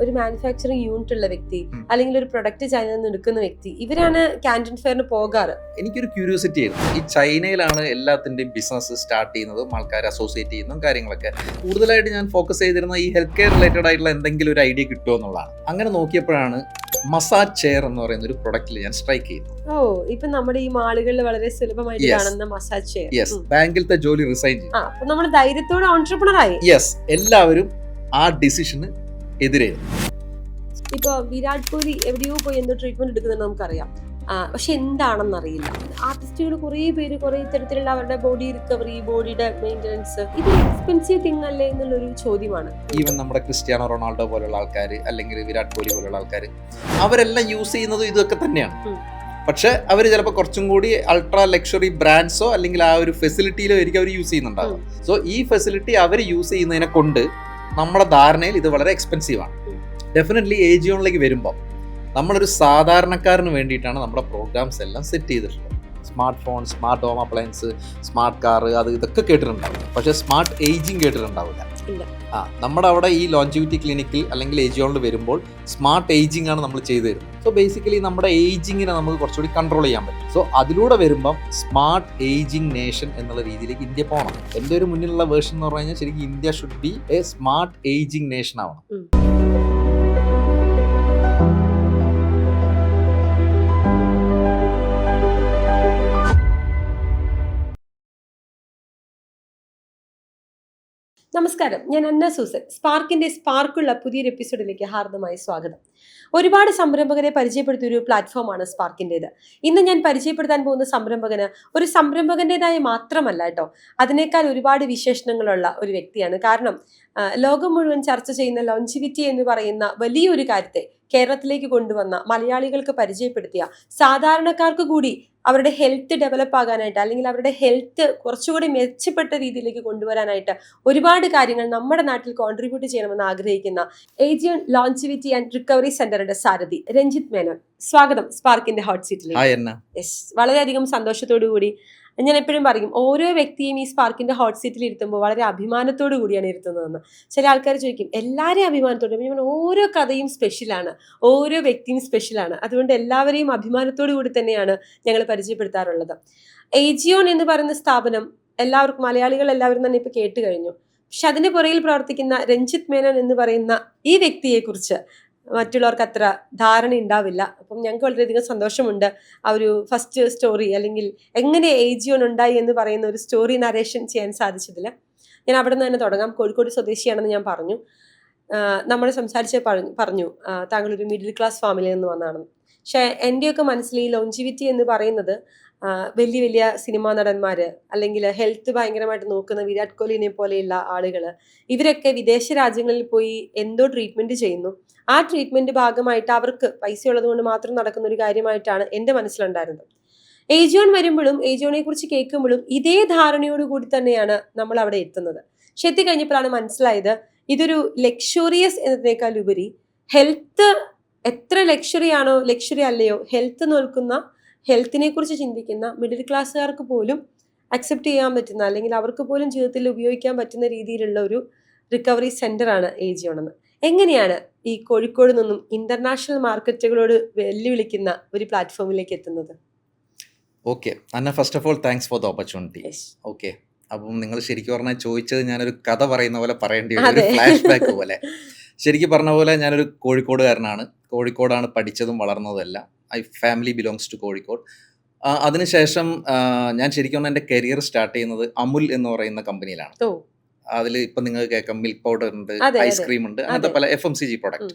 ഒരു manufacturing unit ഉള്ള വ്യക്തി അല്ലെങ്കിൽ ഒരു പ്രൊഡക്റ്റ് ചൈനയിൽ നിന്ന് എടുക്കുന്ന വ്യക്തി, ഇവരാണ് കാൻറ്റൺ ഫെയറിന് പോകാറ്. എനിക്കൊരു ക്യൂരിയോസിറ്റി ആയിരുന്നു, ഈ ചൈനയിലാണ് എല്ലാത്തിൻ്റെയും ബിസിനസ് സ്റ്റാർട്ട് ചെയ്യുന്നതും ആൾക്കാർ അസോസിയേറ്റ് ചെയ്യുന്നതും കാര്യങ്ങളൊക്കെ. കൂടുതലായിട്ട് ഞാൻ ഫോക്കസ് ചെയ്തിരുന്ന ഈ ഹെൽത്ത് കെയർ റിലേറ്റഡ് ആയിട്ടുള്ള എന്തെങ്കിലും ഒരു ഐഡിയ കിട്ടുമോ എന്നുള്ളതാണ്. അങ്ങനെ നോക്കിയപ്പോഴാണ് മസാജ് ചെയർ എന്ന് പറയുന്ന ഒരു പ്രൊഡക്റ്റിൽ ഞാൻ സ്ട്രൈക്ക് ചെയ്തു. ഇപ്പൊ നമ്മുടെ ഈ മാളുകളിൽ വളരെ സുലഭമായിട്ട് കാണുന്ന മസാജ് ചെയർ. യെസ്, ബാങ്കിലത്തെ ജോലി റിസൈൻ ചെയ്തു. അപ്പൊ നമ്മൾ ധൈര്യത്തോടെ ഓൺട്രപ്രണർ ആയി. യെസ്, എല്ലാവരും ആ ഡിസിഷന് എതിരായിരുന്നു. ഇപ്പൊ വിരാട് കോഹ്ലി എവിടെയോ പോയി എന്തോ ട്രീറ്റ്മെന്റ് എടുക്കുന്നത് നമുക്കറിയാം. പക്ഷെ എന്താണെന്ന് അറിയില്ല. ആർട്ടിസ്റ്റുകൾ കുറെ പേര് കുറെ തരത്തിലുള്ള അവരുടെ ബോഡി റിക്കവറി, ബോഡിയുടെ മെയിൻ്റനൻസ്, ഇത് എക്സ്പെൻസീവ് തിങ് അല്ലേ എന്നുള്ളൊരു ചോദ്യമാണ്. ഈവൻ നമ്മുടെ ക്രിസ്ത്യാനോ റൊണാൾഡോ പോലുള്ള ആൾക്കാർ അല്ലെങ്കിൽ വിരാട് കോഹ്ലി പോലുള്ള ആൾക്കാർ അവരെല്ലാം യൂസ് ചെയ്യുന്നത് ഇതൊക്കെ തന്നെയാണ്. പക്ഷെ അവർ ചിലപ്പോൾ കുറച്ചും കൂടി അൾട്രാ ലക്ഷറി ബ്രാൻഡ്സോ അല്ലെങ്കിൽ ആ ഒരു ഫെസിലിറ്റിയിലോ ആയിരിക്കും അവർ യൂസ് ചെയ്യുന്നുണ്ടാവും. സോ ഈ ഫെസിലിറ്റി അവർ യൂസ് ചെയ്യുന്നതിനെ കൊണ്ട് നമ്മുടെ ധാരണയിൽ ഇത് വളരെ എക്സ്പെൻസീവ് ആണ്. ഡെഫിനറ്റ്ലി ഏജിയോണിലേക്ക് വരുമ്പോൾ നമ്മളൊരു സാധാരണക്കാരന് വേണ്ടിയിട്ടാണ് നമ്മുടെ പ്രോഗ്രാംസ് എല്ലാം സെറ്റ് ചെയ്തിട്ടുള്ളത്. Smart phone, smart home appliance, smart car, അത് ഇതൊക്കെ കേട്ടിട്ടുണ്ടാവും. പക്ഷേ സ്മാർട്ട് ഏജിങ് കേട്ടിട്ടുണ്ടാവില്ല. നമ്മുടെ അവിടെ ഈ ലോഞ്ചിവിറ്റി ക്ലിനിക്കിൽ അല്ലെങ്കിൽ ഏജിയോണിൽ വരുമ്പോൾ സ്മാർട്ട് ഏജിങ് ആണ് നമ്മൾ ചെയ്തു തരുന്നത്. സോ ബേസിക്കലി നമ്മുടെ ഏജിങ്ങിനെ നമുക്ക് കുറച്ചുകൂടി കൺട്രോൾ ചെയ്യാൻ പറ്റും. സോ അതിലൂടെ വരുമ്പം സ്മാർട്ട് ഏജിങ് നേഷൻ എന്നുള്ള രീതിയിലേക്ക് ഇന്ത്യ പോകണം. എൻ്റെ ഒരു മുന്നിലുള്ള വേർഷൻ എന്ന് പറഞ്ഞു കഴിഞ്ഞാൽ ശരിക്കും India should be a smart ageing nation ആവണം. നമസ്കാരം, ഞാൻ അന്ന സൂസൻ. സ്പാർക്കിന്റെ സ്പാർക്കുള്ള പുതിയൊരു എപ്പിസോഡിലേക്ക് ഹാർദമായി സ്വാഗതം. ഒരുപാട് സംരംഭകരെ പരിചയപ്പെടുത്തിയ ഒരു പ്ലാറ്റ്ഫോമാണ് സ്പാർക്കിൻ്റെത്. ഇന്ന് ഞാൻ പരിചയപ്പെടുത്താൻ പോകുന്ന സംരംഭകന് ഒരു സംരംഭകൻ്റെതായ മാത്രമല്ല കേട്ടോ, അതിനേക്കാൾ ഒരുപാട് വിശേഷണങ്ങളുള്ള ഒരു വ്യക്തിയാണ്. കാരണം ലോകം മുഴുവൻ ചർച്ച ചെയ്യുന്ന ലോഞ്ചിവിറ്റി എന്ന് പറയുന്ന വലിയൊരു കാര്യത്തെ കേരളത്തിലേക്ക് കൊണ്ടുവന്ന, മലയാളികൾക്ക് പരിചയപ്പെടുത്തിയ, സാധാരണക്കാർക്ക് കൂടി അവരുടെ ഹെൽത്ത് ഡെവലപ്പ് ആകാനായിട്ട് അല്ലെങ്കിൽ അവരുടെ ഹെൽത്ത് കുറച്ചുകൂടി മെച്ചപ്പെട്ട രീതിയിലേക്ക് കൊണ്ടുവരാനായിട്ട് ഒരുപാട് കാര്യങ്ങൾ നമ്മുടെ നാട്ടിൽ കോൺട്രിബ്യൂട്ട് ചെയ്യണമെന്ന് ആഗ്രഹിക്കുന്ന ഏജിയൻ ലോഞ്ചിവിറ്റി ആൻഡ് റിക്കവറി സെന്ററിന്റെ സാരഥി രഞ്ജിത്ത് മേനോൻ, സ്വാഗതം സ്പാർക്കിന്റെ ഹോട്ട് സീറ്റിലേക്ക്. വളരെയധികം സന്തോഷത്തോടു കൂടി. ഞാൻ എപ്പോഴും പറയും, ഓരോ വ്യക്തിയും ഈ സ്പാർക്കിന്റെ ഹോട്ട് സീറ്റിൽ ഇരുത്തുമ്പോൾ വളരെ അഭിമാനത്തോടു കൂടിയാണ് ഇരുത്തുന്നതെന്ന്. ചില ആൾക്കാർ ചോദിക്കും എല്ലാവരെയും അഭിമാനത്തോടെ. ഓരോ കഥയും സ്പെഷ്യലാണ്, ഓരോ വ്യക്തിയും സ്പെഷ്യലാണ്. അതുകൊണ്ട് എല്ലാവരെയും അഭിമാനത്തോടു കൂടി തന്നെയാണ് ഞങ്ങൾ പരിചയപ്പെടുത്താറുള്ളത്. ഏജിയോൺ എന്ന് പറയുന്ന സ്ഥാപനം എല്ലാവർക്കും, മലയാളികൾ എല്ലാവരും തന്നെ ഇപ്പൊ കേട്ട് കഴിഞ്ഞു. പക്ഷെ അതിന്റെ പുറകിൽ പ്രവർത്തിക്കുന്ന രഞ്ജിത്ത് മേനോൻ എന്ന് പറയുന്ന ഈ വ്യക്തിയെക്കുറിച്ച് മറ്റുള്ളവർക്ക് അത്ര ധാരണ ഉണ്ടാവില്ല. അപ്പം ഞങ്ങൾക്ക് വളരെയധികം സന്തോഷമുണ്ട് ആ ഒരു ഫസ്റ്റ് സ്റ്റോറി, അല്ലെങ്കിൽ എങ്ങനെ ഏജിയോൺ ഉണ്ടായി എന്ന് പറയുന്ന ഒരു സ്റ്റോറി നരേഷൻ ചെയ്യാൻ സാധിച്ചതിൽ. ഞാൻ അവിടെ നിന്ന് തന്നെ തുടങ്ങാം. കോഴിക്കോട് സ്വദേശിയാണെന്ന് ഞാൻ പറഞ്ഞു. നമ്മൾ സംസാരിച്ച് പറഞ്ഞു താങ്കൾ ഒരു മിഡിൽ ക്ലാസ് ഫാമിലിയിൽ നിന്ന് വന്നതാണെന്ന്. പക്ഷേ എൻ്റെയൊക്കെ മനസ്സിൽ ഈ ലോഞ്ചിവിറ്റി എന്ന് പറയുന്നത് വലിയ വലിയ സിനിമാ നടന്മാര്, അല്ലെങ്കിൽ ഹെൽത്ത് ഭയങ്കരമായിട്ട് നോക്കുന്ന വിരാട് കോഹ്ലിനെ പോലെയുള്ള ആളുകൾ, ഇവരൊക്കെ വിദേശ രാജ്യങ്ങളിൽ പോയി എന്തോ ട്രീറ്റ്മെന്റ് ചെയ്യുന്നു. ആ ട്രീറ്റ്മെന്റ് ഭാഗമായിട്ട് അവർക്ക് പൈസ ഉള്ളത് കൊണ്ട് മാത്രം നടക്കുന്ന ഒരു കാര്യമായിട്ടാണ് എൻ്റെ മനസ്സിലുണ്ടായിരുന്നത്. ഏജിയോൺ വരുമ്പോഴും ഏജിയോണെ കുറിച്ച് കേൾക്കുമ്പോഴും ഇതേ ധാരണയോട് കൂടി തന്നെയാണ് നമ്മൾ അവിടെ എത്തുന്നത്. പക്ഷെ എത്തിക്കഴിഞ്ഞപ്പോഴാണ് മനസ്സിലായത് ഇതൊരു ലക്ഷറിയസ് എന്നതിനേക്കാൾ ഉപരി ഹെൽത്ത് എത്ര ലക്ഷറി ആണോ ലക്ഷറി അല്ലയോ, ഹെൽത്ത് നോക്കുന്ന, ഹെൽത്തിനെ കുറിച്ച് ചിന്തിക്കുന്ന മിഡിൽ ക്ലാസ്സുകാർക്ക് പോലും അക്സെപ്റ്റ് ചെയ്യാൻ പറ്റുന്ന, അല്ലെങ്കിൽ അവർക്ക് പോലും ജീവിതത്തിൽ ഉപയോഗിക്കാൻ പറ്റുന്ന രീതിയിലുള്ള ഒരു റിക്കവറി സെന്ററാണ് ഏജിയോൺ എന്ന്. എങ്ങനെയാണ് ഈ കോഴിക്കോട് നിന്നും ഇന്റർനാഷണൽ മാർക്കറ്റുകളോട് വെല്ലുവിളിക്കുന്ന ഒരു പ്ലാറ്റ്ഫോമിലേക്ക് എത്തുന്നത്? Okay Anna, first of all thanks for the opportunity. Okay, അപ്പം നിങ്ങൾ ശരിക്കും പറഞ്ഞാൽ ചോദിച്ചത് ഞാനൊരു കഥ പറയുന്ന പോലെ പറയേണ്ടി വരും, ഒരു ഫ്ലാഷ് ബാക്ക് പോലെ. ശരിക്കും പറഞ്ഞ പോലെ ഞാനൊരു കോഴിക്കോടുകാരനാണ്. കോഴിക്കോടാണ് പഠിച്ചതും വളർന്നതെല്ലാം. Family belongs to Kozhikode. അതിനുശേഷം ഞാൻ ശരിക്കും പറഞ്ഞാൽ എൻ്റെ കരിയർ സ്റ്റാർട്ട് ചെയ്യുന്നത് അമുൽ എന്ന് പറയുന്ന കമ്പനിയിലാണ്. അതിൽ ഇപ്പം നിങ്ങൾക്ക് കേൾക്കാം മിൽക്ക് പൗഡർ ഉണ്ട്, ഐസ്ക്രീം ഉണ്ട്, അങ്ങനത്തെ പല FMCG പ്രൊഡക്റ്റ്.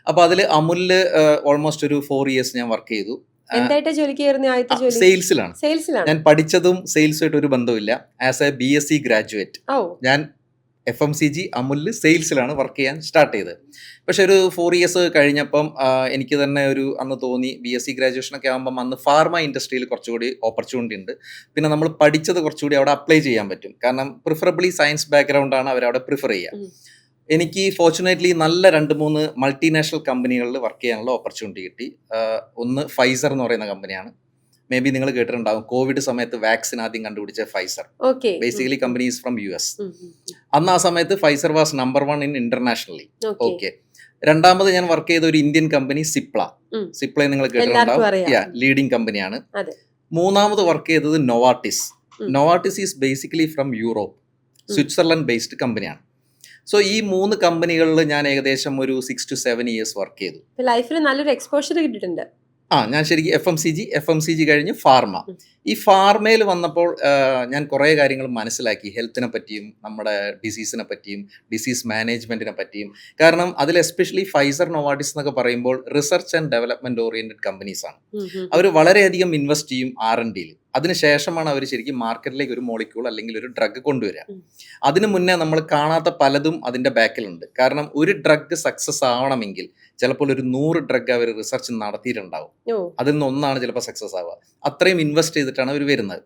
അപ്പോൾ അതിൽ അമുലിൽ ഓൾമോസ്റ്റ് ഒരു 4 years ഞാൻ വർക്ക് ചെയ്തു. സെയിൽസിലാണ്. ഞാൻ പഠിച്ചതും സെയിൽസുമായിട്ട് ഒരു ബന്ധമില്ല. ആസ് എ BSc ഗ്രാജുവേറ്റ് ഞാൻ FMCG അമുലിൽ സെയിൽസിലാണ് വർക്ക് ചെയ്യാൻ സ്റ്റാർട്ട് ചെയ്തത്. പക്ഷെ ഒരു 4 years കഴിഞ്ഞപ്പം എനിക്ക് തന്നെ ഒരു അന്ന് തോന്നി, BSc ഗ്രാജുവേഷനൊക്കെ ആകുമ്പം അന്ന് ഫാർമ ഇൻഡസ്ട്രിയിൽ കുറച്ചുകൂടി ഓപ്പർച്യൂണിറ്റി ഉണ്ട്. പിന്നെ നമ്മൾ പഠിച്ചത് കുറച്ചുകൂടി അവിടെ അപ്ലൈ ചെയ്യാൻ പറ്റും. കാരണം പ്രിഫറബിളി സയൻസ് ബാക്ക്ഗ്രൗണ്ടാണ് അവരവിടെ പ്രിഫർ ചെയ്യുക. എനിക്ക് ഫോർച്യുനേറ്റ്ലി നല്ല 2-3 മൾട്ടിനാഷണൽ കമ്പനികളിൽ വർക്ക് ചെയ്യാനുള്ള ഓപ്പർച്യൂണിറ്റി കിട്ടി. ഒന്ന് ഫൈസർ എന്ന് പറയുന്ന കമ്പനിയാണ്. മേ ബി നിങ്ങൾ കേട്ടിട്ടുണ്ടാവും, കോവിഡ് സമയത്ത് വാക്സിൻ ആദ്യം കണ്ടുപിടിച്ച Pfizer. Basically company is from US. അന്ന് ആ സമയത്ത് Pfizer was number 1 in internationally. Okay, രണ്ടാമത് ഞാൻ വർക്ക് ചെയ്ത ഒരു ഇന്ത്യൻ കമ്പനി സിപ്ല. ഉം. സിപ്ല നിങ്ങൾ എല്ലാവർക്കും കേട്ടിട്ടുണ്ടാവും. അറിയാം. ലീഡിംഗ് കമ്പനിയാണ്. അതെ. മൂന്നാമത് വർക്ക് ചെയ്തത് നൊവാട്ടിസ്. ഉം. Novartis is basically from Europe, Switzerland based കമ്പനിയാണ്. സോ ഈ 3 കമ്പനികളിൽ ഞാൻ ഏകദേശം ഒരു 6 to 7 ഇയേഴ്സ് വർക്ക് ചെയ്തു. ലൈഫിൽ നല്ലൊരു എക്സ്പോഷർ കിട്ടിയിട്ടുണ്ട്. ഞാൻ ശരിക്കും FMCG കഴിഞ്ഞ് ഫാർമ. ഈ ഫാർമയിൽ വന്നപ്പോൾ ഞാൻ കുറേ കാര്യങ്ങൾ മനസ്സിലാക്കി, ഹെൽത്തിനെ പറ്റിയും നമ്മുടെ ഡിസീസിനെ പറ്റിയും ഡിസീസ് മാനേജ്മെൻറ്റിനെ പറ്റിയും. കാരണം അതിൽ എസ്പെഷ്യലി ഫൈസർ, നൊവാട്ടിസ് എന്നൊക്കെ പറയുമ്പോൾ റിസർച്ച് ആൻഡ് ഡെവലപ്മെൻറ്റ് ഓറിയൻറ്റഡ് കമ്പനീസാണ്. അവർ വളരെയധികം ഇൻവെസ്റ്റ് ചെയ്യും R&Dയിൽ. അതിനുശേഷമാണ് അവർ ശരിക്കും മാർക്കറ്റിലേക്ക് ഒരു മോളിക്യൂൾ അല്ലെങ്കിൽ ഒരു ഡ്രഗ് കൊണ്ടുവരിക. അതിനു മുന്നേ നമ്മൾ കാണാത്ത പലതും അതിൻ്റെ ബാക്കിലുണ്ട്. കാരണം ഒരു ഡ്രഗ് സക്സസ് ആവണമെങ്കിൽ ചിലപ്പോൾ ഒരു 100 ഡ്രഗ് അവർ റിസർച്ച് നടത്തിയിട്ടുണ്ടാവും. അതിൽ നിന്ന് ഒന്നാണ് ചിലപ്പോൾ സക്സസ് ആവുക. അത്രയും ഇൻവെസ്റ്റ് ചെയ്തിട്ടാണ് അവർ വരുന്നത്.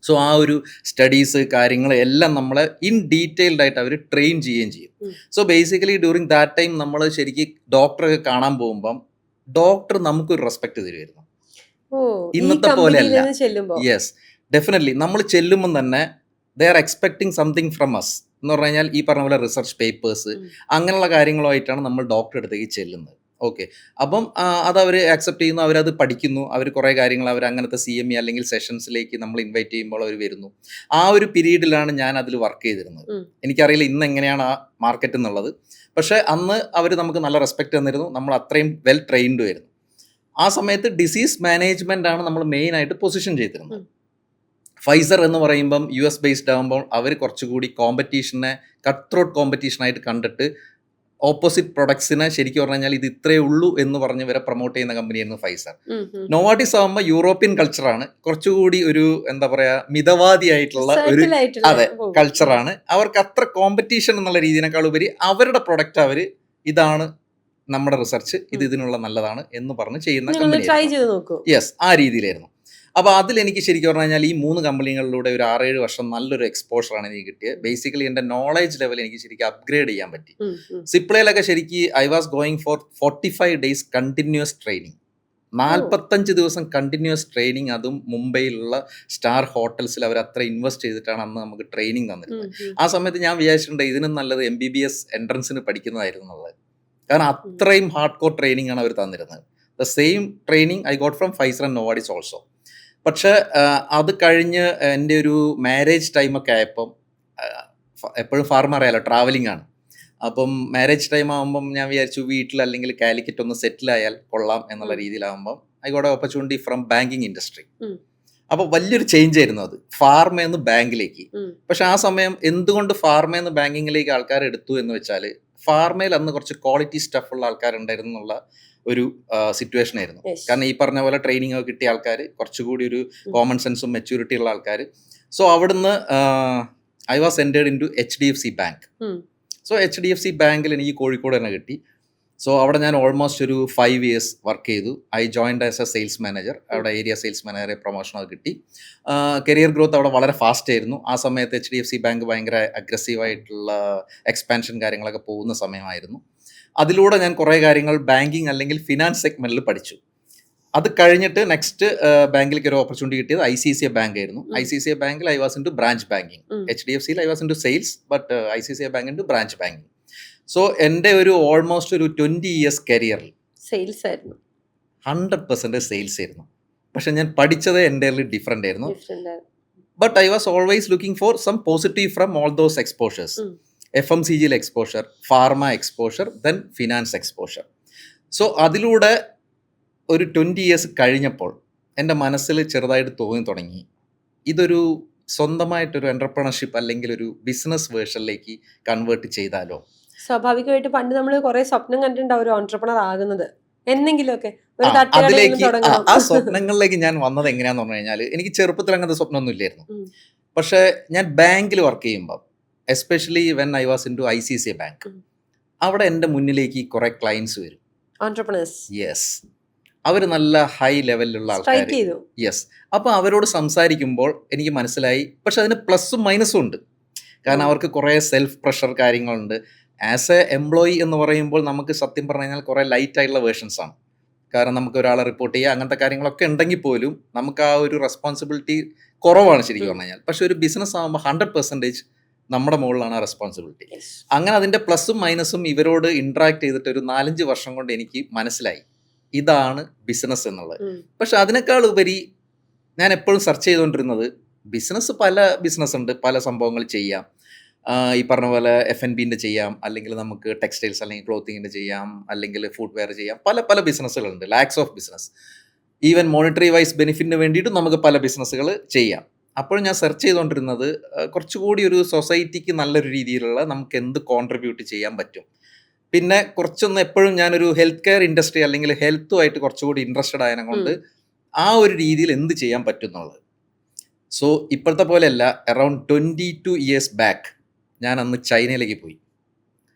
സോ ആ ഒരു സ്റ്റഡീസ് കാര്യങ്ങൾ എല്ലാം നമ്മളെ ഇൻ ഡീറ്റെയിൽഡ് ആയിട്ട് അവർ ട്രെയിൻ ചെയ്യുകയും ചെയ്യും. So basically during that time നമ്മൾ ശരിക്കും ഡോക്ടറെ കാണാൻ പോകുമ്പം ഡോക്ടർ നമുക്കൊരു റെസ്പെക്ട് തരുമായിരുന്നു. ഇന്നത്തെ പോലെയല്ല. Yes, definitely. നമ്മൾ ചെല്ലുമ്പം തന്നെ they are expecting something from us എന്ന് പറഞ്ഞു കഴിഞ്ഞാൽ ഈ പറഞ്ഞ പോലെ റിസർച്ച് പേപ്പേഴ്സ് അങ്ങനെയുള്ള കാര്യങ്ങളുമായിട്ടാണ് നമ്മൾ ഡോക്ടറെ അടുത്തേക്ക് ചെല്ലുന്നത്. ഓക്കെ, അപ്പം അതവർ ആക്സെപ്റ്റ് ചെയ്യുന്നു, അവരത് പഠിക്കുന്നു, അവർ കുറേ കാര്യങ്ങൾ അവർ അങ്ങനത്തെ CME അല്ലെങ്കിൽ സെഷൻസിലേക്ക് നമ്മൾ ഇൻവൈറ്റ് ചെയ്യുമ്പോൾ അവർ വരുന്നു. ആ ഒരു പീരീഡിലാണ് ഞാൻ അതിൽ വർക്ക് ചെയ്തിരുന്നത്. എനിക്കറിയില്ല ഇന്ന് എങ്ങനെയാണ് ആ മാർക്കറ്റ് എന്നുള്ളത്. പക്ഷേ അന്ന് അവർ നമുക്ക് നല്ല റെസ്പെക്റ്റ് തന്നിരുന്നു, നമ്മൾ അത്രയും വെൽ ട്രെയിൻഡ് ആയിരുന്നു. ആ സമയത്ത് ഡിസീസ് മാനേജ്മെൻ്റ് ആണ് നമ്മൾ മെയിനായിട്ട് പൊസിഷൻ ചെയ്തിരുന്നത്. ഫൈസർ എന്ന് പറയുമ്പം US ബേസ്ഡ് ആകുമ്പോൾ അവർ കുറച്ചുകൂടി കോമ്പറ്റീഷനെ കട്ട് ത്രോട്ട് കോമ്പറ്റീഷനായിട്ട് കണ്ടിട്ട് ഓപ്പോസിറ്റ് പ്രൊഡക്ട്സിനെ ശരിക്കും പറഞ്ഞു കഴിഞ്ഞാൽ ഇത് ഇത്രയേ ഉള്ളൂ എന്ന് പറഞ്ഞ് വരെ പ്രൊമോട്ട് ചെയ്യുന്ന കമ്പനിയായിരുന്നു ഫൈസർ. നൊവാട്ടിസ് ആകുമ്പോൾ യൂറോപ്യൻ കൾച്ചറാണ്, കുറച്ചുകൂടി ഒരു എന്താ പറയുക മിതവാദിയായിട്ടുള്ള ഒരു അതെ കൾച്ചറാണ്. അവർക്ക് അത്ര കോമ്പറ്റീഷൻ എന്നുള്ള രീതിയിനേക്കാൾ ഉപരി അവരുടെ പ്രൊഡക്റ്റ് അവർ ഇതാണ് നമ്മുടെ റിസർച്ച്, ഇത് ഇതിനുള്ള നല്ലതാണ് എന്ന് പറഞ്ഞ് ചെയ്യുന്ന കമ്പനി. യെസ്, ആ രീതിയിലായിരുന്നു. അപ്പോൾ അതിലെനിക്ക് ശരിക്കും പറഞ്ഞു കഴിഞ്ഞാൽ ഈ 3 കമ്പനികളിലൂടെ ഒരു 6-7 വർഷം നല്ലൊരു എക്സ്പോഷറാണ് എനിക്ക് കിട്ടിയത്. ബേസിക്കലി എൻ്റെ നോളേജ് ലെവൽ എനിക്ക് ശരിക്കും അപ്ഗ്രേഡ് ചെയ്യാൻ പറ്റി. സിപ്ലയിലൊക്കെ ശരിക്കും I was going for 45 days continuous training. 45 ദിവസം കണ്ടിന്യൂസ് ട്രെയിനിങ്. അതും മുംബൈയിലുള്ള സ്റ്റാർ ഹോട്ടൽസിൽ അവർ അത്ര ഇൻവെസ്റ്റ് ചെയ്തിട്ടാണ് അന്ന് നമുക്ക് ട്രെയിനിങ് തന്നിരുന്നത്. ആ സമയത്ത് ഞാൻ വിചാരിച്ചിട്ടുണ്ട് ഇതിനും നല്ലത് MBBS എൻട്രൻസിന് പഠിക്കുന്നതായിരുന്നു എന്നുള്ളത്. കാരണം അത്രയും ഹാർഡ് കോർ ട്രെയിനിങ് ആണ് അവർ തന്നിരുന്നത്. The same training I got from Pfizer and Novartis also. പക്ഷേ അത് കഴിഞ്ഞ് എൻ്റെ ഒരു മാരേജ് ടൈമൊക്കെ ആയപ്പം, എപ്പോഴും ഫാർമർ അറിയാലോ, ട്രാവലിംഗ് ആണ്. അപ്പം മാരേജ് ടൈം ആകുമ്പം ഞാൻ വിചാരിച്ചു വീട്ടിൽ അല്ലെങ്കിൽ കാലിക്കറ്റ് ഒന്ന് സെറ്റിൽ ആയാൽ കൊള്ളാം എന്നുള്ള രീതിയിലാകുമ്പം I got a opportunity from banking industry. അപ്പോൾ വലിയൊരു ചേഞ്ച് ആയിരുന്നു അത്, ഫാർമയെന്ന് ബാങ്കിലേക്ക്. പക്ഷെ ആ സമയം എന്തുകൊണ്ട് ഫാർമയെന്ന് ബാങ്കിങ്ങിലേക്ക് ആൾക്കാർ എടുത്തു എന്ന് വെച്ചാൽ ഫാർമയിൽ അന്ന് കുറച്ച് ക്വാളിറ്റി സ്റ്റഫുള്ള ആൾക്കാരുണ്ടായിരുന്നു എന്നുള്ള ഒരു സിറ്റുവേഷൻ ആയിരുന്നു. കാരണം ഈ പറഞ്ഞ പോലെ ട്രെയിനിങ് ഒക്കെ കിട്ടിയ ആൾക്കാർ, കുറച്ചുകൂടി ഒരു കോമൺ സെൻസും മെച്യൂരിറ്റി ഉള്ള ആൾക്കാർ. സോ അവിടുന്ന് I was entered into HDFC bank. So HDFC ബാങ്കിൽ എനിക്ക് കോഴിക്കോട് തന്നെ കിട്ടി. സോ അവിടെ ഞാൻ ഓൾമോസ്റ്റ് ഒരു 5 years വർക്ക് ചെയ്തു. I joined as A sales manager. അവിടെ ഏരിയ സെയിൽസ് മാനേജറെ പ്രൊമോഷനൊക്കെ കിട്ടി. കരിയർ ഗ്രോത്ത് അവിടെ വളരെ ഫാസ്റ്റ് ആയിരുന്നു. ആ സമയത്ത് HDFC ബാങ്ക് ഭയങ്കര അഗ്രസീവായിട്ടുള്ള എക്സ്പാൻഷൻ കാര്യങ്ങളൊക്കെ പോകുന്ന സമയമായിരുന്നു. അതിലൂടെ ഞാൻ കുറേ കാര്യങ്ങൾ ബാങ്കിങ് അല്ലെങ്കിൽ ഫിനാൻസ് സെഗ്മെന്റിൽ പഠിച്ചു. അത് കഴിഞ്ഞിട്ട് നെക്സ്റ്റ് ബാങ്കിലേക്ക് ഒരു ഓപ്പർച്യൂണിറ്റി കിട്ടിയത് ICICI ബാങ്ക് ആയിരുന്നു. ICICI ബാങ്കിൽ I was into branch banking. HDFCയിൽ I was into sales, but ICICI bank into branch banking. So എൻ്റെ ഒരു ഓൾമോസ്റ്റ് ഒരു 20 years കരിയറിൽ സെയിൽസ് ആയിരുന്നു, 100% സെയിൽസ് ആയിരുന്നു. പക്ഷെ ഞാൻ പഠിച്ചത് എൻ്റയർലി ഡിഫറെൻ്റ് ആയിരുന്നു. But I was always looking for some positive from all those exposures. FMCGയിൽ exposure, pharma exposure, then finance exposure. So അതിലൂടെ ഒരു 20 years കഴിഞ്ഞപ്പോൾ എൻ്റെ മനസ്സിൽ ചെറുതായിട്ട് തോന്നി തുടങ്ങി, ഇതൊരു സ്വന്തമായിട്ടൊരു എൻ്റർപ്രണർഷിപ്പ് അല്ലെങ്കിൽ ഒരു ബിസിനസ് വേർഷനിലേക്ക് കൺവേർട്ട് ചെയ്താലോ. സ്വാഭാവികമായിട്ട് പണ്ട് നമ്മൾ കുറെ സ്വപ്നം കണ്ടിട്ടുണ്ടാവും ഒരു ഓൺട്രപ്രണർ ആകുന്നത് എന്തെങ്കിലുമൊക്കെ. അതിലേക്ക് ആ സ്വപ്നങ്ങളിലേക്ക് ഞാൻ വന്നത് എങ്ങനെയാന്ന് പറഞ്ഞു കഴിഞ്ഞാൽ, എനിക്ക് ചെറുപ്പത്തിൽ അങ്ങനത്തെ സ്വപ്നമൊന്നും ഇല്ലായിരുന്നു. പക്ഷേ ഞാൻ ബാങ്കിൽ വർക്ക് ചെയ്യുമ്പോൾ, especially when I was into ICICI bank, അവിടെ എൻ്റെ മുന്നിലേക്ക് കുറേ ക്ലയൻസ് വരും, ഓൺട്രപ്രണേഴ്സ്. യെസ്, അവർ നല്ല ഹൈ ലെവലിലുള്ള ആൾക്കാർ. യെസ്, അപ്പോൾ അവരോട് സംസാരിക്കുമ്പോൾ എനിക്ക് മനസ്സിലായി, പക്ഷെ അതിന് പ്ലസും മൈനസും ഉണ്ട്. കാരണം അവർക്ക് കുറേ സെൽഫ് പ്രഷർ കാര്യങ്ങളുണ്ട്. ആസ് എ എംപ്ലോയി എന്ന് പറയുമ്പോൾ നമുക്ക് സത്യം പറഞ്ഞു കഴിഞ്ഞാൽ കുറേ ലൈറ്റ് ആയിട്ടുള്ള വേർഷൻസ് ആണ്. കാരണം നമുക്ക് ഒരാളെ റിപ്പോർട്ട് ചെയ്യുക അങ്ങനത്തെ കാര്യങ്ങളൊക്കെ ഉണ്ടെങ്കിൽ പോലും നമുക്ക് ആ ഒരു റെസ്പോൺസിബിലിറ്റി കുറവാണ് ശരിക്കും പറഞ്ഞു കഴിഞ്ഞാൽ. പക്ഷെ ഒരു ബിസിനസ് ആകുമ്പോൾ 100% നമ്മുടെ മുകളിലാണ് ആ റെസ്പോൺസിബിലിറ്റി. അങ്ങനെ അതിൻ്റെ പ്ലസും മൈനസും ഇവരോട് ഇൻട്രാക്ട് ചെയ്തിട്ട് ഒരു 4-5 വർഷം കൊണ്ട് എനിക്ക് മനസ്സിലായി ഇതാണ് ബിസിനസ് എന്നുള്ളത്. പക്ഷെ അതിനേക്കാൾ ഉപരി ഞാൻ എപ്പോഴും സെർച്ച് ചെയ്തുകൊണ്ടിരുന്നത് ബിസിനസ്, പല ബിസിനസ് ഉണ്ട്, പല സംഭവങ്ങൾ ചെയ്യാം. ഈ പറഞ്ഞ പോലെ F&Bൻ്റെ ചെയ്യാം, അല്ലെങ്കിൽ നമുക്ക് ടെക്സ്റ്റൈൽസ് അല്ലെങ്കിൽ ക്ലോത്തിങ്ങിൻ്റെ ചെയ്യാം, അല്ലെങ്കിൽ ഫുഡ് വെയർ ചെയ്യാം. പല പല ബിസിനസ്സുകളുണ്ട്, lakhs of business. Even monetary wise ബെനിഫിറ്റിന് വേണ്ടിയിട്ടും നമുക്ക് പല ബിസിനസ്സുകൾ ചെയ്യാം. അപ്പോൾ ഞാൻ സെർച്ച് ചെയ്തുകൊണ്ടിരുന്നത് കുറച്ചുകൂടി ഒരു സൊസൈറ്റിക്ക് നല്ലൊരു രീതിയിലുള്ള നമുക്ക് എന്ത് കോൺട്രിബ്യൂട്ട് ചെയ്യാൻ പറ്റും. പിന്നെ കുറച്ചൊന്ന് എപ്പോഴും ഞാനൊരു ഹെൽത്ത് കെയർ ഇൻഡസ്ട്രി അല്ലെങ്കിൽ ഹെൽത്തുമായിട്ട് കുറച്ചുകൂടി ഇൻട്രസ്റ്റഡ് ആയതിനെ കൊണ്ട് ആ ഒരു രീതിയിൽ എന്ത് ചെയ്യാൻ പറ്റും എന്നുള്ളത്. സോ ഇപ്പോഴത്തെ പോലെയല്ല, അറൗണ്ട് 22 years ബാക്ക് ഞാൻ അന്ന് ചൈനയിലേക്ക്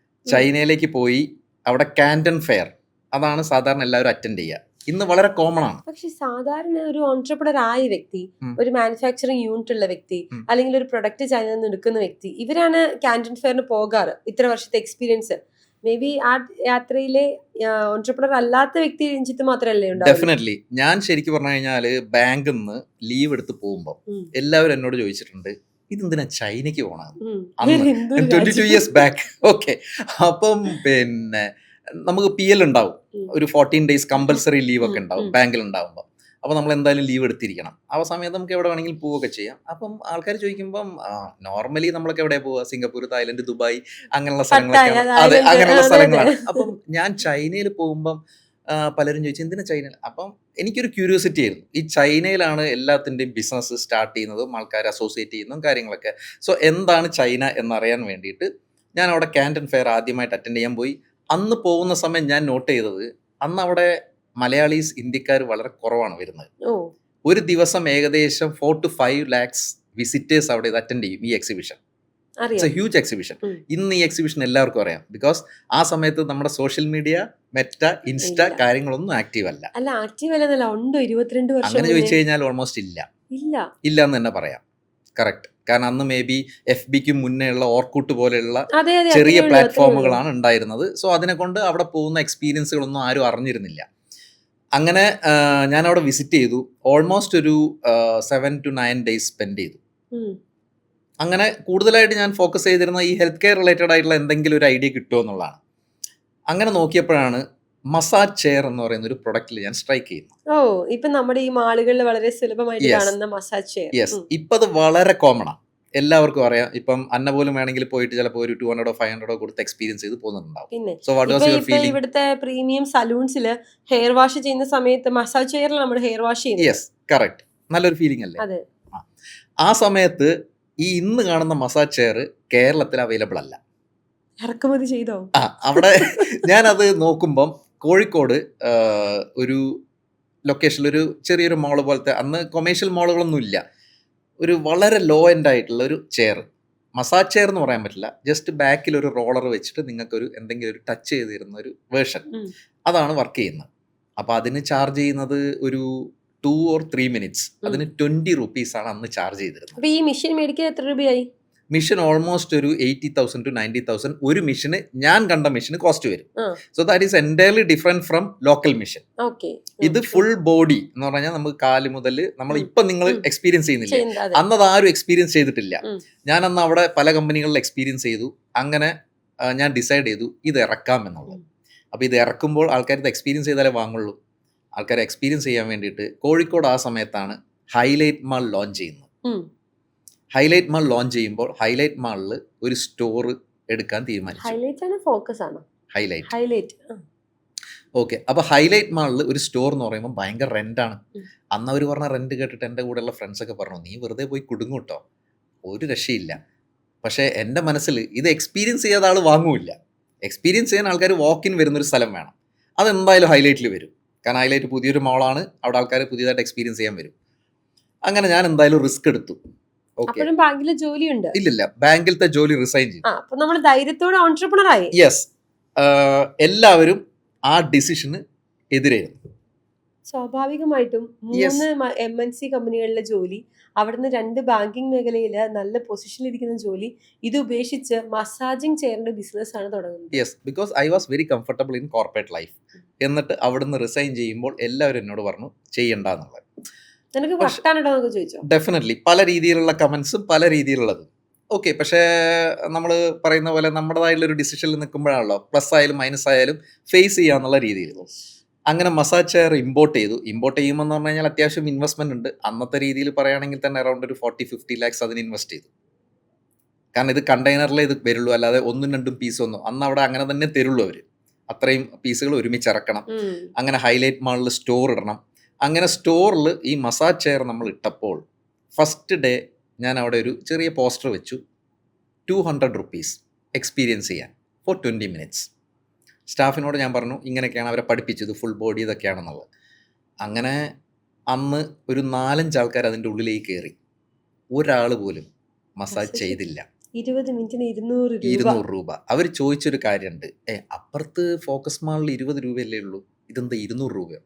പോയി. അവിടെ കാൻറ്റൺ ഫെയർ, അതാണ് സാധാരണ എല്ലാവരും അറ്റൻഡ് ചെയ്യുക. ഇന്ന് വളരെ കോമൺ ആണ്. പക്ഷെ സാധാരണ ഒരു ഓൺട്രപ്രണർ ആയ വ്യക്തി, ഒരു മാനുഫാക്ചറിങ് യൂണിറ്റ് ഉള്ള വ്യക്തി, അല്ലെങ്കിൽ ഒരു പ്രൊഡക്റ്റ് ചൈനയിൽ നിന്ന് എടുക്കുന്ന വ്യക്തി, ഇവരാണ് കാൻറ്റൺ ഫെയറിന് പോകാറ്. ഇത്ര വർഷത്തെ എക്സ്പീരിയൻസ് മേ ബി ആ യാത്രയിലെ ഓൺട്രപ്രണർ അല്ലാത്ത വ്യക്തി രഞ്ജിത്ത് മാത്രമല്ലേ ഉണ്ടാവും. ഡെഫിനറ്റ്ലി. ഞാൻ ശരിക്കും പറഞ്ഞു കഴിഞ്ഞാൽ ബാങ്കിൽ നിന്ന് ലീവ് എടുത്ത് പോകുമ്പോൾ എല്ലാവരും എന്നോട് ചോദിച്ചിട്ടുണ്ട്, ഇതെന്തിനാ ചൈനയ്ക്ക് പോകണം അന്ന് 22 years ബാക്ക്. ഓക്കെ, അപ്പം പിന്നെ നമുക്ക് PL ഉണ്ടാവും, ഒരു 14 days കമ്പൽസറി ലീവ് ഒക്കെ ഉണ്ടാവും ബാങ്കിൽ ഉണ്ടാവുമ്പോൾ. അപ്പോൾ നമ്മൾ എന്തായാലും ലീവ് എടുത്തിരിക്കണം. ആ സമയത്ത് നമുക്ക് എവിടെ വേണമെങ്കിലും പോവുകയൊക്കെ ചെയ്യാം. അപ്പം ആൾക്കാർ ചോദിക്കുമ്പം നോർമലി നമ്മളൊക്കെ എവിടെ പോവുക? സിംഗപ്പൂർ, തായ്ലൻഡ്, ദുബായ്, അങ്ങനെയുള്ള സ്ഥലങ്ങളൊക്കെ. അതെ, അങ്ങനെയുള്ള സ്ഥലങ്ങളാണ്. അപ്പം ഞാൻ ചൈനയിൽ പോകുമ്പം പലരും ചോദിച്ചു എന്തിനാ ചൈനയിൽ. അപ്പം എനിക്കൊരു ക്യൂരിയോസിറ്റി ആയിരുന്നു, ഈ ചൈനയിലാണ് എല്ലാത്തിൻ്റെയും ബിസിനസ് സ്റ്റാർട്ട് ചെയ്യുന്നതും ആൾക്കാർ അസോസിയേറ്റ് ചെയ്യുന്നതും കാര്യങ്ങളൊക്കെ. സോ എന്താണ് ചൈന എന്നറിയാൻ വേണ്ടിയിട്ട് ഞാൻ അവിടെ കാൻറ്റൺ ഫെയർ ആദ്യമായിട്ട് അറ്റൻഡ് ചെയ്യാൻ പോയി. അന്ന് പോകുന്ന സമയം ഞാൻ നോട്ട് ചെയ്തത്, അന്ന് അവിടെ മലയാളീസ്, ഇന്ത്യക്കാർ വളരെ കുറവാണ് വരുന്നത്. ഒരു ദിവസം ഏകദേശം 4 to 5 lakhs വിസിറ്റേഴ്സ് അവിടെ ഇത് അറ്റൻഡ് ചെയ്യും ഈ exhibition. It's A huge exhibition. ഇന്ന് ഈ എക്സിബിഷൻ എല്ലാവർക്കും അറിയാം, ബിക്കോസ് ആ സമയത്ത് നമ്മുടെ സോഷ്യൽ മീഡിയ, മെറ്റ, ഇൻസ്റ്റ കാര്യങ്ങളൊന്നും ആക്റ്റീവ് അല്ല. അങ്ങനെ ചോദിച്ചു കഴിഞ്ഞാൽ ഓൾമോസ്റ്റ് ഇല്ല എന്ന് തന്നെ പറയാം. കറക്റ്റ്. കാരണം അന്ന് മേ ബി FBക്ക് മുന്നേ ഉള്ള ഓർക്കൂട്ട് പോലെയുള്ള ചെറിയ പ്ലാറ്റ്ഫോമുകളാണ് ഉണ്ടായിരുന്നത്. സോ അതിനെ കൊണ്ട് അവിടെ പോകുന്ന എക്സ്പീരിയൻസുകളൊന്നും ആരും അറിഞ്ഞിരുന്നില്ല. അങ്ങനെ ഞാൻ അവിടെ വിസിറ്റ് ചെയ്തു. ഓൾമോസ്റ്റ് ഒരു 7 to 9 days സ്പെൻഡ് ചെയ്തു. അങ്ങനെ കൂടുതലായിട്ട് ഞാൻ ഫോക്കസ് ചെയ്തിരുന്ന ഈ ഹെൽത്ത് കെയർ റിലേറ്റഡ് ആയിട്ടുള്ള എന്തെങ്കിലും ഒരു ഐഡിയ കിട്ടുമോ എന്നുള്ളതാണ്. അങ്ങനെ നോക്കിയപ്പോഴാണ് മസാജ് ചെയർ എന്ന് പറയുന്ന ഒരു പ്രൊഡക്റ്റിൽ ഞാൻ സ്ട്രൈക്ക് ചെയ്യുന്നു. ഇപ്പൊ നമ്മുടെ ഈ മാളുകളിൽ വളരെ സുലഭമായിട്ട് കാണുന്ന മസാജ് ചെയർ. യെസ്, ഇപ്പൊ അത് വളരെ കോമൺ ആണ്, എല്ലാവർക്കും അറിയാം. ഇപ്പം അന്ന പോലും വേണമെങ്കിൽ പോയിട്ട് ചിലപ്പോൾ ഒരു 200 or 500 കൊടുത്ത് എക്സ്പീരിയൻസ് ചെയ്ത് പോകുന്നുണ്ടാവും. So what was your feeling? ഇവിടുത്തെ പ്രീമിയം സലൂൺസിൽ ഹെയർ വാഷ് ചെയ്യുന്ന സമയത്ത് മസാജ് ചെയറിൽ നമ്മൾ ഹെയർ വാഷ് ചെയ്യുന്നത്. Yes, correct. നല്ലൊരു ഫീലിംഗ് അല്ലേ? ആ സമയത്ത് ഈ ഇന്ന് കാണുന്ന മസാജ് ചെയർ കേരളത്തിൽ അവൈലബിൾ അല്ല. ഇറക്കുമതി ചെയ്തോ? അവിടെ ഞാനത് നോക്കുമ്പം കോഴിക്കോട് ഒരു ലൊക്കേഷനിൽ ഒരു ചെറിയൊരു മോള് പോലത്തെ, അന്ന് കൊമേഴ്ഷ്യൽ മോളുകളൊന്നും ഇല്ല, ഒരു വളരെ ലോ എൻഡ് ആയിട്ടുള്ള ഒരു ചെയർ, മസാജ് ചെയർ എന്ന് പറയാൻ പറ്റില്ല, ജസ്റ്റ് ബാക്കിൽ ഒരു റോളർ വെച്ചിട്ട് നിങ്ങൾക്കൊരു എന്തെങ്കിലും ഒരു ടച്ച് ചെയ്ത് തരുന്ന ഒരു വേർഷൻ, അതാണ് വർക്ക് ചെയ്യുന്നത്. അപ്പോൾ അതിന് ചാർജ് ചെയ്യുന്നത് ഒരു 2 or 3 minutes. അതിന് 20 rupees ആണ് അന്ന് ചാർജ് ചെയ്തിരുന്നത്. അപ്പോൾ ഈ മെഷീൻ മേടിക്കാൻ എത്ര രൂപയായി? മിഷൻ ഓൾമോസ്റ്റ് ഒരു 80,000 to 90,000 ഒരു മിഷന്, ഞാൻ കണ്ട മിഷന് കോസ്റ്റ് വരും. So that is entirely different from local mission. ഇത് ഫുൾ ബോഡി എന്ന് പറഞ്ഞാൽ നമുക്ക് കാല് മുതൽ നമ്മൾ ഇപ്പൊ നിങ്ങൾ എക്സ്പീരിയൻസ് ചെയ്യുന്നില്ല, അന്നത് ആരും എക്സ്പീരിയൻസ് ചെയ്തിട്ടില്ല. ഞാൻ അന്ന് അവിടെ പല കമ്പനികളിൽ എക്സ്പീരിയൻസ് ചെയ്തു. അങ്ങനെ ഞാൻ ഡിസൈഡ് ചെയ്തു ഇത് ഇറക്കാം എന്നുള്ളത്. അപ്പോൾ ഇത് ഇറക്കുമ്പോൾ ആൾക്കാർ ഇത് എക്സ്പീരിയൻസ് ചെയ്താലേ വാങ്ങുള്ളൂ. ആൾക്കാരെ എക്സ്പീരിയൻസ് ചെയ്യാൻ വേണ്ടിയിട്ട് കോഴിക്കോട് ആ സമയത്താണ് ഹൈലൈറ്റ് മാൾ ലോഞ്ച് ചെയ്യുന്നത്. ഹൈലൈറ്റ് മാൾ ലോഞ്ച് ചെയ്യുമ്പോൾ ഹൈലൈറ്റ് മാളിൽ ഒരു സ്റ്റോർ എടുക്കാൻ തീരുമാനിച്ചു. ഓക്കെ, അപ്പോൾ ഹൈലൈറ്റ് മാളിൽ ഒരു സ്റ്റോർ എന്ന് പറയുമ്പോൾ ഭയങ്കര റെൻ്റാണ്. അന്ന് അവർ പറഞ്ഞ റെൻറ്റ് കേട്ടിട്ട് എൻ്റെ കൂടെയുള്ള ഫ്രണ്ട്സൊക്കെ പറഞ്ഞു നീ വെറുതെ പോയി കുടുങ്ങൂട്ടോ, ഒരു രക്ഷയില്ല. പക്ഷേ എൻ്റെ മനസ്സിൽ ഇത് എക്സ്പീരിയൻസ് ചെയ്യാത്ത ആൾ വാങ്ങൂല്ല. എക്സ്പീരിയൻസ് ചെയ്യാൻ ആൾക്കാർ വാക്കിൻ വരുന്നൊരു സ്ഥലം വേണം. അതെന്തായാലും ഹൈലൈറ്റിൽ വരും, കാരണം ഹൈലൈറ്റ് പുതിയൊരു മോളാണ്, അവിടെ ആൾക്കാർ പുതിയതായിട്ട് എക്സ്പീരിയൻസ് ചെയ്യാൻ വരും. അങ്ങനെ ഞാൻ എന്തായാലും റിസ്ക് എടുത്തു. ബാങ്കിലെ ജോലിയുണ്ട്? ഇല്ലില്ല, ബാങ്കിലത്തെ ജോലി റിസൈൻ ചെയ്തു. യെസ്, എല്ലാവരും ആ ഡിസിഷന് എതിരായിരുന്നു. സ്വാഭാവികമായിട്ടും 3 MNC കമ്പനികളിലെ ജോലി, അവിടുന്ന് 2 ബാങ്കിങ് മേഖലയിൽ നല്ല പൊസിഷനിൽ ഇരിക്കുന്ന ജോലി, ഇത് ഉപേക്ഷിച്ച് മസാജിങ് ചെയറിന്റെ ബിസിനസ് ആണ് തുടങ്ങുന്നത്. Yes, because I was very comfortable in corporate life. എന്നിട്ട് അവിടുന്ന് റിസൈൻ ചെയ്യുമ്പോൾ എല്ലാവരും എന്നോട് പറഞ്ഞു ചെയ്യണ്ടെന്നുള്ളത്. ഡെഫിനറ്റ്ലി പല രീതിയിലുള്ള കമന്റ്സും പല രീതിയിലുള്ളത്. ഓക്കെ. പക്ഷേ നമ്മൾ പറയുന്ന പോലെ നമ്മുടേതായിട്ടുള്ള ഒരു ഡിസിഷനിൽ നിൽക്കുമ്പോഴാണല്ലോ പ്ലസ് ആയാലും മൈനസ് ആയാലും ഫേസ് ചെയ്യാന്നുള്ള രീതിയിൽ. അങ്ങനെ മസാജ് ചെയർ ഇമ്പോർട്ട് ചെയ്തു. ഇമ്പോർട്ട് ചെയ്യുമ്പോൾ എന്ന് പറഞ്ഞു കഴിഞ്ഞാൽ അത്യാവശ്യം ഇൻവെസ്റ്റ്മെന്റ് ഉണ്ട്. അന്നത്തെ രീതിയിൽ പറയുകയാണെങ്കിൽ തന്നെ അറൗണ്ട് ഒരു 40-50 lakhs അതിന് ഇൻവെസ്റ്റ് ചെയ്തു. കാരണം ഇത് കണ്ടെയ്നറിലേ ഇത് വരുള്ളൂ, അല്ലാതെ 1-2 പീസ് ഒന്നും അന്ന് അവിടെ അങ്ങനെ തന്നെ തരുള്ളൂ അവർ. അത്രയും പീസുകൾ ഒരുമിച്ച് ഇറക്കണം. അങ്ങനെ ഹൈലൈറ്റ് മാളിൽ സ്റ്റോർ ഇടണം. അങ്ങനെ സ്റ്റോറിൽ ഈ മസാജ് ചെയർ നമ്മൾ ഇട്ടപ്പോൾ ഫസ്റ്റ് ഡേ ഞാൻ അവിടെ ഒരു ചെറിയ പോസ്റ്റർ വെച്ചു. 200 rupees എക്സ്പീരിയൻസ് ചെയ്യാൻ ഫോർ 20 minutes. സ്റ്റാഫിനോട് ഞാൻ പറഞ്ഞു ഇങ്ങനെയൊക്കെയാണ് അവരെ പഠിപ്പിച്ചത്, ഫുൾ ബോഡി ഇതൊക്കെയാണെന്നുള്ളത്. അങ്ങനെ അന്ന് ഒരു 4-5 ആൾക്കാർ അതിൻ്റെ ഉള്ളിലേക്ക് കയറി. ഒരാൾ പോലും മസാജ് ചെയ്തില്ല. 20 മിനിറ്റിന് 200 രൂപ. അവർ ചോദിച്ചൊരു കാര്യമുണ്ട്, അപ്പുറത്ത് ഫോക്കസ് മാളിൽ 20 രൂപയല്ലേ ഉള്ളൂ, ഇതെന്താ 200 രൂപയോ?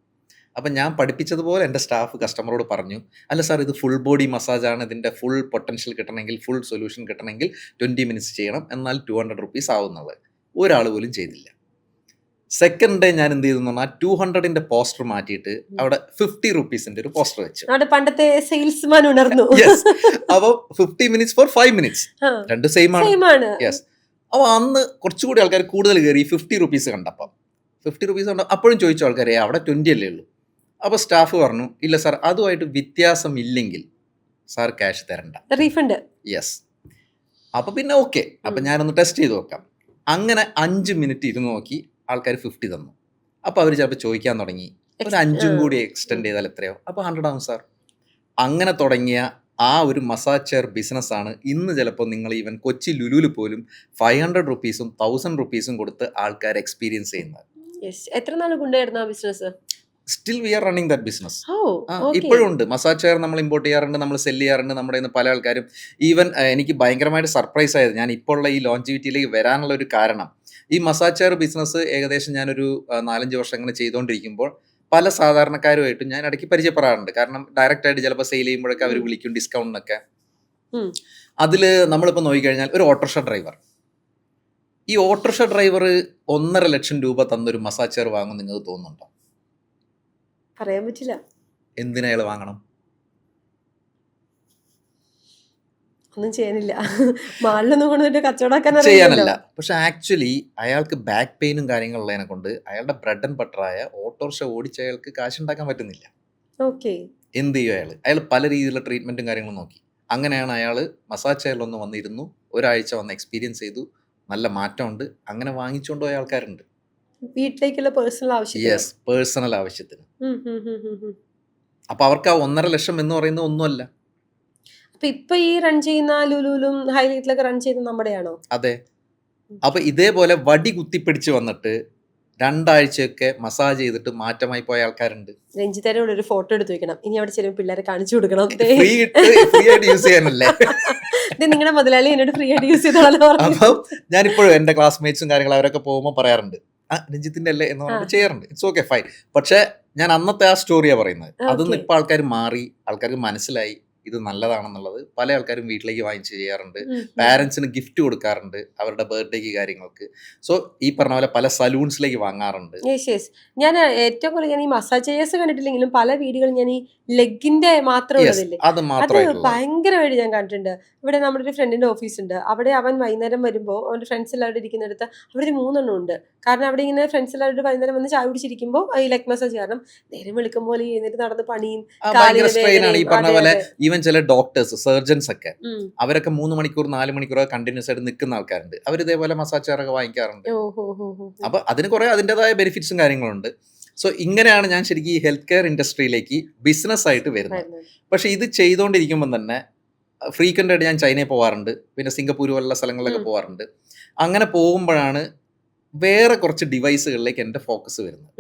അപ്പം ഞാൻ പഠിപ്പിച്ചതുപോലെ എൻ്റെ സ്റ്റാഫ് കസ്റ്റമറോട് പറഞ്ഞു, അല്ല സാർ ഇത് ഫുൾ ബോഡി മസാജാണ്, ഇതിൻ്റെ ഫുൾ പൊട്ടൻഷ്യൽ കിട്ടണമെങ്കിൽ, ഫുൾ സൊല്യൂഷൻ കിട്ടണമെങ്കിൽ 20 minutes ചെയ്യണം, എന്നാൽ 200 rupees ആവുന്നുള്ളത്. ഒരാൾ പോലും ചെയ്തില്ല. സെക്കൻഡ് ഡേ ഞാൻ എന്ത് ചെയ്തു പറഞ്ഞാൽ 200-ന്റെ പോസ്റ്റർ മാറ്റിയിട്ട് അവിടെ 50 rupees-ന്റെ ഒരു പോസ്റ്റർ വെച്ചു. പണ്ടത്തെ സെയിൽസ്മാൻ ഉണർന്നു. അപ്പോൾ 50 minutes for 5 minutes, രണ്ടും സെയിം ആണ്. യെസ്. അപ്പോൾ അന്ന് കുറച്ചുകൂടി ആൾക്കാർ കൂടുതൽ കയറി 50 rupees കണ്ടപ്പം. 50 rupees കണ്ട അപ്പോഴും ചോദിച്ചു ആൾക്കാരെ അവിടെ 20 അല്ലേ ഉള്ളൂ. അപ്പോൾ സ്റ്റാഫ് പറഞ്ഞു ഇല്ല സാർ, അതുമായിട്ട് വ്യത്യാസം ഇല്ലെങ്കിൽ സാർ ക്യാഷ് തരണ്ട, റീഫണ്ട്. യെസ്. അപ്പോൾ പിന്നെ ഓക്കെ, അപ്പം ഞാനൊന്ന് ടെസ്റ്റ് ചെയ്ത് നോക്കാം. അങ്ങനെ 5 minute ഇരുന്ന് നോക്കി, ആൾക്കാർ 50 തന്നു. അപ്പോൾ അവർ ചിലപ്പോൾ ചോദിക്കാൻ തുടങ്ങി ഒരു 5 കൂടി എക്സ്റ്റെൻഡ് ചെയ്താൽ എത്രയോ? അപ്പോൾ 100 ആവും സാർ. അങ്ങനെ തുടങ്ങിയ ആ ഒരു മസാജ് ചെയർ ബിസിനസ്സാണ് ഇന്ന് ചിലപ്പോൾ നിങ്ങൾ ഈവൻ കൊച്ചി ലുലുവിൽ പോലും 500 rupees-ഉം 1000 rupees-ഉം കൊടുത്ത് ആൾക്കാർ എക്സ്പീരിയൻസ് ചെയ്യുന്നത്. എത്ര നാൾ കൊണ്ടായിരുന്നു ആ business? Still we are running that business. ഇപ്പോഴും ഉണ്ട്. മസാജ് ചെയർ നമ്മൾ ഇമ്പോർട്ട് ചെയ്യാറുണ്ട്, നമ്മൾ സെല് ചെയ്യാറുണ്ട്. നമ്മുടെ ഇന്ന് പല ആൾക്കാരും ഈവൻ എനിക്ക് ഭയങ്കരമായിട്ട് സർപ്രൈസ് ആയത്, ഞാൻ ഇപ്പോൾ ഉള്ള ഈ ലോഞ്ചിവിറ്റിയിലേക്ക് വരാനുള്ള ഒരു കാരണം, ഈ മസാജ് ചെയർ ബിസിനസ് ഏകദേശം ഞാനൊരു 4-5 വർഷം അങ്ങനെ ചെയ്തുകൊണ്ടിരിക്കുമ്പോൾ പല സാധാരണക്കാരുമായിട്ടും ഞാൻ ഇടയ്ക്ക് പരിചയപ്പെടാറുണ്ട്. കാരണം ഡയറക്റ്റ് ആയിട്ട് ചിലപ്പോൾ സെയിൽ ചെയ്യുമ്പോഴൊക്കെ അവർ വിളിക്കും ഡിസ്കൗണ്ടിനൊക്കെ. അതിൽ നമ്മളിപ്പോൾ നോക്കിക്കഴിഞ്ഞാൽ ഒരു ഓട്ടോറിക്ഷ ഡ്രൈവർ, ഈ ഓട്ടോറിക്ഷ ഡ്രൈവർ 1.5 ലക്ഷം രൂപ തന്നൊരു മസാജ് ചെയർ വാങ്ങും നിങ്ങൾക്ക് തോന്നുന്നുണ്ടോ? പറയാൻ പറ്റില്ല. എന്തിനാ അയാൾ വാങ്ങണം? ഒന്നും ചെയ്യാനില്ല, മാളിലൊന്നും കൊണ്ടുവന്നിട്ട് കച്ചവടമാക്കാൻ ചെയ്യാനല്ല. പക്ഷെ ആക്ച്വലി അയാൾക്ക് ബാക്ക് പെയിനും കാര്യങ്ങളുള്ളതിനെ കൊണ്ട് അയാളുടെ ബ്രെഡ് ആൻഡ് ബട്ടറായ ഓട്ടോറിക്ഷ ഓടിച്ച അയാൾക്ക് കാശ് ഉണ്ടാക്കാൻ പറ്റുന്നില്ല. ഓക്കെ. എന്ത് ചെയ്യും അയാൾ പല രീതിയിലുള്ള ട്രീറ്റ്മെന്റും കാര്യങ്ങളും നോക്കി. അങ്ങനെയാണ് അയാൾ മസാജ് ചെയറിലൊന്ന് വന്നിരുന്നു, ഒരാഴ്ച വന്ന് എക്സ്പീരിയൻസ് ചെയ്തു, നല്ല മാറ്റമുണ്ട്. അങ്ങനെ വാങ്ങിച്ചുകൊണ്ട് പോയ ആൾക്കാരുണ്ട്. വീട്ടിലേക്കുള്ള പേഴ്സണൽ ആവശ്യം. യെസ്, പേഴ്സണൽ ആവശ്യത്തിന്. അപ്പൊ അവർക്ക് ആ 1.5 ലക്ഷം എന്ന് പറയുന്നത് ഒന്നുമല്ല. അപ്പൊ ഇപ്പൊ ഈ റൺ ചെയ്യുന്ന ലുലുലും ഹൈലൈറ്റിലൊക്കെ റൺ ചെയ്യുന്ന നമ്മുടെയാണോ? അതെ. അപ്പൊ ഇതേപോലെ വടി കുത്തിപ്പിടിച്ച് വന്നിട്ട് 2 ആഴ്ചയൊക്കെ മസാജ് ചെയ്തിട്ട് മാറ്റമായി പോയ ആൾക്കാരുണ്ട്. രഞ്ജിത്തേടെ ഒരു ഫോട്ടോ എടുത്ത് വെക്കണം, ഇനി അവിടെ ചെല്ലുമ്പോൾ പിള്ളേരെ കാണിച്ചു കൊടുക്കണം. ഫ്രീ ആയിട്ട് യൂസ് ചെയ്യാനല്ലേ? നിങ്ങളുടെ മുതലാളി എന്നോട് ഫ്രീ ആയിട്ട് യൂസ് ചെയ്തോളാം. അപ്പം ഞാനിപ്പോഴും എന്റെ ക്ലാസ്മേറ്റ്സും കാര്യങ്ങളും അവരൊക്കെ പോകുമ്പോൾ പറയാറുണ്ട് രഞ്ജിത്തിന്റെ അല്ലേ എന്ന് പറഞ്ഞിട്ട് ചെയ്യാറുണ്ട്. It's okay, fine. പക്ഷെ ഞാൻ അന്നത്തെ ആ സ്റ്റോറിയാ പറയുന്നത്. അതൊന്നും ഇപ്പൊ ആൾക്കാർ മാറി, ആൾക്കാർക്ക് മനസ്സിലായി ഇത് നല്ലതാണെന്നുള്ളത്. പല ആൾക്കാരും വീട്ടിലേക്ക് വാങ്ങിച്ച് ചെയ്യാറുണ്ട്, പാരൻസിന് ഗിഫ്റ്റ് കൊടുക്കാറുണ്ട് അവരുടെ ബർത്ത്ഡേക്ക് കാര്യങ്ങൾക്ക്. സോ ഈ പറഞ്ഞ പോലെ പല സലൂൺസിലേക്ക് വാങ്ങാറുണ്ട്. ഞാൻ ഏറ്റവും കൂടുതൽ ഞാൻ ഈ മസാജ് ചെയേഴ്സ് കണ്ടിട്ടില്ലെങ്കിലും പല വീടുകളിൽ ഞാൻ ഈ ലെഗിന്റെ മാത്രം അത് മാത്രമായിട്ടുള്ള ഭയങ്കരമായിട്ട് ഞാൻ കണ്ടിട്ടുണ്ട്. ഇവിടെ നമ്മുടെ ഒരു ഫ്രണ്ടിന്റെ ഓഫീസ് ഉണ്ട്, അവിടെ അവൻ വൈകുന്നേരം വരുമ്പോൾ അവന്റെ ഫ്രണ്ട്സ് എല്ലാവരും ഇരിക്കുന്നിടത്ത് അവിടെ ഒരു 3 ഉണ്ട്. കാരണം അവിടെ ഇങ്ങനെ ഫ്രണ്ട്സ് എല്ലാവരും വൈകുന്നേരം വന്ന് ചായ കുടിച്ചിരിക്കുമ്പോൾ ഈ ലെഗ് മസാജ് കാരണം നേരം വെളുക്കും പോലെ എഴുന്നേറ്റ് നടന്ന് പണിയും ഈ പറഞ്ഞ പോലെ ഈവൻ ചില ഡോക്ടേഴ്സ്, സർജൻസ് ഒക്കെ അവരൊക്കെ 3 മണിക്കൂർ 4 മണിക്കൂർ കണ്ടിന്യൂസ് ആയിട്ട് നിൽക്കുന്ന ആൾക്കാരുണ്ട്. അവർ ഇതേപോലെ മസാജ് ചെയറൊക്കെ വാങ്ങിക്കാറുണ്ട്. അപ്പൊ അതിന് കുറെ അതിൻ്റെതായ ബെനിഫിറ്റ്സും കാര്യങ്ങളുണ്ട്. സോ ഇങ്ങനെയാണ് ഞാൻ ശരിക്കും ഈ ഹെൽത്ത് കെയർ ഇൻഡസ്ട്രിയിലേക്ക് ബിസിനസ് ആയിട്ട് വരുന്നത്. പക്ഷെ ഇത് ചെയ്തുകൊണ്ടിരിക്കുമ്പോൾ തന്നെ ഫ്രീക്വൻ്റ് ആയിട്ട് ഞാൻ ചൈനയിൽ പോകാറുണ്ട്, പിന്നെ സിംഗപ്പൂർ പോലുള്ള സ്ഥലങ്ങളിലൊക്കെ പോകാറുണ്ട്. അങ്ങനെ പോകുമ്പോഴാണ് വേറെ കുറച്ച് ഡിവൈസുകളിലേക്ക് എൻ്റെ ഫോക്കസ് വരുന്നത്.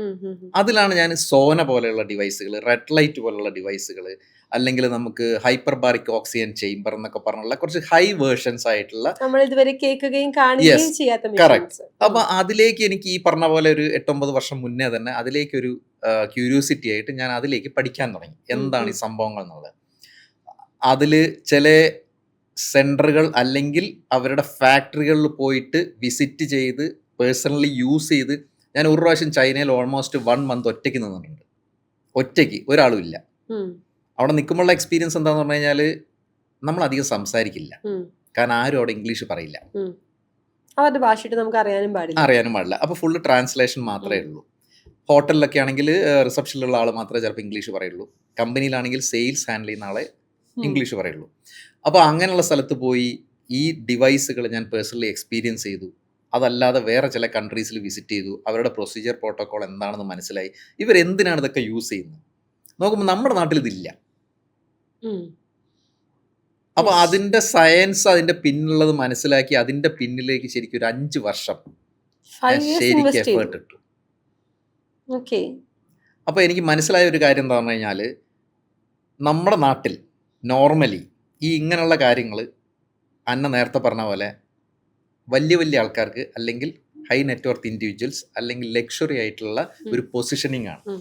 അതിലാണ് ഞാൻ സോന പോലെയുള്ള ഡിവൈസുകൾ, റെഡ് ലൈറ്റ് പോലുള്ള ഡിവൈസുകൾ, അല്ലെങ്കിൽ നമുക്ക് ഹൈപ്പർബാറിക് ഓക്സിജൻ ചേംബർ എന്നൊക്കെ പറഞ്ഞുള്ള കുറച്ച് ഹൈ വേർഷൻസ് ആയിട്ടുള്ള കറക്റ്റ്. അപ്പൊ അതിലേക്ക് എനിക്ക് ഈ പറഞ്ഞ പോലെ ഒരു 8-9 വർഷം മുന്നേ തന്നെ അതിലേക്കൊരു ക്യൂരിയോസിറ്റി ആയിട്ട് ഞാൻ അതിലേക്ക് പഠിക്കാൻ തുടങ്ങി എന്താണ് ഈ സംഭവങ്ങൾ എന്നുള്ളത്. അതിൽ ചില സെൻറ്ററുകൾ അല്ലെങ്കിൽ അവരുടെ ഫാക്ടറികളിൽ പോയിട്ട് വിസിറ്റ് ചെയ്ത് പേഴ്സണലി യൂസ് ചെയ്ത് ഞാൻ ഒരു പ്രാവശ്യം ചൈനയിൽ ഓൾമോസ്റ്റ് 1 month ഒറ്റയ്ക്ക് നിന്നിട്ടുണ്ട്. ഒറ്റയ്ക്ക്, ഒരാളും ഇല്ല. അവിടെ നിൽക്കുമ്പോഴുള്ള എക്സ്പീരിയൻസ് എന്താണെന്ന് പറഞ്ഞു കഴിഞ്ഞാൽ നമ്മളധികം സംസാരിക്കില്ല. കാരണം ആരും അവിടെ ഇംഗ്ലീഷ് പറയില്ല, അവരുടെ ഭാഷയിട്ട് നമുക്ക് അറിയാനും പാടില്ല. അപ്പോൾ ഫുള്ള് ട്രാൻസ്ലേഷൻ മാത്രമേ ഉള്ളൂ. ഹോട്ടലിലൊക്കെ ആണെങ്കിൽ റിസപ്ഷനിലുള്ള ആൾ മാത്രമേ ചിലപ്പോൾ ഇംഗ്ലീഷ് പറയുള്ളൂ. കമ്പനിയിലാണെങ്കിൽ സെയിൽസ് ഹാൻഡിൽ ചെയ്യുന്ന ആളെ ഇംഗ്ലീഷ് പറയുള്ളൂ. അപ്പോൾ അങ്ങനെയുള്ള സ്ഥലത്ത് പോയി ഈ ഡിവൈസുകൾ ഞാൻ പേഴ്സണലി എക്സ്പീരിയൻസ് ചെയ്തു. അതല്ലാതെ വേറെ ചില കൺട്രീസിൽ വിസിറ്റ് ചെയ്തു. അവരുടെ പ്രൊസീജിയർ പ്രോട്ടോക്കോൾ എന്താണെന്ന് മനസ്സിലായി. ഇവരെന്തിനാണ് ഇതൊക്കെ യൂസ് ചെയ്യുന്നത് നോക്കുമ്പോൾ നമ്മുടെ നാട്ടിൽ ഇതില്ല. അപ്പോൾ അതിൻ്റെ സയൻസ് അതിൻ്റെ പിന്നിലുള്ളത് മനസ്സിലാക്കി അതിൻ്റെ പിന്നിലേക്ക് ശരിക്കും ഒരു 5 വർഷം ശരിക്കും എഫേർട്ട് ഇട്ടു. അപ്പോൾ എനിക്ക് മനസ്സിലായ ഒരു കാര്യം എന്താ പറഞ്ഞു കഴിഞ്ഞാൽ, നമ്മുടെ നാട്ടിൽ നോർമലി ഈ ഇങ്ങനെയുള്ള കാര്യങ്ങൾ അന്ന നേരത്തെ പറഞ്ഞ പോലെ വലിയ വലിയ ആൾക്കാർക്ക് അല്ലെങ്കിൽ ഹൈ നെറ്റ്വർത്ത് ഇൻഡിവിജ്വൽസ് അല്ലെങ്കിൽ ലക്ഷറി ആയിട്ടുള്ള ഒരു പൊസിഷനിങ് ആണ്.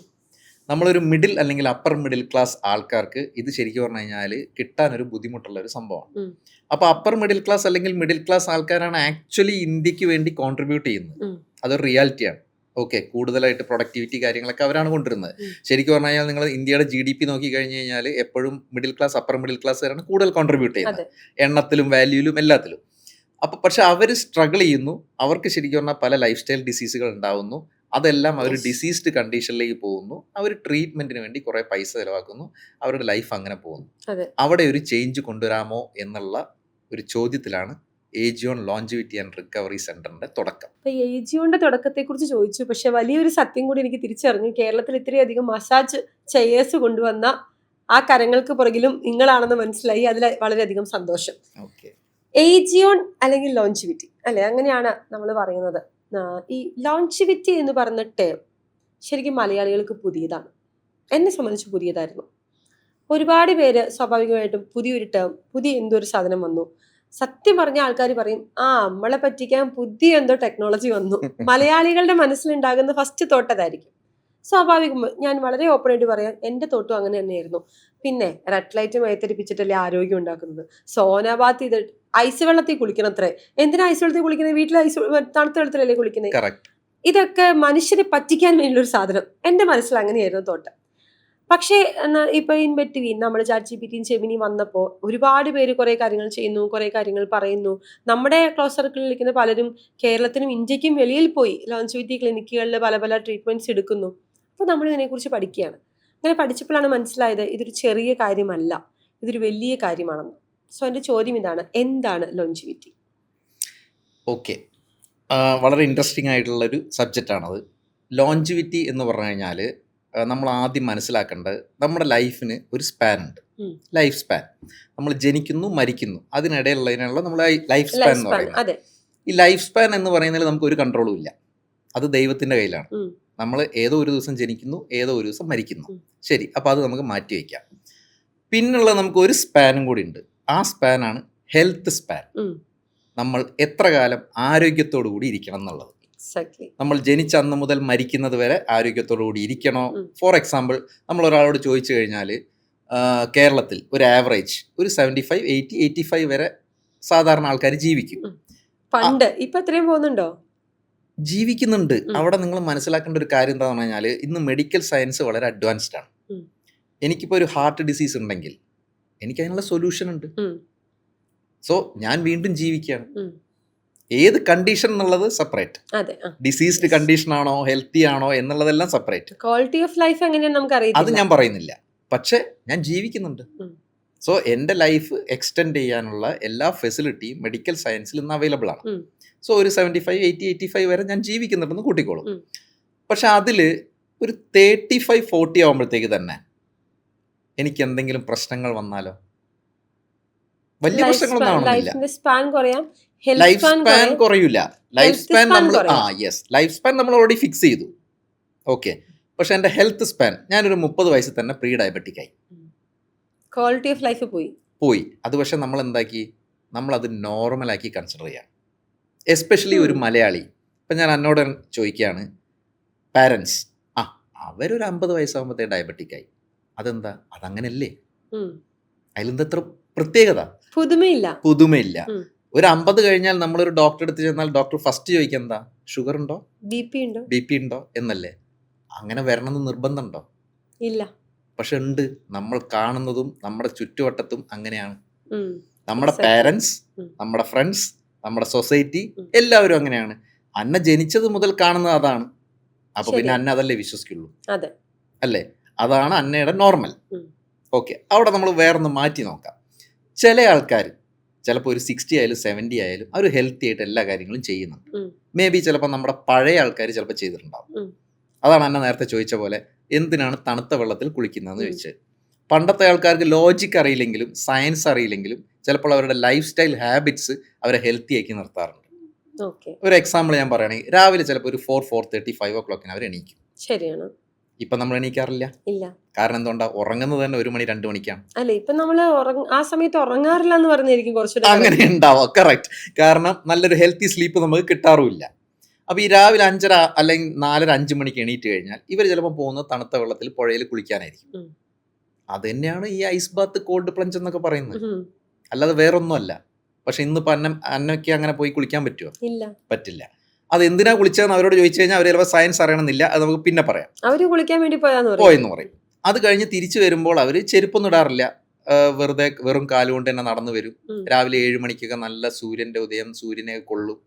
നമ്മളൊരു മിഡിൽ അല്ലെങ്കിൽ അപ്പർ മിഡിൽ ക്ലാസ് ആൾക്കാർക്ക് ഇത് ശരിക്കും പറഞ്ഞു കഴിഞ്ഞാൽ കിട്ടാനൊരു ബുദ്ധിമുട്ടുള്ള ഒരു സംഭവമാണ്. അപ്പോൾ അപ്പർ മിഡിൽ ക്ലാസ് അല്ലെങ്കിൽ മിഡിൽ ക്ലാസ് ആൾക്കാരാണ് ആക്ച്വലി ഇന്ത്യക്ക് വേണ്ടി കോൺട്രിബ്യൂട്ട് ചെയ്യുന്നത്. അതൊരു റിയാലിറ്റിയാണ്. ഓക്കെ, കൂടുതലായിട്ട് പ്രൊഡക്ടിവിറ്റി കാര്യങ്ങളൊക്കെ അവരാണ് കൊണ്ടുവരുന്നത്. ശരിക്കും പറഞ്ഞു കഴിഞ്ഞാൽ നിങ്ങൾ ഇന്ത്യയുടെ GDP നോക്കി കഴിഞ്ഞ് കഴിഞ്ഞാൽ എപ്പോഴും മിഡിൽ ക്ലാസ് അപ്പർ മിഡിൽ ക്ലാസ്സുകാരാണ് കൂടുതൽ കോൺട്രിബ്യൂട്ട് ചെയ്യുന്നത്, എണ്ണത്തിലും വാല്യൂയിലും എല്ലാത്തിലും. അപ്പോൾ പക്ഷെ അവർ സ്ട്രഗിൾ ചെയ്യുന്നു. അവർക്ക് ശരിക്കും പറഞ്ഞാൽ പല ലൈഫ് സ്റ്റൈൽ ഡിസീസുകൾ ഉണ്ടാവുന്നു. അതെല്ലാം അവർ ഡിസീസ്ഡ് കണ്ടീഷനിലേക്ക് പോകുന്നു. അവർ ട്രീറ്റ്മെന്റിന് വേണ്ടി കുറേ പൈസ ചിലവാക്കുന്നു. അവരുടെ ലൈഫ് അങ്ങനെ പോകുന്നു. അവിടെ ഒരു ചേഞ്ച് കൊണ്ടുവരാമോ എന്നുള്ള ഒരു ചോദ്യത്തിലാണ് ഏജിയോൺ ലോഞ്ചിവിറ്റി ആൻഡ് റിക്കവറി സെന്ററിന്റെ തുടക്കം. ഏജിയോന്റെ തുടക്കത്തെ കുറിച്ച് ചോദിച്ചു, പക്ഷെ വലിയൊരു സത്യം കൂടി എനിക്ക് തിരിച്ചറിഞ്ഞു. കേരളത്തിൽ ഇത്രയധികം മസാജ് ചെയേഴ്സ് കൊണ്ടുവന്ന ആ കരങ്ങൾക്ക് പുറകിലും നിങ്ങളാണെന്ന് മനസ്സിലായി. അതിൽ വളരെയധികം സന്തോഷം. ഏജിയോൺ അല്ലെങ്കിൽ ലോഞ്ചിവിറ്റി അല്ലെ, അങ്ങനെയാണ് നമ്മൾ പറയുന്നത്. ഈ ലോഞ്ചിവിറ്റി എന്ന് പറഞ്ഞ ടേം ശരിക്കും മലയാളികൾക്ക് പുതിയതാണ്. എന്നെ സംബന്ധിച്ച് പുതിയതായിരുന്നു. ഒരുപാട് പേര് സ്വാഭാവികമായിട്ടും പുതിയൊരു ടേം, പുതിയ എന്തോ ഒരു സാധനം വന്നു, സത്യം പറഞ്ഞ ആൾക്കാർ പറയും നമ്മളെ പറ്റിക്കാൻ പുതിയ എന്തോ ടെക്നോളജി വന്നു. മലയാളികളുടെ മനസ്സിലുണ്ടാകുന്ന ഫസ്റ്റ് തോട്ട് അതായിരിക്കും. സ്വാഭാവികം. ഞാൻ വളരെ ഓപ്പൺ ആയിട്ട് പറയാം, എൻ്റെ തോട്ടും അങ്ങനെ തന്നെയായിരുന്നു. പിന്നെ റെഡ് ലൈറ്റ് മയത്തരിപ്പിച്ചിട്ടല്ലേ ആരോഗ്യം ഉണ്ടാക്കുന്നത്. സോനാബാത്ത് ഇത് ഐസ് വെള്ളത്തിൽ കുളിക്കണത്രേ. എന്തിനാ ഐസ് വെള്ളത്തിൽ കുളിക്കുന്നത്? വീട്ടിൽ തണുത്ത വെള്ളത്തിലല്ലേ കുളിക്കുന്നത്. ഇതൊക്കെ മനുഷ്യരെ പറ്റിക്കാൻ വേണ്ടിയുള്ള ഒരു സാധനം. എൻ്റെ മനസ്സിൽ അങ്ങനെയായിരുന്നു തോട്ട്. പക്ഷേ ഇപ്പൊ ഇൻ ബിറ്റ്വീൻ നമ്മുടെ ChatGPTയും ജെമിനിയും വന്നപ്പോൾ ഒരുപാട് പേര് കുറെ കാര്യങ്ങൾ ചെയ്യുന്നു, കുറെ കാര്യങ്ങൾ പറയുന്നു. നമ്മുടെ ക്ലോസ് സർക്കിളിൽ ഇരിക്കുന്ന പലരും കേരളത്തിനും ഇന്ത്യക്കും വെളിയിൽ പോയി ലോഞ്ചിവിറ്റി ക്ലിനിക്കുകളിൽ പല പല ട്രീറ്റ്മെന്റ്സ് എടുക്കുന്നു. അപ്പോൾ നമ്മൾ ഇതിനെക്കുറിച്ച് പഠിക്കുകയാണ്. അങ്ങനെ പഠിച്ചപ്പോഴാണ് മനസ്സിലായത് ഇതൊരു ചെറിയ കാര്യമല്ല, ഇതൊരു വലിയ കാര്യമാണെന്ന്. സോ എൻ്റെ ചോദ്യം ഇതാണ്, എന്താണ് ലോഞ്ചിവിറ്റി? ഓക്കെ, വളരെ ഇൻട്രസ്റ്റിംഗ് ആയിട്ടുള്ളൊരു സബ്ജക്റ്റാണത്. ലോഞ്ചിവിറ്റി എന്ന് പറഞ്ഞു കഴിഞ്ഞാൽ നമ്മൾ ആദ്യം മനസ്സിലാക്കേണ്ടത് നമ്മുടെ ലൈഫിന് ഒരു സ്പാൻ ഉണ്ട്. ലൈഫ് സ്പാൻ, നമ്മൾ ജനിക്കുന്നു മരിക്കുന്നു, അതിനിടയിലുള്ളതിനുള്ള നമ്മൾ ലൈഫ് സ്പാൻ എന്ന് പറയുന്നത്. ഈ ലൈഫ് സ്പാൻ എന്ന് പറയുന്നതിൽ നമുക്ക് ഒരു കൺട്രോളും ഇല്ല. അത് ദൈവത്തിൻ്റെ കയ്യിലാണ്. നമ്മൾ ഏതോ ഒരു ദിവസം ജനിക്കുന്നു, ഏതോ ഒരു ദിവസം മരിക്കുന്നു. ശരി, അപ്പോൾ അത് നമുക്ക് മാറ്റി വയ്ക്കാം. പിന്നുള്ള നമുക്ക് ഒരു സ്പാനും കൂടി ഉണ്ട്. ആ സ്പാനാണ് ഹെൽത്ത് സ്പാൻ. നമ്മൾ എത്ര കാലം ആരോഗ്യത്തോടു കൂടി ഇരിക്കണം എന്നുള്ളത്. നമ്മൾ ജനിച്ച അന്ന് മുതൽ മരിക്കുന്നത് വരെ ആരോഗ്യത്തോടു കൂടി ഇരിക്കണോ? ഫോർ എക്സാമ്പിൾ, നമ്മൾ ഒരാളോട് ചോദിച്ചു കഴിഞ്ഞാൽ കേരളത്തിൽ ഒരു ആവറേജ് ഒരു 75, 80, 85 വരെ സാധാരണ ആൾക്കാർ ജീവിക്കും. പണ്ട് ഇപ്പൊ എത്രയും പോകുന്നുണ്ടോ? ജീവിക്കുന്നുണ്ട്. അവിടെ നിങ്ങൾ മനസ്സിലാക്കേണ്ട ഒരു കാര്യം എന്താണെന്ന് പറഞ്ഞാൽ ഇന്ന് മെഡിക്കൽ സയൻസ് വളരെ അഡ്വാൻസ്ഡ് ആണ്. എനിക്കിപ്പോൾ ഒരു ഹാർട്ട് ഡിസീസ് ഉണ്ടെങ്കിൽ എനിക്ക് അതിനുള്ള സൊല്യൂഷൻ ഉണ്ട്. സോ ഞാൻ വീണ്ടും ജീവിക്കുകയാണ്. ഏത് കണ്ടീഷൻ എന്നുള്ളത് സെപ്പറേറ്റ്. ഡിസീസ്ഡ് കണ്ടീഷൻ ആണോ ഹെൽത്തി ആണോ എന്നുള്ളതെല്ലാം സെപ്പറേറ്റ്. ക്വാളിറ്റി ഓഫ് ലൈഫ് എങ്ങനെയാണ് നമുക്ക് അറിയില്ല, അത് ഞാൻ പറയുന്നില്ല. പക്ഷെ ഞാൻ ജീവിക്കുന്നുണ്ട്. സോ എൻ്റെ ലൈഫ് എക്സ്റ്റെൻഡ് ചെയ്യാനുള്ള എല്ലാ ഫെസിലിറ്റിയും മെഡിക്കൽ സയൻസിൽ ഇന്ന് അവൈലബിൾ ആണ്. സോ ഒരു 75, 80, 85 വരെ ഞാൻ ജീവിക്കുന്നുണ്ടെന്ന് കൂട്ടിക്കോളും. പക്ഷെ അതിൽ ഒരു 35, 40 ആകുമ്പോഴത്തേക്ക് തന്നെ എനിക്ക് എന്തെങ്കിലും പ്രശ്നങ്ങൾ വന്നാലോ? വലിയ പ്രശ്നങ്ങളൊന്നും ആവണമെന്നില്ല. ലൈഫ് സ്പാൻ കുറയൂല. ലൈഫ് സ്പാൻ നമ്മൾ ലൈഫ് സ്പാൻ നമ്മൾ ഓൾറെഡി ഫിക്സ് ചെയ്തു. ഓക്കെ, പക്ഷെ എൻ്റെ ഹെൽത്ത് സ്പാൻ ഞാനൊരു 30 വയസ്സിൽ തന്നെ പ്രീ ഡയബറ്റിക് ആയി. ക്വാളിറ്റി ഓഫ് ലൈഫ് പോയി. അത് പക്ഷെ നമ്മൾ എന്താക്കി, നമ്മളത് നോർമലാക്കി കൺസിഡർ ചെയ്യാം. എസ്പെഷ്യലി ഒരു മലയാളി. ഇപ്പം ഞാൻ എന്നോട് ചോദിക്കുകയാണ്, പാരൻസ് അവരൊരു 50 വയസ്സാകുമ്പോഴത്തേ ഡയബറ്റിക് ആയി. അതെന്താ? അതങ്ങനല്ലേ? അതിലെന്താ എത്ര പ്രത്യേകത? പുതുമയില്ല. ഒരു 50 കഴിഞ്ഞാൽ നമ്മളൊരു ഡോക്ടറെ അടുത്ത് ചെന്നാൽ ഡോക്ടർ ഫസ്റ്റ് ചോദിക്കുക എന്താ? ഷുഗർ ഉണ്ടോ, ബി പി ഉണ്ടോ എന്നല്ലേ. അങ്ങനെ വരണമെന്ന് നിർബന്ധമുണ്ടോ? ഇല്ല. പക്ഷെ ഉണ്ട്. നമ്മൾ കാണുന്നതും നമ്മുടെ ചുറ്റുവട്ടത്തും അങ്ങനെയാണ്. നമ്മുടെ Exactly. പാരൻസ്, ഉം. നമ്മുടെ ഫ്രണ്ട്സ്, നമ്മുടെ സൊസൈറ്റി ഉം. എല്ലാവരും അങ്ങനെയാണ്. അന്ന ജനിച്ചത് മുതൽ കാണുന്നത് അതാണ്. അപ്പൊ പിന്നെ ശരി. അന്ന അതല്ലേ വിശ്വസിക്കുള്ളൂ, അതെ. അല്ലേ? അതാണ് അന്നയുടെ നോർമൽ. ഉം. ഓക്കെ, അവിടെ നമ്മൾ വേറൊന്ന് മാറ്റി നോക്കാം. ചില ആൾക്കാർ ചിലപ്പോൾ ഒരു 60 ആയാലും 70 ആയാലും അവർ ഹെൽത്തി ആയിട്ട് എല്ലാ കാര്യങ്ങളും ചെയ്യുന്നുണ്ട്. ഉം. മേ ബി ചിലപ്പോൾ നമ്മുടെ പഴയ ആൾക്കാർ ചിലപ്പോൾ ചെയ്തിട്ടുണ്ടാവും. ഉം. അതാണ് അന്ന നേരത്തെ ചോദിച്ച പോലെ എന്തിനാണ് തണുത്ത വെള്ളത്തിൽ കുളിക്കുന്നതെന്ന് ഉം. ചോദിച്ചത്. പണ്ടത്തെ ആൾക്കാർക്ക് ലോജിക്ക് അറിയില്ലെങ്കിലും സയൻസ് അറിയില്ലെങ്കിലും ചിലപ്പോൾ അവരുടെ ലൈഫ് സ്റ്റൈൽ ഹാബിറ്റ്സ് അവരെ ഹെൽത്തി ആക്കി നിർത്താറുണ്ട്. ഓക്കെ. ഒരു എക്സാമ്പിൾ ഞാൻ പറയുകയാണെങ്കിൽ രാവിലെ ചിലപ്പോൾ ഒരു 4:30 5 o'clock അവർ എണീക്കും. ശരിയാണ്. ഇപ്പം നമ്മൾ എണീക്കാറില്ല. ഇല്ല. കാരണം എന്തുകൊണ്ടാണ്? ഉറങ്ങുന്നത് തന്നെ 1 മണി 2 മണിക്കാണ്. അല്ല, ഇപ്പൊ നമ്മള് ആ സമയത്ത് ഉറങ്ങാറില്ല എന്ന് പറഞ്ഞായിരിക്കും കുറച്ചുകൂടെ അങ്ങനെ ഉണ്ടാവാം, കറക്റ്റ്. കാരണം നല്ലൊരു ഹെൽത്തി സ്ലീപ്പ് നമുക്ക് കിട്ടാറുമില്ല. അപ്പോൾ ഈ രാവിലെ 5:30 അല്ലെങ്കിൽ 4:30 5 മണിക്ക് എണീറ്റ് കഴിഞ്ഞാൽ ഇവർ ചിലപ്പോൾ പോകുന്നത് തണുത്ത വെള്ളത്തിൽ പുഴയിൽ കുളിക്കാനായിരിക്കും. ഉം. അത് തന്നെയാണ് ഈ ഐസ് ബാത്ത്, കോൾഡ് പ്ലഞ്ച് എന്നൊക്കെ പറയുന്നത്. ഉം. അല്ലാതെ വേറൊന്നുമല്ല. പക്ഷെ ഇന്നിപ്പോൾ അന്നയ്ക്ക് അങ്ങനെ പോയി കുളിക്കാൻ പറ്റുമോ? ഇല്ല. പറ്റില്ല. അത് എന്തിനാ കുളിച്ചതെന്ന് അവരോട് ചോദിച്ചു കഴിഞ്ഞാൽ അവർ ചിലപ്പോൾ സയൻസ് അറിയണമെന്നില്ല, അത് നമുക്ക് പിന്നെ പറയാം, അവര് കുളിക്കാൻ വേണ്ടി പോയെന്ന് പോയെന്ന് പറയും. അത് കഴിഞ്ഞ് തിരിച്ചു വരുമ്പോൾ അവർ ചെരുപ്പൊന്നും ഇടാറില്ല, വെറുതെ വെറും കാലുകൊണ്ട് തന്നെ നടന്നു വരും. ഉം. രാവിലെ 7 മണിക്കൊക്കെ നല്ല സൂര്യൻ്റെ ഉദയം, സൂര്യനെ കൊള്ളും.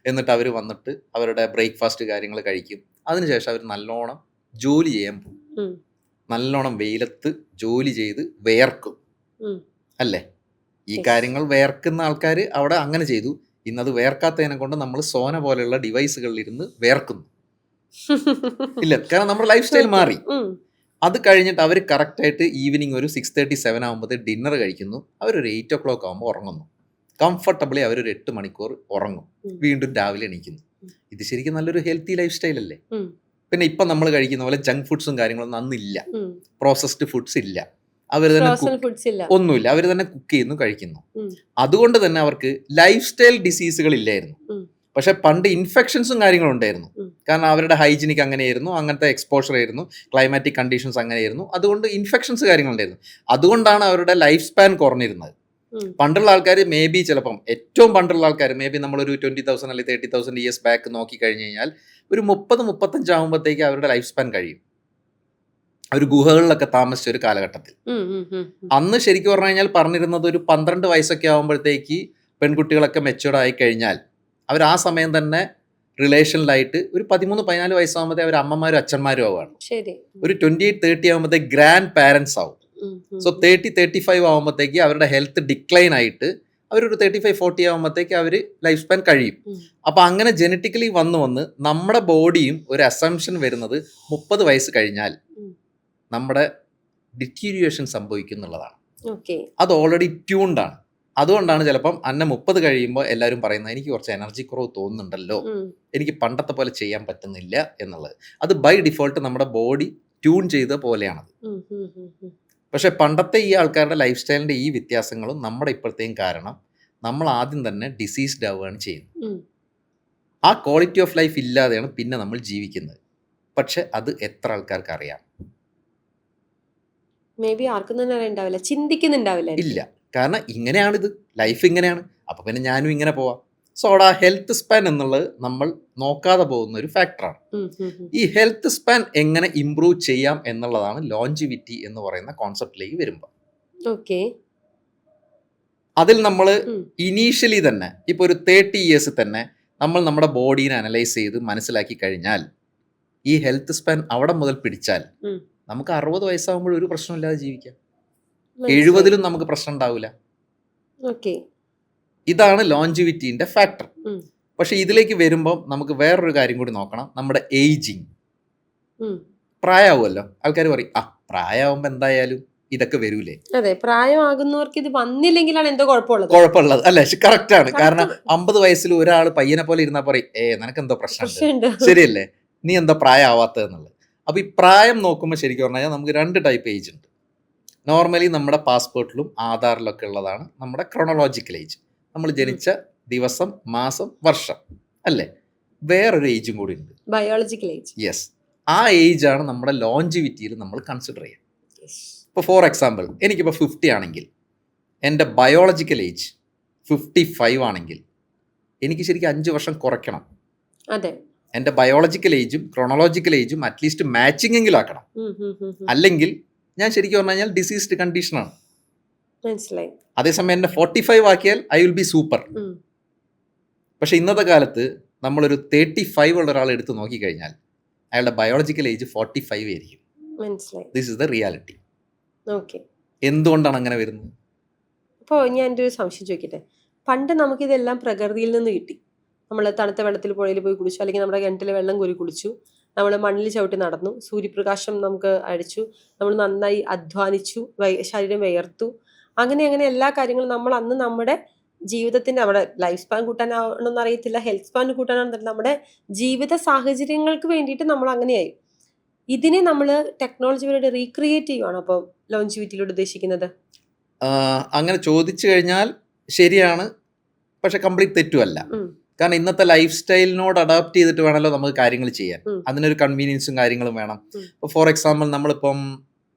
എന്നിട്ട് അവർ വന്നിട്ട് അവരുടെ ബ്രേക്ക്ഫാസ്റ്റ് കാര്യങ്ങൾ കഴിക്കും. അതിനുശേഷം അവർ നല്ലോണം ജോലി ചെയ്യാൻ പോകും. ഉം. നല്ലോണം വെയിലത്ത് ജോലി ചെയ്ത് വേർക്കും, ഉം. അല്ലേ? ഈ Yes. കാര്യങ്ങൾ വേർക്കുന്ന ആൾക്കാർ അവിടെ അങ്ങനെ ചെയ്തു. ഇന്നത് വേർക്കാത്തതിനെ കൊണ്ട് നമ്മൾ സോന പോലെയുള്ള ഡിവൈസുകളിലിരുന്ന് വേർക്കുന്നു. ഇല്ല, കാരണം നമ്മുടെ ലൈഫ് സ്റ്റൈൽ മാറി. ഉം. അത് കഴിഞ്ഞിട്ട് അവർ കറക്റ്റായിട്ട് ഈവനിങ് ഒരു 6:30 7 ആകുമ്പോഴത്തെ ഡിന്നർ കഴിക്കുന്നു. അവരൊരു 8 o'clock ആകുമ്പോൾ ഉറങ്ങുന്നു. കംഫർട്ടബിളി അവരൊരു 8 മണിക്കൂർ ഉറങ്ങും. ഉം. വീണ്ടും രാവിലെ എണീക്കുന്നു. ഇത് ശരിക്കും നല്ലൊരു ഹെൽത്തി ലൈഫ് സ്റ്റൈൽ അല്ലേ? ഉം. പിന്നെ ഇപ്പം നമ്മൾ കഴിക്കുന്ന പോലെ ജങ്ക് ഫുഡ്സും കാര്യങ്ങളൊന്നും അന്നില്ല. ഉം. പ്രോസസ്ഡ് ഫുഡ്സ് ഇല്ല. അവർ തന്നെ Frozen foods ഇല്ല. ഒന്നുമില്ല, അവർ തന്നെ കുക്ക് ചെയ്യുന്നു, കഴിക്കുന്നു. ഉം. അതുകൊണ്ട് തന്നെ അവർക്ക് ലൈഫ് സ്റ്റൈൽ ഡിസീസുകൾ ഇല്ലായിരുന്നു. ഉം. പക്ഷെ പണ്ട് ഇൻഫെക്ഷൻസും കാര്യങ്ങളും ഉണ്ടായിരുന്നു. ഉം. കാരണം അവരുടെ ഹൈജീനിക് അങ്ങനെയായിരുന്നു, അങ്ങനത്തെ എക്സ്പോഷർ ആയിരുന്നു, ക്ലൈമാറ്റിക് കണ്ടീഷൻസ് അങ്ങനെയായിരുന്നു. അതുകൊണ്ട് ഇൻഫെക്ഷൻസ് കാര്യങ്ങളുണ്ടായിരുന്നു. അതുകൊണ്ടാണ് അവരുടെ ലൈഫ് സ്പാൻ കുറഞ്ഞിരുന്നത്. ഉം. പണ്ടുള്ള ആൾക്കാർ മേ ബി ചിലപ്പം ഏറ്റവും പണ്ടുള്ള ആൾക്കാർ മേ ബി നമ്മളൊരു 20,000 അല്ലെങ്കിൽ 30,000 ഇയേഴ്സ് ബാക്ക് നോക്കി കഴിഞ്ഞ് കഴിഞ്ഞാൽ ഒരു 30-35 ആകുമ്പോഴത്തേക്ക് അവരുടെ ലൈഫ് സ്പാൻ കഴിയും. അവർ ഗുഹകളിലൊക്കെ താമസിച്ച ഒരു കാലഘട്ടത്തിൽ. ഉം. ഉം. ഉം. അന്ന് ശരിക്കും പറഞ്ഞു കഴിഞ്ഞാൽ പറഞ്ഞിരുന്നത് ഒരു 12 വയസ്സൊക്കെ ആകുമ്പോഴത്തേക്ക് പെൺകുട്ടികളൊക്കെ മെച്യൂർഡ് ആയി കഴിഞ്ഞാൽ അവർ ആ സമയം തന്നെ റിലേഷനിലായിട്ട് ഒരു 13-14 വയസ്സാകുമ്പോഴത്തേ അവർ അമ്മമാരും അച്ഛന്മാരും ആവുകയാണ്. ശരി. ഒരു 28-30 ആകുമ്പോഴത്തേക്ക് ഗ്രാൻഡ് പാരൻസ് ആവും. ഉം. ഉം. സോ 30-35 ആകുമ്പോഴത്തേക്ക് അവരുടെ ഹെൽത്ത് ഡിക്ലൈൻ ആയിട്ട് അവരൊരു 35-40 ആകുമ്പോഴത്തേക്ക് അവർ ലൈഫ് സ്പാൻ കഴിയും. ഉം. അപ്പോൾ അങ്ങനെ ജനറ്റിക്കലി വന്ന് നമ്മുടെ ബോഡിയും ഒരു അസംഷൻ വരുന്നത് 30 വയസ്സ് കഴിഞ്ഞാൽ ഉം. നമ്മുടെ ഡിറ്റീരിയേഷൻ സംഭവിക്കും എന്നുള്ളതാണ്. ഓക്കെ. അത് ഓൾറെഡി ട്യൂൺഡ് ആണ്. അതുകൊണ്ടാണ് ചിലപ്പം അന്ന 30 കഴിയുമ്പോൾ എല്ലാവരും പറയുന്നത് എനിക്ക് കുറച്ച് എനർജി കുറവ് തോന്നുന്നുണ്ടല്ലോ, ഉം. എനിക്ക് പണ്ടത്തെ പോലെ ചെയ്യാൻ പറ്റുന്നില്ല എന്നുള്ളത്. അത് ബൈ ഡിഫോൾട്ട് നമ്മുടെ ബോഡി ട്യൂൺ ചെയ്ത പോലെയാണത്. ഉം. ഉം. ഉം. ഉം. പക്ഷേ പണ്ടത്തെ ഈ ആൾക്കാരുടെ ലൈഫ് സ്റ്റൈലിൻ്റെ ഈ വ്യത്യാസങ്ങളും നമ്മുടെ ഇപ്പോഴത്തെയും കാരണം നമ്മൾ ആദ്യം തന്നെ ഡിസീസ്ഡ് ആവുകയാണ് ചെയ്യുന്നത്. ഉം. ആ ക്വാളിറ്റി ഓഫ് ലൈഫ് ഇല്ലാതെയാണ് പിന്നെ നമ്മൾ ജീവിക്കുന്നത്. പക്ഷെ അത് എത്ര ആൾക്കാർക്ക് അറിയാം? മേ ബി ആർക്കും തന്നെ ഉണ്ടാവില്ല, ചിന്തിക്കുന്നുണ്ടാവില്ല. ഇല്ല. കാരണം ഇങ്ങനെയാണിത്, ലൈഫ് ഇങ്ങനെയാണ്. അപ്പോൾ പിന്നെ ഞാനും ഇങ്ങനെ പോവാം. സോ അവിടെ ആ ഹെൽത്ത് സ്പാൻ എന്നുള്ളത് നമ്മൾ നോക്കാതെ പോകുന്ന ഒരു ഫാക്ടറാണ്. ഉം. ഉം. ഉം. ഈ ഹെൽത്ത് സ്പാൻ എങ്ങനെ ഇംപ്രൂവ് ചെയ്യാം എന്നുള്ളതാണ് ലോഞ്ചിവിറ്റി എന്ന് പറയുന്ന കോൺസെപ്റ്റിലേക്ക് വരുമ്പോൾ. ഓക്കെ. അതിൽ നമ്മൾ ഉം. ഇനീഷ്യലി തന്നെ ഇപ്പോൾ ഒരു 30 ഇയേഴ്സ് തന്നെ നമ്മൾ നമ്മുടെ ബോഡീനെ അനലൈസ് ചെയ്ത് മനസ്സിലാക്കി കഴിഞ്ഞാൽ ഈ ഹെൽത്ത് സ്പാൻ അവിടെ മുതൽ പിടിച്ചാൽ ഉം. നമുക്ക് 60 വയസ്സാകുമ്പോൾ ഒരു പ്രശ്നമില്ലാതെ ജീവിക്കാം. മനസ്സിലായി. 70-ലും നമുക്ക് പ്രശ്നം ഉണ്ടാവില്ല. ഓക്കെ. ഇതാണ് ലോഞ്ചിവിറ്റീൻ്റെ ഫാക്ടർ. ഉം. പക്ഷേ ഇതിലേക്ക് വരുമ്പം നമുക്ക് വേറൊരു കാര്യം കൂടി നോക്കണം, നമ്മുടെ ഏജിങ്. ഉം. പ്രായമാവുമല്ലോ, ആൾക്കാർ പറയും പ്രായമാകുമ്പോൾ എന്തായാലും ഇതൊക്കെ വരൂലേ. അതെ, പ്രായമാകുന്നവർക്ക് ഇത് വന്നില്ലെങ്കിലാണ് എന്തോ കുഴപ്പമുള്ളത്. കുഴപ്പമുള്ളത് അല്ലേ? കറക്റ്റാണ്. Correct. കാരണം 50 വയസ്സിൽ ഒരാൾ പയ്യനെ പോലെ ഇരുന്നാൽ പറയും നിനക്കെന്തോ പ്രശ്നമുണ്ട്, പ്രശ്നമുണ്ട്. ശരിയല്ലേ, നീ എന്താ പ്രായമാവാത്തതെന്നുള്ളത്. അപ്പോൾ ഈ പ്രായം നോക്കുമ്പോൾ ശരിക്കും പറഞ്ഞാൽ നമുക്ക് 2 ടൈപ്പ് ഏജ് ഉണ്ട്. നോർമലി നമ്മുടെ പാസ്പോർട്ടിലും ആധാറിലൊക്കെ ഉള്ളതാണ് നമ്മുടെ ക്രോണോളജിക്കൽ ഏജ്, നമ്മൾ ജനിച്ച ദിവസം, മാസം, വർഷം, അല്ലേ? വേറൊരു ഏജും കൂടി ഉണ്ട്, ബയോളജിക്കൽ ഏജ്. യെസ്. ആ ഏജാണ് നമ്മുടെ ലോഞ്ചിവിറ്റിയിൽ നമ്മൾ കൺസിഡർ ചെയ്യുക. ഇപ്പോൾ ഫോർ എക്സാമ്പിൾ എനിക്കിപ്പോൾ 50 ആണെങ്കിൽ എൻ്റെ ബയോളജിക്കൽ ഏജ് 55 ആണെങ്കിൽ എനിക്ക് ശരിക്കും 5 വർഷം കുറയ്ക്കണം. അതെ. എൻ്റെ ബയോളജിക്കൽ ഏജും ക്രോണോളജിക്കൽ ഏജും അറ്റ്ലീസ്റ്റ് മാച്ചിങ് എങ്കിലും ആക്കണം. ഉം. ഉം. ഉം. ഉം. അല്ലെങ്കിൽ ഞാൻ ശരിക്കും പറഞ്ഞു കഴിഞ്ഞാൽ ഡിസീസ്ഡ് കണ്ടീഷനാണ്. മനസ്സിലായി. അതേസമയം എന്നെ 45 ആക്കിയാൽ ഐ വിൽ ബി സൂപ്പർ. ഉം. പക്ഷെ ഇന്നത്തെ കാലത്ത് നമ്മളൊരു 35 ഉള്ള ഒരാളെ എടുത്ത് നോക്കിക്കഴിഞ്ഞാൽ അയാളുടെ ബയോളജിക്കൽ ഏജ് 45 ആയിരിക്കും. മനസ്സിലായി. This is the reality. Okay. എന്തുകൊണ്ടാണ് അങ്ങനെ വരുന്നത്? അപ്പോൾ ഞാൻ എൻ്റെ ഒരു സംശയം ചോദിക്കട്ടെ. പണ്ട് നമുക്കിതെല്ലാം പ്രകൃതിയിൽ നിന്ന് കിട്ടി. നമ്മൾ തണുത്ത വെള്ളത്തിൽ പുഴയിൽ പോയി കുളിച്ചു, അല്ലെങ്കിൽ നമ്മുടെ കിണറ്റിലെ വെള്ളം കോരി കുളിച്ചു, നമ്മൾ മണ്ണിൽ ചവിട്ടി നടന്നു, സൂര്യപ്രകാശം നമുക്ക് അടിച്ചു, നമ്മൾ നന്നായി അധ്വാനിച്ചു, ശരീരം വിയർത്തു, അങ്ങനെ അങ്ങനെ എല്ലാ കാര്യങ്ങളും നമ്മൾ അന്ന് നമ്മുടെ ജീവിതത്തിൻ്റെ നമ്മുടെ ലൈഫ് സ്പാൻ കൂട്ടാനാണെന്ന് അറിയത്തില്ല, ഹെൽത്ത് സ്പാൻ കൂട്ടാനാണെന്നറിയില്ല, നമ്മുടെ ജീവിത സാഹചര്യങ്ങൾക്ക് വേണ്ടിയിട്ട് നമ്മൾ അങ്ങനെയായി. ഇതിനെ നമ്മൾ ടെക്നോളജി വരെ റീക്രിയേറ്റ് ചെയ്യുവാണ് അപ്പോൾ ലോഞ്ചിവിറ്റിയിലൂടെ ഉദ്ദേശിക്കുന്നത്? അങ്ങനെ ചോദിച്ചു കഴിഞ്ഞാൽ ശരിയാണ്, പക്ഷെ കംപ്ലീറ്റ് തെറ്റുമല്ല. ഉം. കാരണം ഇന്നത്തെ ലൈഫ് സ്റ്റൈലിനോട് അഡാപ്റ്റ് ചെയ്തിട്ട് വേണമല്ലോ നമുക്ക് കാര്യങ്ങൾ ചെയ്യാൻ. ഉം. അതിനൊരു കൺവീനിയൻസും കാര്യങ്ങളും വേണം. ഉം. ഇപ്പോൾ ഫോർ എക്സാമ്പിൾ നമ്മളിപ്പം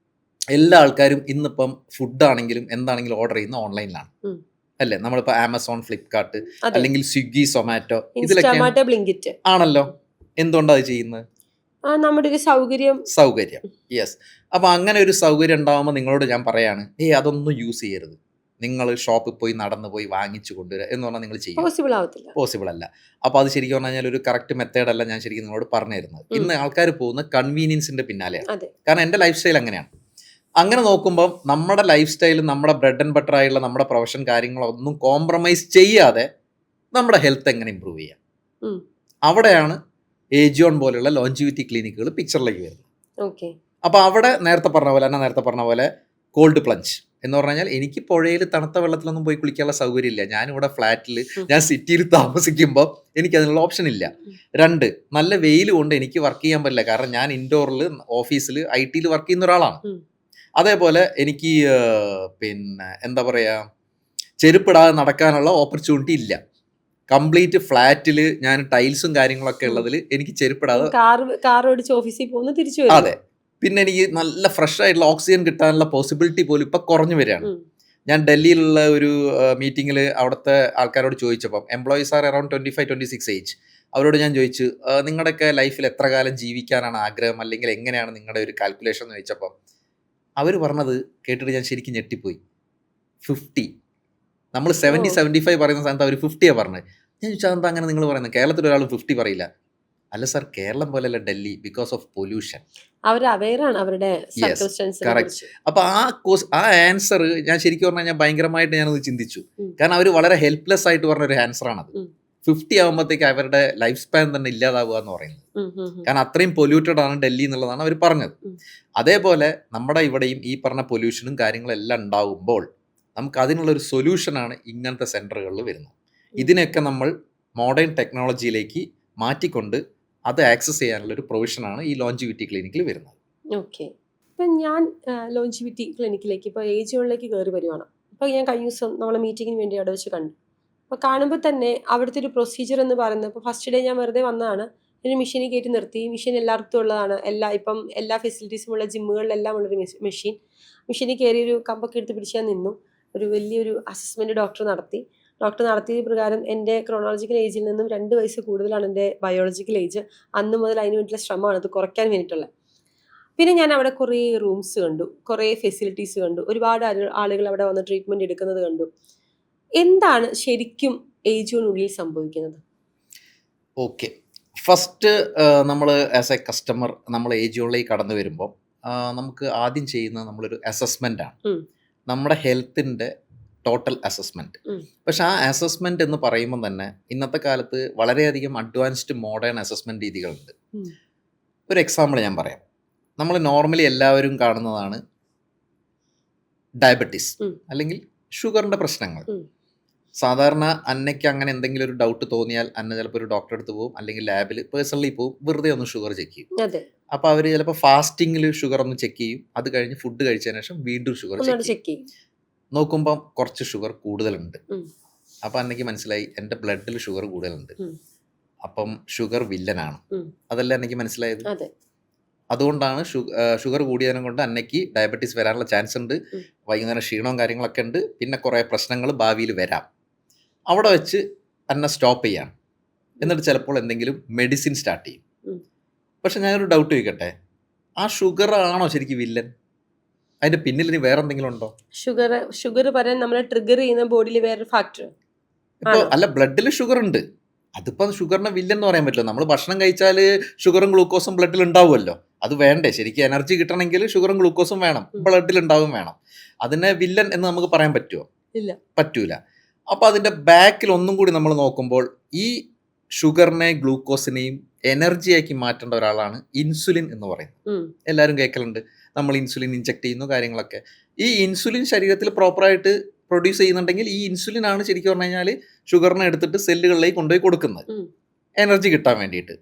എല്ലാ ആൾക്കാരും ഇന്നിപ്പം ഫുഡാണെങ്കിലും എന്താണെങ്കിലും ഓർഡർ ചെയ്യുന്ന ഓൺലൈനിലാണ് ഉം. അല്ലേ? നമ്മളിപ്പോൾ ആമസോൺ, ഫ്ലിപ്കാർട്ട്, അതെ. അല്ലെങ്കിൽ സ്വിഗ്ഗി, സൊമാറ്റോ ഇതിലൊക്കെ ഇൻസ്റ്റാമാർട്ട്, ബ്ലിങ്കിറ്റ്. ആണല്ലോ. എന്തുകൊണ്ടാണ് അത് ചെയ്യുന്നത്? നമ്മുടെ ഒരു സൗകര്യം. യെസ്. അപ്പോൾ അങ്ങനെ ഒരു സൗകര്യം ഉണ്ടാകുമ്പോൾ നിങ്ങളോട് ഞാൻ പറയാണ്, അതൊന്നും യൂസ് ചെയ്യരുത്. നിങ്ങൾ ഷോപ്പിൽ പോയി നടന്നു പോയി വാങ്ങിച്ചു കൊണ്ടുവരിക എന്ന് പറഞ്ഞാൽ നിങ്ങൾ ചെയ്യും. പോസിബിൾ ആവത്തില്ല. പോസിബിൾ അല്ല. അപ്പോൾ അത് ശരിക്കും പറഞ്ഞു കഴിഞ്ഞാൽ ഒരു കറക്റ്റ് മെത്തേഡല്ല ഞാൻ ശരിക്കും നിങ്ങളോട് പറഞ്ഞു തരുന്നത്. ഇന്ന് ആൾക്കാർ പോകുന്ന കൺവീനിയൻസിൻ്റെ പിന്നാലെയാണ്. അതെ. കാരണം എൻ്റെ ലൈഫ് സ്റ്റൈൽ അങ്ങനെയാണ്. അങ്ങനെ നോക്കുമ്പോൾ നമ്മുടെ ലൈഫ് സ്റ്റൈലും നമ്മുടെ ബ്രെഡ് ആൻഡ് ബട്ടർ ആയുള്ള നമ്മുടെ പ്രൊഫഷൻ കാര്യങ്ങളൊന്നും കോംപ്രമൈസ് ചെയ്യാതെ നമ്മുടെ ഹെൽത്ത് എങ്ങനെ ഇമ്പ്രൂവ് ചെയ്യാം, ഉം. അവിടെയാണ് ഏജിയോൺ പോലെയുള്ള ലോഞ്ചിവിറ്റി ക്ലിനിക്കുകൾ പിക്ചറിലേക്ക് വരുന്നത്. ഓക്കെ. അപ്പോൾ അവിടെ നേരത്തെ പറഞ്ഞ പോലെ കോൾഡ് പ്ലഞ്ച് എന്ന് പറഞ്ഞു കഴിഞ്ഞാൽ എനിക്ക് പുഴയിൽ തണുത്ത വെള്ളത്തിലൊന്നും പോയി കുളിക്കാനുള്ള സൗകര്യമില്ല. ഞാനിവിടെ ഫ്ലാറ്റിൽ, ഞാൻ സിറ്റിയിൽ താമസിക്കുമ്പോൾ എനിക്ക് അതിനുള്ള ഓപ്ഷൻ ഇല്ല. 2, നല്ല വെയിൽ കൊണ്ട് എനിക്ക് വർക്ക് ചെയ്യാൻ പറ്റില്ല. കാരണം ഞാൻ ഇൻഡോറിൽ ഓഫീസിൽ IT വർക്ക് ചെയ്യുന്ന ഒരാളാണ്. ഉം. അതേപോലെ എനിക്ക് പിന്നെ എന്താ പറയുക, ചെരുപ്പിടാതെ നടക്കാനുള്ള ഓപ്പർച്യൂണിറ്റി ഇല്ല. കംപ്ലീറ്റ് ഫ്ലാറ്റിൽ ഞാൻ ടൈൽസും കാര്യങ്ങളൊക്കെ ഉള്ളതിൽ എനിക്ക് ചെരുപ്പിടാതെ കാർ ഓടിച്ച് ഓഫീസിൽ പോകുന്നു, തിരിച്ചു വരും. അതെ. പിന്നെ എനിക്ക് നല്ല ഫ്രഷ് ആയിട്ടുള്ള ഓക്സിജൻ കിട്ടാനുള്ള പോസിബിലിറ്റി പോലും ഇപ്പം കുറഞ്ഞു വരികയാണ്. ഞാൻ ഡൽഹിയിലുള്ള ഒരു മീറ്റിങ്ങിൽ അവിടുത്തെ ആൾക്കാരോട് ചോദിച്ചപ്പം, എംപ്ലോയീസ് ആർ അറൌണ്ട് 25-26 ഏജ്. അവരോട് ഞാൻ ചോദിച്ചു, നിങ്ങളുടെയൊക്കെ ലൈഫിൽ എത്ര കാലം ജീവിക്കാനാണ് ആഗ്രഹം, അല്ലെങ്കിൽ എങ്ങനെയാണ് നിങ്ങളുടെ ഒരു കാൽക്കുലേഷൻ എന്ന് ചോദിച്ചപ്പം അവർ പറഞ്ഞത് കേട്ടിട്ട് ഞാൻ ശരിക്കും ഞെട്ടിപ്പോയി. 50. നമ്മൾ 70-75 പറയുന്ന സ്ഥാനത്ത് അവർ 50 പറഞ്ഞത്. ഞാൻ ചോദിച്ചാൽ എന്താ അങ്ങനെ നിങ്ങൾ പറയുന്നത്? കേരളത്തിൽ ഒരാൾ 50 പറയില്ല. അല്ല സാർ, കേരളം പോലെയല്ല ഡൽഹി, ബിക്കോസ് ഓഫ് പൊല്യൂഷൻ. അവർ അവെയറാണ് അവരുടെ കറക്റ്റ്. അപ്പോൾ ആ ആൻസർ ഞാൻ ശരിക്കും പറഞ്ഞു കഴിഞ്ഞാൽ ഭയങ്കരമായിട്ട് ഞാനത് ചിന്തിച്ചു. കാരണം അവർ വളരെ ഹെൽപ്ലെസ് ആയിട്ട് പറഞ്ഞൊരു ആൻസറാണത്. 50 ആകുമ്പോഴത്തേക്ക് അവരുടെ ലൈഫ് സ്പാൻ തന്നെ ഇല്ലാതാവുക എന്ന് പറയുന്നത്. കാരണം അത്രയും പൊല്യൂട്ടഡ് ആണ് ഡൽഹി എന്നുള്ളതാണ് അവർ പറഞ്ഞത്. അതേപോലെ നമ്മുടെ ഇവിടെയും ഈ പറഞ്ഞ പൊല്യൂഷനും കാര്യങ്ങളെല്ലാം ഉണ്ടാവുമ്പോൾ നമുക്ക് അതിനുള്ളൊരു സൊല്യൂഷനാണ് ഇങ്ങനത്തെ സെൻറ്ററുകളിൽ വരുന്നത്. ഇതിനൊക്കെ നമ്മൾ മോഡേൺ ടെക്നോളജിയിലേക്ക് മാറ്റിക്കൊണ്ട് അത് ആക്സസ് ചെയ്യാനുള്ളൊരു പ്രൊവിഷനാണ് ഈ ലോഞ്ചിവിറ്റി ക്ലിനിക്കിൽ വരുന്നത്. ഓക്കെ. ഇപ്പം ഞാൻ ലോഞ്ചിവിറ്റി ക്ലിനിക്കിലേക്ക് ഇപ്പോൾ ഏജിയോണിലേക്ക് കയറി വരുവാണ്. അപ്പോൾ ഞാൻ കഴിഞ്ഞ ദിവസം നമ്മളെ മീറ്റിങ്ങിന് വേണ്ടി അവിടെ വെച്ച് കണ്ടു. അപ്പോൾ കാണുമ്പോൾ തന്നെ അവിടുത്തെ ഒരു പ്രൊസീജിയർ എന്ന് പറയുന്നത്, ഇപ്പോൾ ഫസ്റ്റ് ഡേ ഞാൻ വെറുതെ വന്നതാണ്, ഒരു മെഷീനിൽ കയറ്റി നിർത്തി. മെഷീൻ എല്ലായിടത്തും ഉള്ളതാണ്, ഇപ്പം എല്ലാ ഫെസിലിറ്റീസും ഉള്ള ജിമ്മുകളിലെല്ലാം ഉള്ളൊരു മെഷീനിൽ കയറി ഒരു കമ്പൊക്കെ എടുത്ത് പിടിച്ച് ഞാൻ നിന്നു. ഒരു വലിയൊരു അസസ്മെൻറ്റ് ഡോക്ടർ നടത്തിയ പ്രകാരം എൻ്റെ ക്രോണോളജിക്കൽ ഏജിൽ നിന്നും 2 വയസ്സ് കൂടുതലാണ് എൻ്റെ ബയോളജിക്കൽ ഏജ്. അന്ന് മുതൽ അതിന് വേണ്ടിയിട്ടുള്ള ശ്രമമാണ് അത് കുറയ്ക്കാൻ വേണ്ടിയിട്ടുള്ളത്. പിന്നെ ഞാൻ അവിടെ കുറേ റൂംസ് കണ്ടു, കുറേ ഫെസിലിറ്റീസ് കണ്ടു, ഒരുപാട് ആളുകൾ അവിടെ വന്ന് ട്രീറ്റ്മെൻറ്റ് എടുക്കുന്നത് കണ്ടു. എന്താണ് ശരിക്കും ഏജിയോനുള്ളിൽ സംഭവിക്കുന്നത്? ഓക്കെ. ഫസ്റ്റ് നമ്മൾ ആസ് എ കസ്റ്റമർ നമ്മൾ ഏജിയോണിലേക്ക് കടന്നു വരുമ്പോൾ നമുക്ക് ആദ്യം ചെയ്യുന്നത് നമ്മളൊരു അസസ്മെൻ്റാണ്, നമ്മുടെ ഹെൽത്തിൻ്റെ ടോട്ടൽ അസസ്മെൻറ്റ്. പക്ഷെ ആ അസസ്മെൻറ്റ് എന്ന് പറയുമ്പോൾ തന്നെ ഇന്നത്തെ കാലത്ത് വളരെയധികം അഡ്വാൻസ്ഡ് മോഡേൺ അസസ്മെൻറ്റ് രീതികളുണ്ട്. ഒരു എക്സാമ്പിൾ ഞാൻ പറയാം. നമ്മൾ നോർമലി എല്ലാവരും കാണുന്നതാണ് ഡയബറ്റീസ് അല്ലെങ്കിൽ ഷുഗറിൻ്റെ പ്രശ്നങ്ങൾ. സാധാരണ അന്നയ്ക്ക് അങ്ങനെ എന്തെങ്കിലും ഒരു ഡൗട്ട് തോന്നിയാൽ അന്ന ചിലപ്പോൾ ഒരു ഡോക്ടറെ അടുത്ത് പോകും, അല്ലെങ്കിൽ ലാബിൽ പേഴ്സണലി പോകും, വെറുതെ ഒന്ന് ഷുഗർ ചെക്ക് ചെയ്യും. അപ്പോൾ അവർ ചിലപ്പോൾ ഫാസ്റ്റിങ്ങിൽ ഷുഗർ ഒന്ന് ചെക്ക് ചെയ്യും, അത് കഴിഞ്ഞ് ഫുഡ് കഴിച്ചതിന് ശേഷം വീണ്ടും ഷുഗർ ചെക്ക് ചെയ്യും. നോക്കുമ്പം കുറച്ച് ഷുഗർ കൂടുതലുണ്ട്. അപ്പം അന്നയ്ക്ക് മനസ്സിലായി എൻ്റെ ബ്ലഡിൽ ഷുഗർ കൂടുതലുണ്ട്, അപ്പം ഷുഗർ വില്ലനാണ്. അതല്ല എനിക്ക് മനസ്സിലായത്. അതുകൊണ്ടാണ് ഷുഗർ കൂടിയതിനെ കൊണ്ട് അന്നയ്ക്ക് ഡയബറ്റീസ് വരാനുള്ള ചാൻസ് ഉണ്ട്, വൈകുന്നേരം ക്ഷീണവും കാര്യങ്ങളൊക്കെ ഉണ്ട്, പിന്നെ കുറേ പ്രശ്നങ്ങൾ ഭാവിയിൽ വരാം. അവിടെ വെച്ച് അന്നെ സ്റ്റോപ്പ് ചെയ്യാം, എന്നിട്ട് ചിലപ്പോൾ എന്തെങ്കിലും മെഡിസിൻ സ്റ്റാർട്ട് ചെയ്യും. പക്ഷെ ഞാനൊരു ഡൗട്ട് ചോദിക്കട്ടെ, ആ ഷുഗർ ആണോ ശരിക്കും വില്ലൻ? അതിന്റെ പിന്നിൽ ഇനി വേറെ എന്തെങ്കിലും ഉണ്ടോ? ഷുഗർ പറയാൻ നമ്മളെ ട്രിഗർ ചെയ്യുന്ന ബോഡിയിൽ വേറൊരു ഫാക്ടർ ഇപ്പൊ അല്ല, ബ്ലഡിൽ ഷുഗർ ഉണ്ട്. അതിപ്പോ ഷുഗറിനെ വില്ലൻ എന്ന് പറയാൻ പറ്റില്ല. നമ്മൾ ഭക്ഷണം കഴിച്ചാൽ ഷുഗറും ഗ്ലൂക്കോസും ബ്ലഡിൽ ഉണ്ടാവുമല്ലോ. അത് വേണ്ടേ? ശരിക്കും എനർജി കിട്ടണമെങ്കിൽ ഷുഗറും ഗ്ലൂക്കോസും വേണം, ബ്ലഡിൽ ഉണ്ടാവും വേണം. അതിനെ വില്ലൻ എന്ന് നമുക്ക് പറയാൻ പറ്റുമോ? ഇല്ല, പറ്റൂല. അപ്പൊ അതിന്റെ ബാക്കിൽ ഒന്നും കൂടി നമ്മൾ നോക്കുമ്പോൾ ഈ ഷുഗറിനെ ഗ്ലൂക്കോസിനെയും എനർജിയാക്കി മാറ്റേണ്ട ഒരാളാണ് ഇൻസുലിൻ എന്ന് പറയുന്നത്. എല്ലാവരും കേൾക്കലുണ്ട്, നമ്മൾ ഇൻസുലിൻ ഇഞ്ചെക്ട് ചെയ്യുന്നു കാര്യങ്ങളൊക്കെ. ഈ ഇൻസുലിൻ ശരീരത്തിൽ പ്രോപ്പറായിട്ട് പ്രൊഡ്യൂസ് ചെയ്യുന്നുണ്ടെങ്കിൽ ഈ ഇൻസുലിൻ ആണ് ശരിക്കും പറഞ്ഞു കഴിഞ്ഞാൽ ഷുഗറിനെ എടുത്തിട്ട് സെല്ലുകളിലേക്ക് കൊണ്ടുപോയി കൊടുക്കുന്നത് എനർജി കിട്ടാൻ വേണ്ടിയിട്ട്.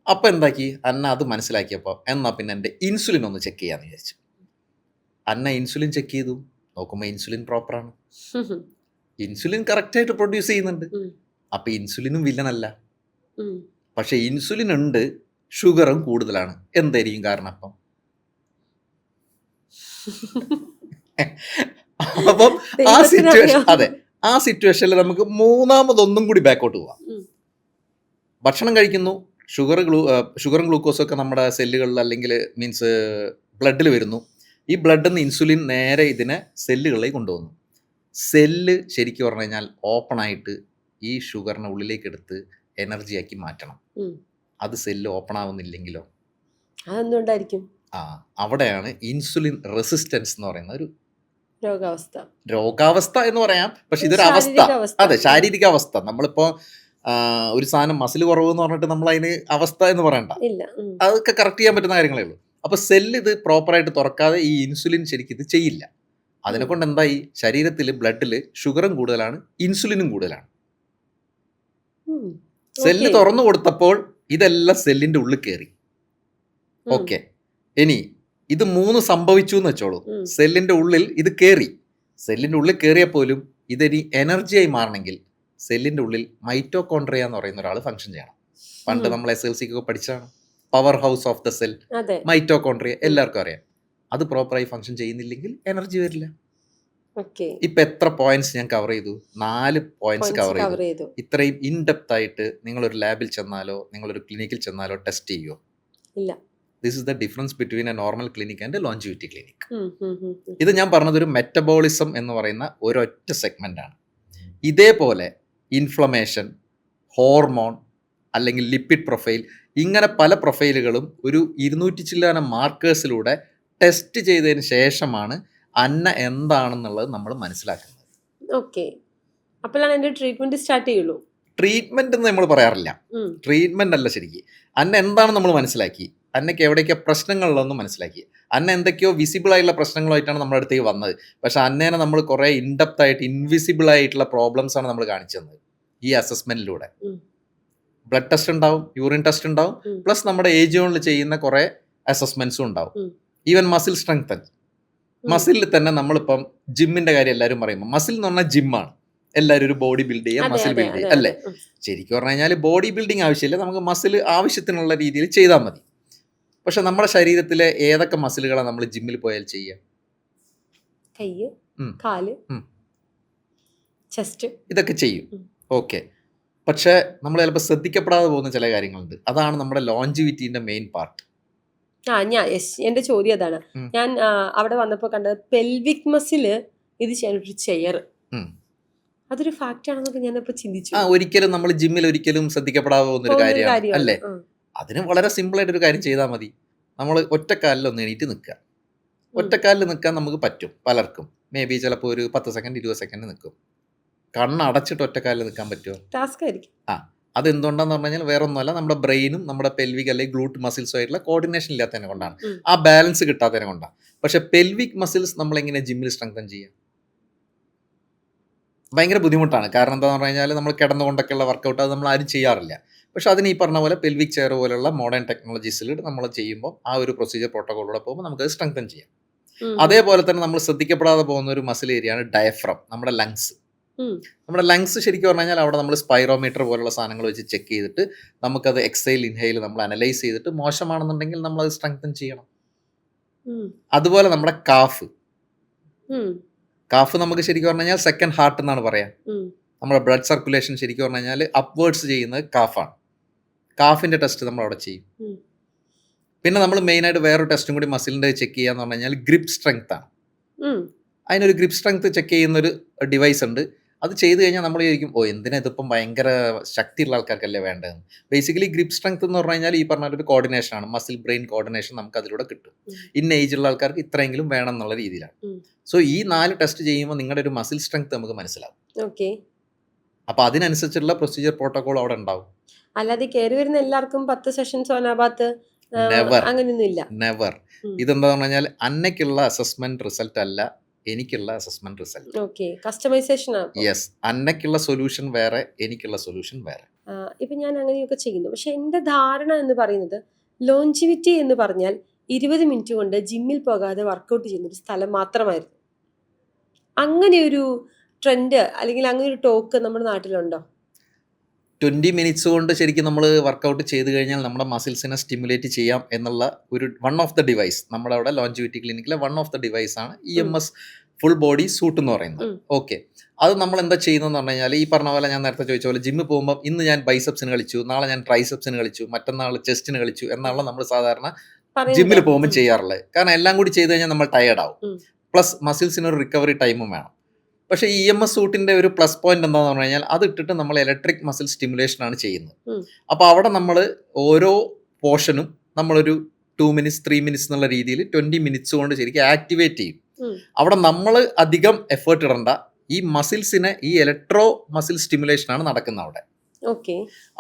അപ്പം എന്താക്കി അന്ന അത് മനസ്സിലാക്കിയപ്പോൾ എന്നാൽ പിന്നെ എൻ്റെ ഇൻസുലിൻ ഒന്ന് ചെക്ക് ചെയ്യാമെന്ന് വിചാരിച്ചു. അന്ന ഇൻസുലിൻ ചെക്ക് ചെയ്തു, നോക്കുമ്പോൾ ഇൻസുലിൻ പ്രോപ്പറാണ്, ഇൻസുലിൻ കറക്റ്റായിട്ട് പ്രൊഡ്യൂസ് ചെയ്യുന്നുണ്ട്. അപ്പം ഇൻസുലിനും വില്ലനല്ല. പക്ഷെ ഇൻസുലിൻ ഉണ്ട്, ഷുഗറും കൂടുതലാണ്. എന്തായിരിക്കും കാരണം? അപ്പം അപ്പം ആ സിറ്റുവേഷൻ, അതെ, ആ സിറ്റുവേഷനിൽ നമുക്ക് മൂന്നാമതൊന്നും കൂടി ബാക്കോട്ട് പോവാം. ഭക്ഷണം കഴിക്കുന്നു, ഷുഗറും ഗ്ലൂക്കോസും ഒക്കെ നമ്മുടെ സെല്ലുകളിൽ അല്ലെങ്കിൽ മീൻസ് ബ്ലഡിൽ വരുന്നു. ഈ ബ്ലഡിൽ നിന്ന് ഇൻസുലിൻ നേരെ ഇതിനെ സെല്ലുകളിലേക്ക് കൊണ്ടുപോകുന്നു. സെല്ല് ശരിക്കും പറഞ്ഞു കഴിഞ്ഞാൽ ഓപ്പൺ ആയിട്ട് ഈ ഷുഗറിനെ ഉള്ളിലേക്ക് എടുത്ത് എനർജിയാക്കി മാറ്റണം. അത് സെല്ല് ഓപ്പൺ ആവുന്നില്ലെങ്കിലോ? അതെന്തുകൊണ്ടായിരിക്കും? അവിടെയാണ് ഇൻസുലിൻ റെസിസ്റ്റൻസ് എന്ന് പറയുന്ന ഒരു രോഗാവസ്ഥ എന്ന് പറയാം. പക്ഷെ ഇതൊരു അവസ്ഥ, അതെ, ശാരീരിക അവസ്ഥ. നമ്മളിപ്പോ ഒരു സാധനം മസിൽ കുറവ് എന്ന് പറഞ്ഞിട്ട് നമ്മൾ അതിന് അവസ്ഥ എന്ന് പറയണ്ട, അതൊക്കെ കറക്റ്റ് ചെയ്യാൻ പറ്റുന്ന കാര്യങ്ങളേ ഉള്ളൂ. അപ്പൊ സെല്ല് ഇത് പ്രോപ്പറായിട്ട് തുറക്കാതെ ഈ ഇൻസുലിൻ ശരിക്കും ഇത് ചെയ്യില്ല. അതിനെ കൊണ്ട് എന്തായി, ശരീരത്തിൽ ബ്ലഡിൽ ഷുഗറും കൂടുതലാണ്, ഇൻസുലിനും കൂടുതലാണ്. സെല്ല് തുറന്നു കൊടുത്തപ്പോൾ ഇതെല്ലാം സെല്ലിന്റെ ഉള്ളിൽ കയറി. ഓക്കെ, ഇനി ഇത് മൂന്ന് സംഭവിച്ചു എന്ന് വെച്ചോളൂ. സെല്ലിന്റെ ഉള്ളിൽ ഇത് കയറി. സെല്ലിന്റെ ഉള്ളിൽ കയറിയാൽ പോലും ഇതൊരു എനർജിയായി മാറണമെങ്കിൽ സെല്ലിന്റെ ഉള്ളിൽ മൈറ്റോകോൺട്രിയ എന്ന് പറയുന്ന ഒരാൾ ഫംഗ്ഷൻ ചെയ്യണം. പണ്ട് നമ്മൾ SLC ഒക്കെ പഠിച്ചാണ്, power house of the cell, mitochondria എല്ലാവർക്കും അറിയാം. അത് പ്രോപ്പറായി ഫംഗ്ഷൻ ചെയ്യുന്നില്ലെങ്കിൽ എനർജി വരില്ല. ഇപ്പൊ എത്ര പോയിന്റ്സ് ഞാൻ കവർ ചെയ്തു? 4 പോയിന്റ്സ് കവർ ചെയ്തു. ഇത്രയും ഇൻഡെപ്ത് ആയിട്ട് നിങ്ങളൊരു ലാബിൽ ചെന്നാലോ നിങ്ങളൊരു ക്ലിനിക്കിൽ ചെന്നാലോ ടെസ്റ്റ് ചെയ്യുമോ? ഇല്ല. This is the difference between A normal clinic and longevity clinic. ഇത് ഞാൻ പറഞ്ഞത് ഒരു മെറ്റബോളിസം എന്ന് പറയുന്ന ഒരൊറ്റ സെഗ്മെന്റ് ആണ്. ഇതേപോലെ ഇൻഫ്ലമേഷൻ, ഹോർമോൺ അല്ലെങ്കിൽ ലിപ്പിഡ് പ്രൊഫൈൽ, ഇങ്ങനെ പല പ്രൊഫൈലുകളും ഒരു 200 ചില്ലാനം മാർക്കേഴ്സിലൂടെ ടെസ്റ്റ് ചെയ്തതിന് ശേഷമാണ് അന്ന എന്താണെന്നുള്ളത് നമ്മൾ മനസ്സിലാക്കുന്നത്. ഓക്കെ, അപ്പോഴാണ് എൻ്റെ ട്രീറ്റ്മെന്റ് സ്റ്റാർട്ട് ചെയ്യുള്ളൂ. ട്രീറ്റ്മെന്റ് എന്ന് നമ്മൾ പറയാറില്ല, ട്രീറ്റ്മെന്റ് അല്ല. ശരിക്കും അന്ന എന്താണെന്ന് നമ്മൾ മനസ്സിലാക്കി, അന്നയ്ക്ക് എവിടേക്കോ പ്രശ്നങ്ങളുള്ളതെന്ന് മനസ്സിലാക്കി, അന്ന എന്തൊക്കെയോ വിസിബിൾ ആയിട്ടുള്ള പ്രശ്നങ്ങളായിട്ടാണ് നമ്മുടെ അടുത്തേക്ക് വന്നത്. പക്ഷെ അന്നേനെ നമ്മൾ കുറേ ഇൻഡെപ്ത് ആയിട്ട് ഇൻവിസിബിൾ ആയിട്ടുള്ള പ്രോബ്ലംസ് ആണ് നമ്മൾ കാണിച്ചു തന്നത് ഈ അസസ്മെന്റിലൂടെ. ബ്ലഡ് ടെസ്റ്റ് ഉണ്ടാവും, യൂറിൻ ടെസ്റ്റ് ഉണ്ടാവും, പ്ലസ് നമ്മുടെ ഏജ് ഓണിൽ ചെയ്യുന്ന കുറേ അസസ്മെന്റ്സും ഉണ്ടാവും. ഈവൻ മസിൽ സ്ട്രെങ്തൻ, മസിലിൽ തന്നെ നമ്മളിപ്പം ജിമ്മിന്റെ കാര്യം എല്ലാവരും പറയുമ്പോൾ മസിൽ എന്ന് പറഞ്ഞാൽ ജിമ്മാണ്. എല്ലാവരും ഒരു ബോഡി ബിൽഡ് ചെയ്യുക, മസിൽ ബിൽഡ് ചെയ്യുക അല്ലേ? ശരിക്കും പറഞ്ഞു കഴിഞ്ഞാൽ ബോഡി ബിൽഡിങ് ആവശ്യമില്ല, നമുക്ക് മസിൽ ആവശ്യത്തിനുള്ള രീതിയിൽ ചെയ്താൽ മതി. പക്ഷെ നമ്മുടെ ശരീരത്തിലെ ഏതൊക്കെ മസിലുകളാണ് നമ്മൾ ജിമ്മിൽ പോയാൽ ചെയ്യുക? കൈ, കാല്, ചെസ്റ്റ്, ഇതൊക്കെ ചെയ്യും. ഓക്കെ, പക്ഷെ നമ്മൾ ചിലപ്പോൾ ശ്രദ്ധിക്കപ്പെടാതെ പോകുന്ന ചില കാര്യങ്ങളുണ്ട്. അതാണ് നമ്മുടെ ലോഞ്ചിവിറ്റിന്റെ മെയിൻ പാർട്ട്. എന്റെ ചോദ്യം അതാണ്. ഞാൻ അവിടെ വന്നപ്പോൾ കണ്ടത് പെൽവിക് മസില് ഇത് ചെയ്യാനൊരു ചെയർ, അതൊരു ഫാക്റ്റ് ആണെന്നൊക്കെ ഞാനിപ്പോ ചിന്തിച്ചു. ഒരിക്കലും നമ്മൾ ജിമ്മിൽ ഒരിക്കലും ശ്രദ്ധിക്കപ്പെടാതെ പോകുന്ന ഒരു കാര്യമാണ് അല്ലേ? അതിന് വളരെ സിമ്പിൾ ആയിട്ടൊരു കാര്യം ചെയ്താൽ മതി. നമ്മൾ ഒറ്റക്കാലിൽ ഒന്ന് എണീറ്റ് നിൽക്കുക. ഒറ്റക്കാലിൽ നിൽക്കാൻ നമുക്ക് പറ്റും പലർക്കും. മേ ബി ചിലപ്പോൾ ഒരു 10 സെക്കൻഡ് 20 സെക്കൻഡ് നിൽക്കും. കണ്ണടച്ചിട്ട് ഒറ്റക്കാലിൽ നിൽക്കാൻ പറ്റുമോ? ടാസ്ക് ആയിരിക്കും. അതെന്തുകൊണ്ടാന്ന് പറഞ്ഞു കഴിഞ്ഞാൽ വേറെ ഒന്നുമല്ല, നമ്മുടെ ബ്രെയിനും നമ്മുടെ പെൽവിക് അല്ലെങ്കിൽ ഗ്ലൂട്ട് മസിൽസും ആയിട്ടുള്ള കോർഡിനേഷൻ ഇല്ലാത്തതിനെ കൊണ്ടാണ്, ആ ബാലൻസ് കിട്ടാത്തതിനെ കൊണ്ടാണ്. പക്ഷെ പെൽവിക് മസിൽസ് നമ്മൾ എങ്ങനെ ജിമ്മിൽ സ്ട്രെങ്തൻ ചെയ്യുക? ഭയങ്കര ബുദ്ധിമുട്ടാണ്. കാരണം എന്താണെന്ന് പറഞ്ഞു കഴിഞ്ഞാൽ നമ്മൾ കിടന്നുകൊണ്ടൊക്കെയുള്ള വർക്കൗട്ട് അത് നമ്മൾ ആരും ചെയ്യാറില്ല. പക്ഷെ അതിന് ഈ പറഞ്ഞ പോലെ പെൽവിക് ചെയർ പോലുള്ള മോഡേൺ ടെക്നോളജീസിൽ നമ്മൾ ചെയ്യുമ്പോൾ ആ ഒരു പ്രൊസീജിയർ പ്രോട്ടോകോളിലൂടെ പോകുമ്പോൾ നമുക്കത് സ്ട്രെങ്തൻ ചെയ്യാം. അതേപോലെ തന്നെ നമ്മൾ ശ്രദ്ധിക്കപ്പെടാതെ പോകുന്ന ഒരു മസിൽ ഏരിയയാണ് ഡയഫ്രം, നമ്മുടെ ലങ്സ്. നമ്മുടെ ലങ്സ് ശരിക്കും പറഞ്ഞു കഴിഞ്ഞാൽ അവിടെ നമ്മൾ സ്പൈറോമീറ്റർ പോലുള്ള സാധനങ്ങൾ വെച്ച് ചെക്ക് ചെയ്തിട്ട് നമുക്കത് എക്സൈൽ ഇൻഹെയിൽ നമ്മൾ അനലൈസ് ചെയ്തിട്ട് മോശമാണെന്നുണ്ടെങ്കിൽ നമ്മളത് സ്ട്രെങ്തൻ ചെയ്യണം. അതുപോലെ നമ്മുടെ കാഫ് നമുക്ക് ശരിക്കും പറഞ്ഞു കഴിഞ്ഞാൽ സെക്കൻഡ് ഹാർട്ട് എന്നാണ് പറയാം. നമ്മുടെ ബ്ലഡ് സർക്കുലേഷൻ ശരിക്കും പറഞ്ഞു കഴിഞ്ഞാൽ അപ്വേർഡ്സ് ചെയ്യുന്നത് കാഫാണ്. കാഫിന്റെ ടെസ്റ്റ് നമ്മൾ അവിടെ ചെയ്യും. പിന്നെ നമ്മൾ മെയിനായിട്ട് വേറൊരു ടെസ്റ്റും കൂടി മസിലിൻ്റെ ചെക്ക് ചെയ്യാന്ന് പറഞ്ഞു കഴിഞ്ഞാൽ ഗ്രിപ്പ് സ്ട്രെങ്ത് ആണ്. ഉം. അതിനൊരു ഗ്രിപ്പ് സ്ട്രെങ്ത് ചെക്ക് ചെയ്യുന്നൊരു ഡിവൈസ് ഉണ്ട്. അത് ചെയ്ത് കഴിഞ്ഞാൽ നമ്മൾ ചോദിക്കും, ഓ എന്തിനാ ഇതിപ്പം ഭയങ്കര ശക്തിയുള്ള ആൾക്കാർക്കല്ലേ വേണ്ടതെന്ന്. ബേസിക്കലി ഗ്രിപ്പ് സ്ട്രെങ്ത് എന്ന് പറഞ്ഞു കഴിഞ്ഞാൽ ഈ പറഞ്ഞ ഒരു കോർഡിനേഷൻ ആണ്, മസിൽ ബ്രെയിൻ കോർഡിനേഷൻ നമുക്ക് അതിലൂടെ കിട്ടും. ഇന്ന ഏജുള്ള ആൾക്കാർക്ക് ഇത്രയെങ്കിലും വേണം എന്നുള്ള രീതിയിലാണ്. സോ ഈ 4 ടെസ്റ്റ് ചെയ്യുമ്പോൾ നിങ്ങളുടെ ഒരു മസിൽ സ്ട്രെങ്ത് നമുക്ക് മനസ്സിലാവും. ഓക്കെ. അപ്പോൾ അതിനനുസരിച്ചുള്ള പ്രൊസീജിയർ പ്രോട്ടോകോൾ അവിടെ ഉണ്ടാവും. അല്ലാതെ കയറി വരുന്ന എല്ലാവർക്കും 10 സെഷൻ സോനാബാത്ത് നെവർ അങ്ങനെയൊന്നും ഇല്ല. നെവർ. ഇതെന്താ പറഞ്ഞു കഴിഞ്ഞാൽ അന്നയ്ക്കുള്ള അസസ്മെന്റ് റിസൾട്ട് അല്ല എനിക്കുള്ള അസസ്മെന്റ് റിസൾട്ട്. ഓക്കെ, കസ്റ്റമൈസേഷൻ ആണ്. യെസ്, അന്നയ്ക്കുള്ള സൊല്യൂഷൻ വേറെ, എനിക്കുള്ള സൊല്യൂഷൻ വേറെ. ഇപ്പൊ ഞാൻ അങ്ങനെയൊക്കെ ചെയ്യുന്നു. പക്ഷെ എന്റെ ധാരണ എന്ന് പറയുന്നത് ലോഞ്ചിവിറ്റി എന്ന് പറഞ്ഞാൽ 20 മിനിറ്റ് കൊണ്ട് ജിമ്മിൽ പോകാതെ വർക്കൗട്ട് ചെയ്യുന്ന ഒരു സ്ഥലം മാത്രമായിരുന്നു. അങ്ങനെ ഒരു ട്രെൻഡ് അല്ലെങ്കിൽ അങ്ങനെ ഒരു ടോക്ക് നമ്മുടെ നാട്ടിലുണ്ടോ? 20 മിനിറ്റ്സ് കൊണ്ട് ശരിക്കും നമ്മൾ വർക്കൗട്ട് ചെയ്ത് കഴിഞ്ഞാൽ നമ്മുടെ മസിൽസിനെ സ്റ്റിമുലേറ്റ് ചെയ്യാം എന്നുള്ള ഒരു വൺ ഓഫ് ദ ഡിവൈസ് നമ്മുടെ അവിടെ ലോഞ്ചിവിറ്റി ക്ലിനിക്കിലെ വൺ ഓഫ് ദ ഡിവൈസ് ആണ് EMS ഫുൾ ബോഡി സൂട്ട് എന്ന് പറയുന്നത്. ഓക്കെ, അത് നമ്മൾ എന്താ ചെയ്യുന്നതെന്ന് പറഞ്ഞു കഴിഞ്ഞാൽ ഈ പറഞ്ഞ പോലെ ഞാൻ നേരത്തെ ചോദിച്ച പോലെ ജിമ്മിൽ പോകുമ്പോൾ ഇന്ന് ഞാൻ ബൈസെപ്സിന് കളിച്ചു, നാളെ ഞാൻ ട്രൈസെപ്സിന് കളിച്ചു, മറ്റന്നാൾ ചെസ്റ്റിന് കളിച്ചു എന്നുള്ള നമ്മൾ സാധാരണ ജിമ്മിൽ പോകുമ്പോൾ ചെയ്യാറുള്ളത്. കാരണം എല്ലാം കൂടി ചെയ്ത് കഴിഞ്ഞാൽ നമ്മൾ ടയേർഡ് ആവും, പ്ലസ് മസിൽസിന് ഒരു റിക്കവറി ടൈമും വേണം. പക്ഷേ ഈ EMS സൂട്ടിൻ്റെ ഒരു പ്ലസ് പോയിന്റ് എന്താണെന്ന് പറഞ്ഞു കഴിഞ്ഞാൽ അത് ഇട്ടിട്ട് നമ്മൾ ഇലക്ട്രിക് മസിൽ സ്റ്റിമുലേഷൻ ആണ് ചെയ്യുന്നത്. അപ്പോൾ അവിടെ നമ്മൾ ഓരോ പോർഷനും നമ്മളൊരു 2 മിനിറ്റ്സ് 3 മിനിറ്റ്സ് എന്നുള്ള രീതിയിൽ 20 മിനിറ്റ്സ് കൊണ്ട് ശരിക്കും ആക്ടിവേറ്റ് ചെയ്യും. അവിടെ നമ്മൾ അധികം എഫേർട്ട് ഇടണ്ട, ഈ മസിൽസിനെ ഈ ഇലക്ട്രോ മസിൽ സ്റ്റിമുലേഷൻ ആണ് നടക്കുന്നത് അവിടെ.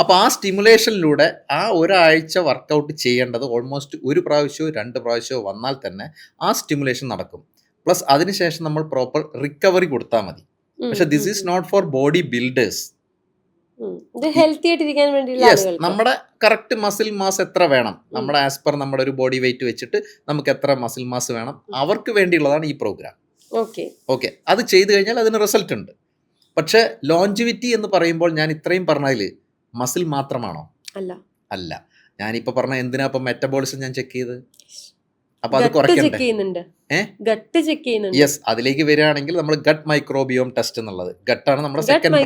അപ്പോൾ ആ സ്റ്റിമുലേഷനിലൂടെ ആ ഒരാഴ്ച വർക്കൗട്ട് ചെയ്യേണ്ടത് ഓൾമോസ്റ്റ് 1 പ്രാവശ്യമോ 2 പ്രാവശ്യമോ വന്നാൽ തന്നെ ആ സ്റ്റിമുലേഷൻ നടക്കും. പ്ലസ് അതിനുശേഷം നമ്മൾ പ്രോപ്പർ റിക്കവറി കൊടുത്താൽ മതി. പക്ഷെ this is not for body builders. Yes, നമ്മുടെ കറക്റ്റ് മസിൽ മാസ് എത്ര വേണം, നമ്മുടെ ആസ് പെർ നമ്മുടെ ഒരു ബോഡി വെയിറ്റ് വെച്ചിട്ട് നമുക്ക് എത്ര മസിൽ മാസ് വേണം, അവർക്ക് വേണ്ടിയുള്ളതാണ് ഈ പ്രോഗ്രാം. ഓക്കെ, അത് ചെയ്തു കഴിഞ്ഞാൽ അതിന് റിസൾട്ട് ഉണ്ട്. പക്ഷെ ലോഞ്ചിവിറ്റി എന്ന് പറയുമ്പോൾ ഞാൻ ഇത്രയും പറഞ്ഞതിൽ മസിൽ മാത്രമാണോ? അല്ല. ഞാനിപ്പോൾ പറഞ്ഞ എന്തിനാ ഇപ്പം മെറ്റബോളിസം ഞാൻ ചെക്ക് ചെയ്ത്, അപ്പൊ അത് കുറയ്ക്കണ്ടേ? യെസ്, അതിലേക്ക് വരികയാണെങ്കിൽ നമ്മൾ ഗട്ട് മൈക്രോബിയോം ടെസ്റ്റ് എന്നുള്ളത്, ഗട്ടാണ് നമ്മുടെ second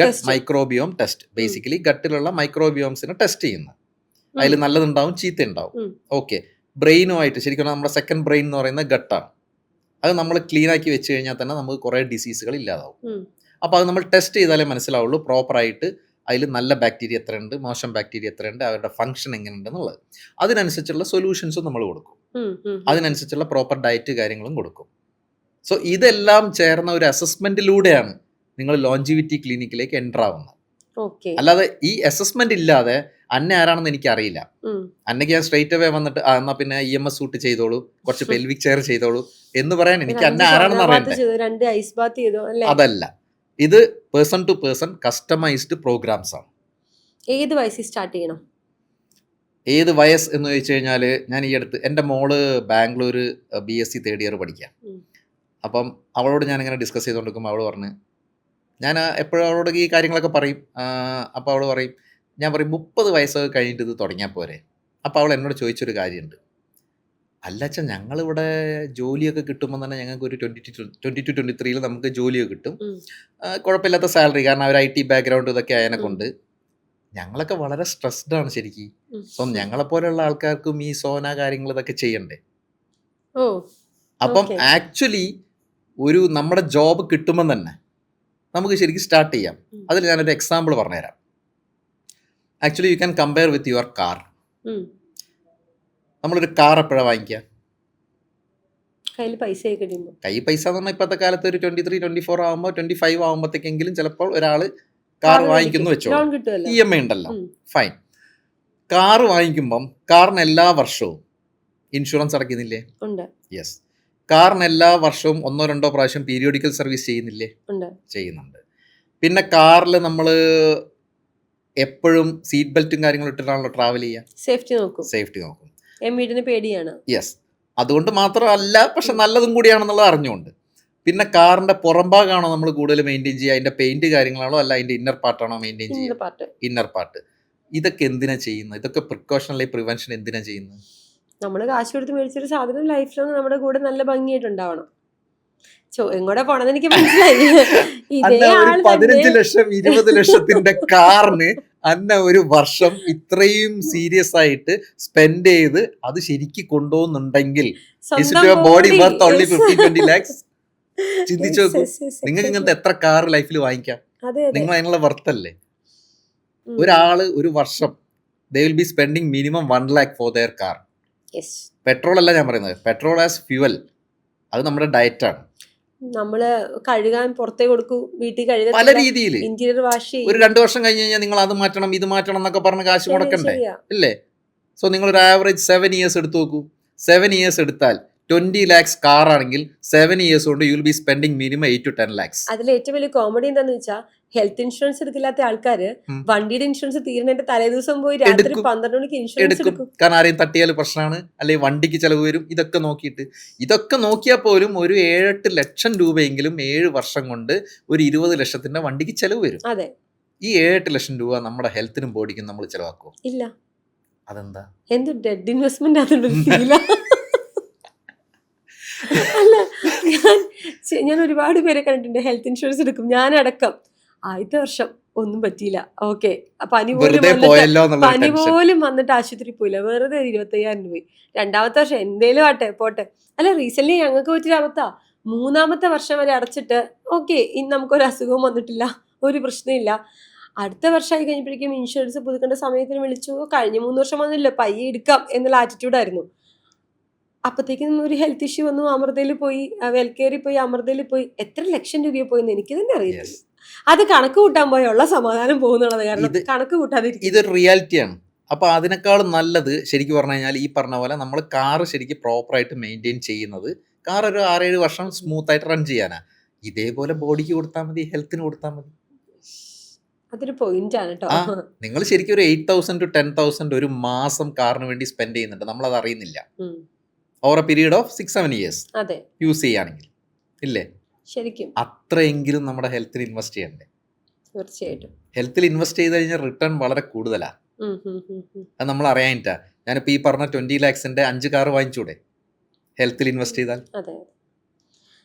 gut microbiome test. Basically ഗട്ടിലുള്ള മൈക്രോബിയോംസിനെ ടെസ്റ്റ് ചെയ്യുന്നത്. അതിൽ നല്ലതുണ്ടാവും ചീത്ത ഉണ്ടാവും. ഓക്കെ, ബ്രെയിനുമായിട്ട് ശരിക്കും നമ്മുടെ സെക്കൻഡ് ബ്രെയിൻ എന്ന് പറയുന്നത് ഗട്ടാണ്. അത് നമ്മൾ ക്ലീൻ ആക്കി വെച്ച് കഴിഞ്ഞാൽ തന്നെ നമുക്ക് കുറേ ഡിസീസുകൾ ഇല്ലാതാവും. അപ്പോൾ അത് നമ്മൾ ടെസ്റ്റ് ചെയ്താലേ മനസ്സിലാവുള്ളൂ പ്രോപ്പറായിട്ട് അതിൽ നല്ല ബാക്ടീരിയ എത്രയുണ്ട്, മോശം ബാക്ടീരിയ എത്രയുണ്ട്, അവരുടെ ഫംഗ്ഷൻ എങ്ങനെയുണ്ടെന്നുള്ളത്. അതിനനുസരിച്ചുള്ള സൊല്യൂഷൻസും നമ്മൾ കൊടുക്കും, അതിനനുസരിച്ചുള്ള പ്രോപ്പർ ഡയറ്റ് കാര്യങ്ങളും കൊടുക്കും. സോ ഇതെല്ലാം ചേർന്ന ഒരു അസസ്മെന്റിലൂടെയാണ് നിങ്ങൾ ലോഞ്ചിവിറ്റി ക്ലിനിക്കിലേക്ക് എൻ്റർ ആവുന്നത്. അല്ലാതെ ഈ അസസ്മെന്റ് ഇല്ലാതെ അന്നെ ആരാണെന്ന് എനിക്ക് അറിയില്ല. അന്നയ്ക്ക് ഞാൻ സ്ട്രേറ്റ് അവേ വന്നിട്ട് എന്നാ പിന്നെ EMS സൂട്ട് ചെയ്തോളൂ, കുറച്ച് പെൽവിക് ചെയർ ചെയ്തോളൂ എന്ന് പറയാൻ എനിക്ക് അന്നെ ആരാണെന്ന് അറിയണ്ടേ? അതല്ല, ഇത് person to person customised programmes ആണ്. ഏത് വയസ്സിൽ സ്റ്റാർട്ട് ചെയ്യണം? ഏത് വയസ്സ് എന്ന് ചോദിച്ചു കഴിഞ്ഞാൽ ഞാൻ ഈ അടുത്ത് എൻ്റെ മോള് ബാംഗ്ലൂർ BSc തേർഡ് ഇയർ പഠിക്കാം. അപ്പം അവളോട് ഞാനിങ്ങനെ ഡിസ്കസ് ചെയ്തുകൊണ്ടിരിക്കുമ്പോൾ അവൾ പറഞ്ഞ്, ഞാൻ എപ്പോഴും അവളോട് ഈ കാര്യങ്ങളൊക്കെ പറയും. അപ്പോൾ അവൾ പറയും, ഞാൻ പറയും 30 വയസ്സൊക്കെ കഴിഞ്ഞിട്ട് ഇത് തുടങ്ങിയാൽ പോരെ. അപ്പോൾ അവൾ എന്നോട് ചോദിച്ചൊരു കാര്യമുണ്ട്, അല്ലച്ചാ ഞങ്ങളിവിടെ ജോലിയൊക്കെ കിട്ടുമ്പോൾ തന്നെ ഞങ്ങൾക്ക് ഒരു 22-23 നമുക്ക് ജോലിയൊക്കെ കിട്ടും, കുഴപ്പമില്ലാത്ത സാലറി, കാരണം അവർ IT ബാക്ക്ഗ്രൗണ്ട് ഇതൊക്കെ ആയതിനെ കൊണ്ട് ഞങ്ങളൊക്കെ വളരെ സ്ട്രെസ്ഡ് ആണ് ശരിക്കും. സോ ഞങ്ങളെപ്പോലെയുള്ള ആൾക്കാർക്കും ഈ സോന കാര്യങ്ങൾ ഇതൊക്കെ ചെയ്യണ്ടേ? അപ്പം ആക്ച്വലി ഒരു നമ്മുടെ ജോബ് കിട്ടുമ്പോൾ തന്നെ നമുക്ക് ശരിക്കും സ്റ്റാർട്ട് ചെയ്യാം. അതിൽ ഞാനൊരു എക്സാമ്പിൾ പറഞ്ഞുതരാം. Actually you can compare with your car. നമ്മളൊരു കാർ എപ്പോഴാണ് വാങ്ങിക്കുക? കയ്യിൽ പൈസ എന്ന് പറഞ്ഞാൽ ഇപ്പോഴത്തെ കാലത്ത് ഒരു 23-24 ആകുമ്പോൾ 25 ആകുമ്പോഴത്തേക്കെങ്കിലും ചിലപ്പോൾ ഒരാൾ കാർ വാങ്ങിക്കുന്നു വെച്ചോ, EMI ഉണ്ടല്ലോ, ഫൈൻ. കാർ വാങ്ങിക്കുമ്പം കാറിന് എല്ലാ വർഷവും ഇൻഷുറൻസ് അടയ്ക്കുന്നില്ലേ? യെസ്. കാറിന് എല്ലാ വർഷവും 1-2 പ്രാവശ്യം പീരിയോഡിക്കൽ സർവീസ് ചെയ്യുന്നില്ലേ? ചെയ്യുന്നുണ്ട്. പിന്നെ കാറിൽ നമ്മൾ എപ്പോഴും സീറ്റ് ബെൽറ്റും കാര്യങ്ങളും ഇട്ടിട്ടാണല്ലോ ട്രാവൽ ചെയ്യുക. സേഫ്റ്റി നോക്കും. പേടിയാണ്. യെസ്, അതുകൊണ്ട് മാത്രമല്ല, പക്ഷെ നല്ലതും കൂടിയാണെന്നുള്ളത് അറിഞ്ഞുകൊണ്ട്. പിന്നെ കാറിന്റെ പുറംഭാഗമാണോ നമ്മൾ കൂടുതൽ മെയിൻറ്റെയിൻ ചെയ്യുക, അതിന്റെ പെയിന്റ് കാര്യങ്ങളാണോ, അല്ല അതിന്റെ ഇന്നർ പാർട്ടാണോ മെയിൻറ്റെയിൻ ചെയ്യുക? Inner part. ഇതൊക്കെ എന്തിനാ ചെയ്യുന്നത്? ഇതൊക്കെ പ്രിക്കോഷണലി പ്രിവെൻഷൻ എന്തിനാ ചെയ്യുന്നത്? നമ്മൾ കാശ് കൊടുത്ത് മേടിച്ചൊരു സാധനം ലൈഫ് ലോങ് നമ്മുടെ കൂടെ നല്ല ഭംഗിയായിട്ടുണ്ടാവണം. എങ്ങോട്ടാ പോണെന്ന് എനിക്ക് മനസ്സിലായി. 15 ലക്ഷം 20 ലക്ഷത്തിന്റെ കാറിന് അന്ന ഒരു വർഷം ഇത്രയും സീരിയസ് ആയിട്ട് സ്പെൻഡ് ചെയ്ത് അത് ശരിക്ക് കൊണ്ടുപോകുന്നുണ്ടെങ്കിൽ ബോഡി വർത്ത് ഓൺലി 15-20 lakhs. ചിന്തിച്ചു നോക്കൂ, നിങ്ങൾക്ക് ഇങ്ങനത്തെ എത്ര കാർ ലൈഫിൽ വാങ്ങിക്കാം? നിങ്ങൾ അതിനുള്ള വರ್ತല്ലേ? ഒരാള് ഒരു വർഷം they will be spending minimum 1 lakh for their car. Petrol അല്ല ഞാൻ പറയുന്നത്, പെട്രോൾ ആസ് ഫ്യൂവൽ. അത് നമ്മുടെ ഡയറ്റ് ആണ്. നമ്മള് കഴുകാൻ പുറത്തേ കൊടുക്കൂ, വീട്ടിൽ കഴുകാൻ പല രീതിയിൽ ഇന്റീരിയർ വാഷ് ഒരു 2 വർഷം കഴിഞ്ഞ് കഴിഞ്ഞാൽ നിങ്ങൾ അത് മാറ്റണം ഇത് മാറ്റണം എന്നൊക്കെ പറഞ്ഞ് കാശ് മുടക്കണ്ടേ അല്ലേ? സോ നിങ്ങൾ ഒരു ആവറേജ് 7 years എടുത്തു നോക്കൂ. 7 years എടുത്താൽ 20 lakhs കാർ ആണെങ്കിൽ 7 years കൊണ്ട് you will be spending minimum 8 to 10 lakhs. അതിൽ ഏറ്റവും വലിയ കോമഡി എന്താന്ന് വെച്ചാൽ ഹെൽത്ത് ഇൻഷുറൻസ് എടുക്കില്ലാത്ത ആൾക്കാര് വണ്ടിയുടെ ഇൻഷുറൻസ് തീരുന്നതിന്റെ തലേദിവസം പോയി രാത്രി 12 മണിക്ക് ഇൻഷുറൻസ് എടുക്കും. കാരണം ആരെയും തട്ടിയാൽ പ്രശ്നമാണ്, അല്ലെങ്കിൽ വണ്ടിക്ക് ചെലവ് വരും. ഇതൊക്കെ നോക്കിയിട്ട് ഇതൊക്കെ നോക്കിയാൽ പോലും ഒരു 7-8 ലക്ഷം രൂപയെങ്കിലും 7 വർഷം കൊണ്ട് ഒരു 20 ലക്ഷത്തിന്റെ വണ്ടിക്ക് ചെലവ് വരും. അതെ, ഈ 7-8 ലക്ഷം രൂപ നമ്മുടെ ഹെൽത്തിനും ബോഡിക്കും നമ്മൾ ചെലവാക്കുമോ? ഇല്ല. അതെന്താ? എന്ത് ഡെഡ് ഇൻവെസ്റ്റ്മെന്റ് ആണെന്നില്ല. അല്ല, ഞാൻ ഒരുപാട് പേരെ കണ്ടിട്ടുണ്ട് ഹെൽത്ത് ഇൻഷുറൻസ് എടുക്കും, ഞാനടക്കം. ആദ്യത്തെ വർഷം ഒന്നും പറ്റിയില്ല, ഓക്കെ, പനി പോലും വന്നിട്ട് ആശുപത്രി പോയില്ല, വെറുതെ 25,000 രൂപ. രണ്ടാമത്തെ വർഷം എന്തേലും ആട്ടെ പോട്ടെ. അല്ല, റീസെന്റ് ഞങ്ങൾക്ക് പറ്റിയ അവസ്ഥ 3-ാമത്തെ വർഷം വരെ അടച്ചിട്ട് ഓക്കെ, ഇനി നമുക്കൊരു അസുഖവും വന്നിട്ടില്ല, ഒരു പ്രശ്നമില്ല. അടുത്ത വർഷമായി കഴിഞ്ഞപ്പോഴേക്കും ഇൻഷുറൻസ് പുതുക്കേണ്ട സമയത്തിന് വിളിച്ചു, കഴിഞ്ഞ 3 വർഷം വന്നില്ല, പയ്യെ എടുക്കാം എന്നുള്ള ആറ്റിറ്റ്യൂഡായിരുന്നു. അപ്പത്തേക്കും ഒരു ഹെൽത്ത് ഇഷ്യൂ വന്നു, അമൃതയിൽ പോയി, വെൽക്കെയറിൽ പോയി, അമൃതയിൽ പോയി. എത്ര ലക്ഷം രൂപയെ പോയെന്ന് എനിക്ക് തന്നെ അറിയില്ല. അത് കണക്ക് കൂട്ടാൻ പോയുള്ള സമാധാനം പോകുന്നുള്ളത് കാരണം കണക്ക് കൂട്ടാതിരിക്കും. ഇതൊരു റിയാലിറ്റിയാണ്. അപ്പൊ അതിനേക്കാൾ നല്ലത് ശരിക്കും പറഞ്ഞു കഴിഞ്ഞാൽ ഈ പറഞ്ഞ പോലെ നമ്മൾ കാർ ശരിക്കും പ്രോപ്പറായിട്ട് മെയിൻറ്റെയിൻ ചെയ്യുന്നത്, കാർ ഒരു 6-7 വർഷം സ്മൂത്ത് ആയിട്ട് റൺ ചെയ്യാനാ. ഇതേപോലെ ബോഡിക്ക് കൊടുത്താൽ മതി, ഹെൽത്തിന് കൊടുത്താൽ മതി. അതൊരു പോയിന്റ് ആണ് കേട്ടോ. നിങ്ങൾ ശരിക്കും ഒരു 8,000 to 10,000 ഒരു മാസം കാറിന് വേണ്ടി സ്പെൻഡ് ചെയ്യുന്നുണ്ട്, നമ്മളത് അറിയുന്നില്ല. Over A period of 6-7 years use ചെയ്യുകയാണെങ്കിൽ ഇല്ലേ? ശരിക്കും അത്രയെങ്കിലും നമ്മുടെ ഹെൽത്തിൽ ഇൻവെസ്റ്റ് ചെയ്യണ്ടേ? തീർച്ചയായിട്ടും. ഹെൽത്തിൽ ഇൻവെസ്റ്റ് ചെയ്ത് കഴിഞ്ഞാൽ റിട്ടേൺ വളരെ കൂടുതലാ. അത് നമ്മൾ അറിയാനിട്ടാ. ഞാനിപ്പോ ഈ പറഞ്ഞ 20 lakhsന്റെ 5 കാർ വാങ്ങിച്ചൂടെ ഹെൽത്തിൽ ഇൻവെസ്റ്റ് ചെയ്താൽ? അതെ.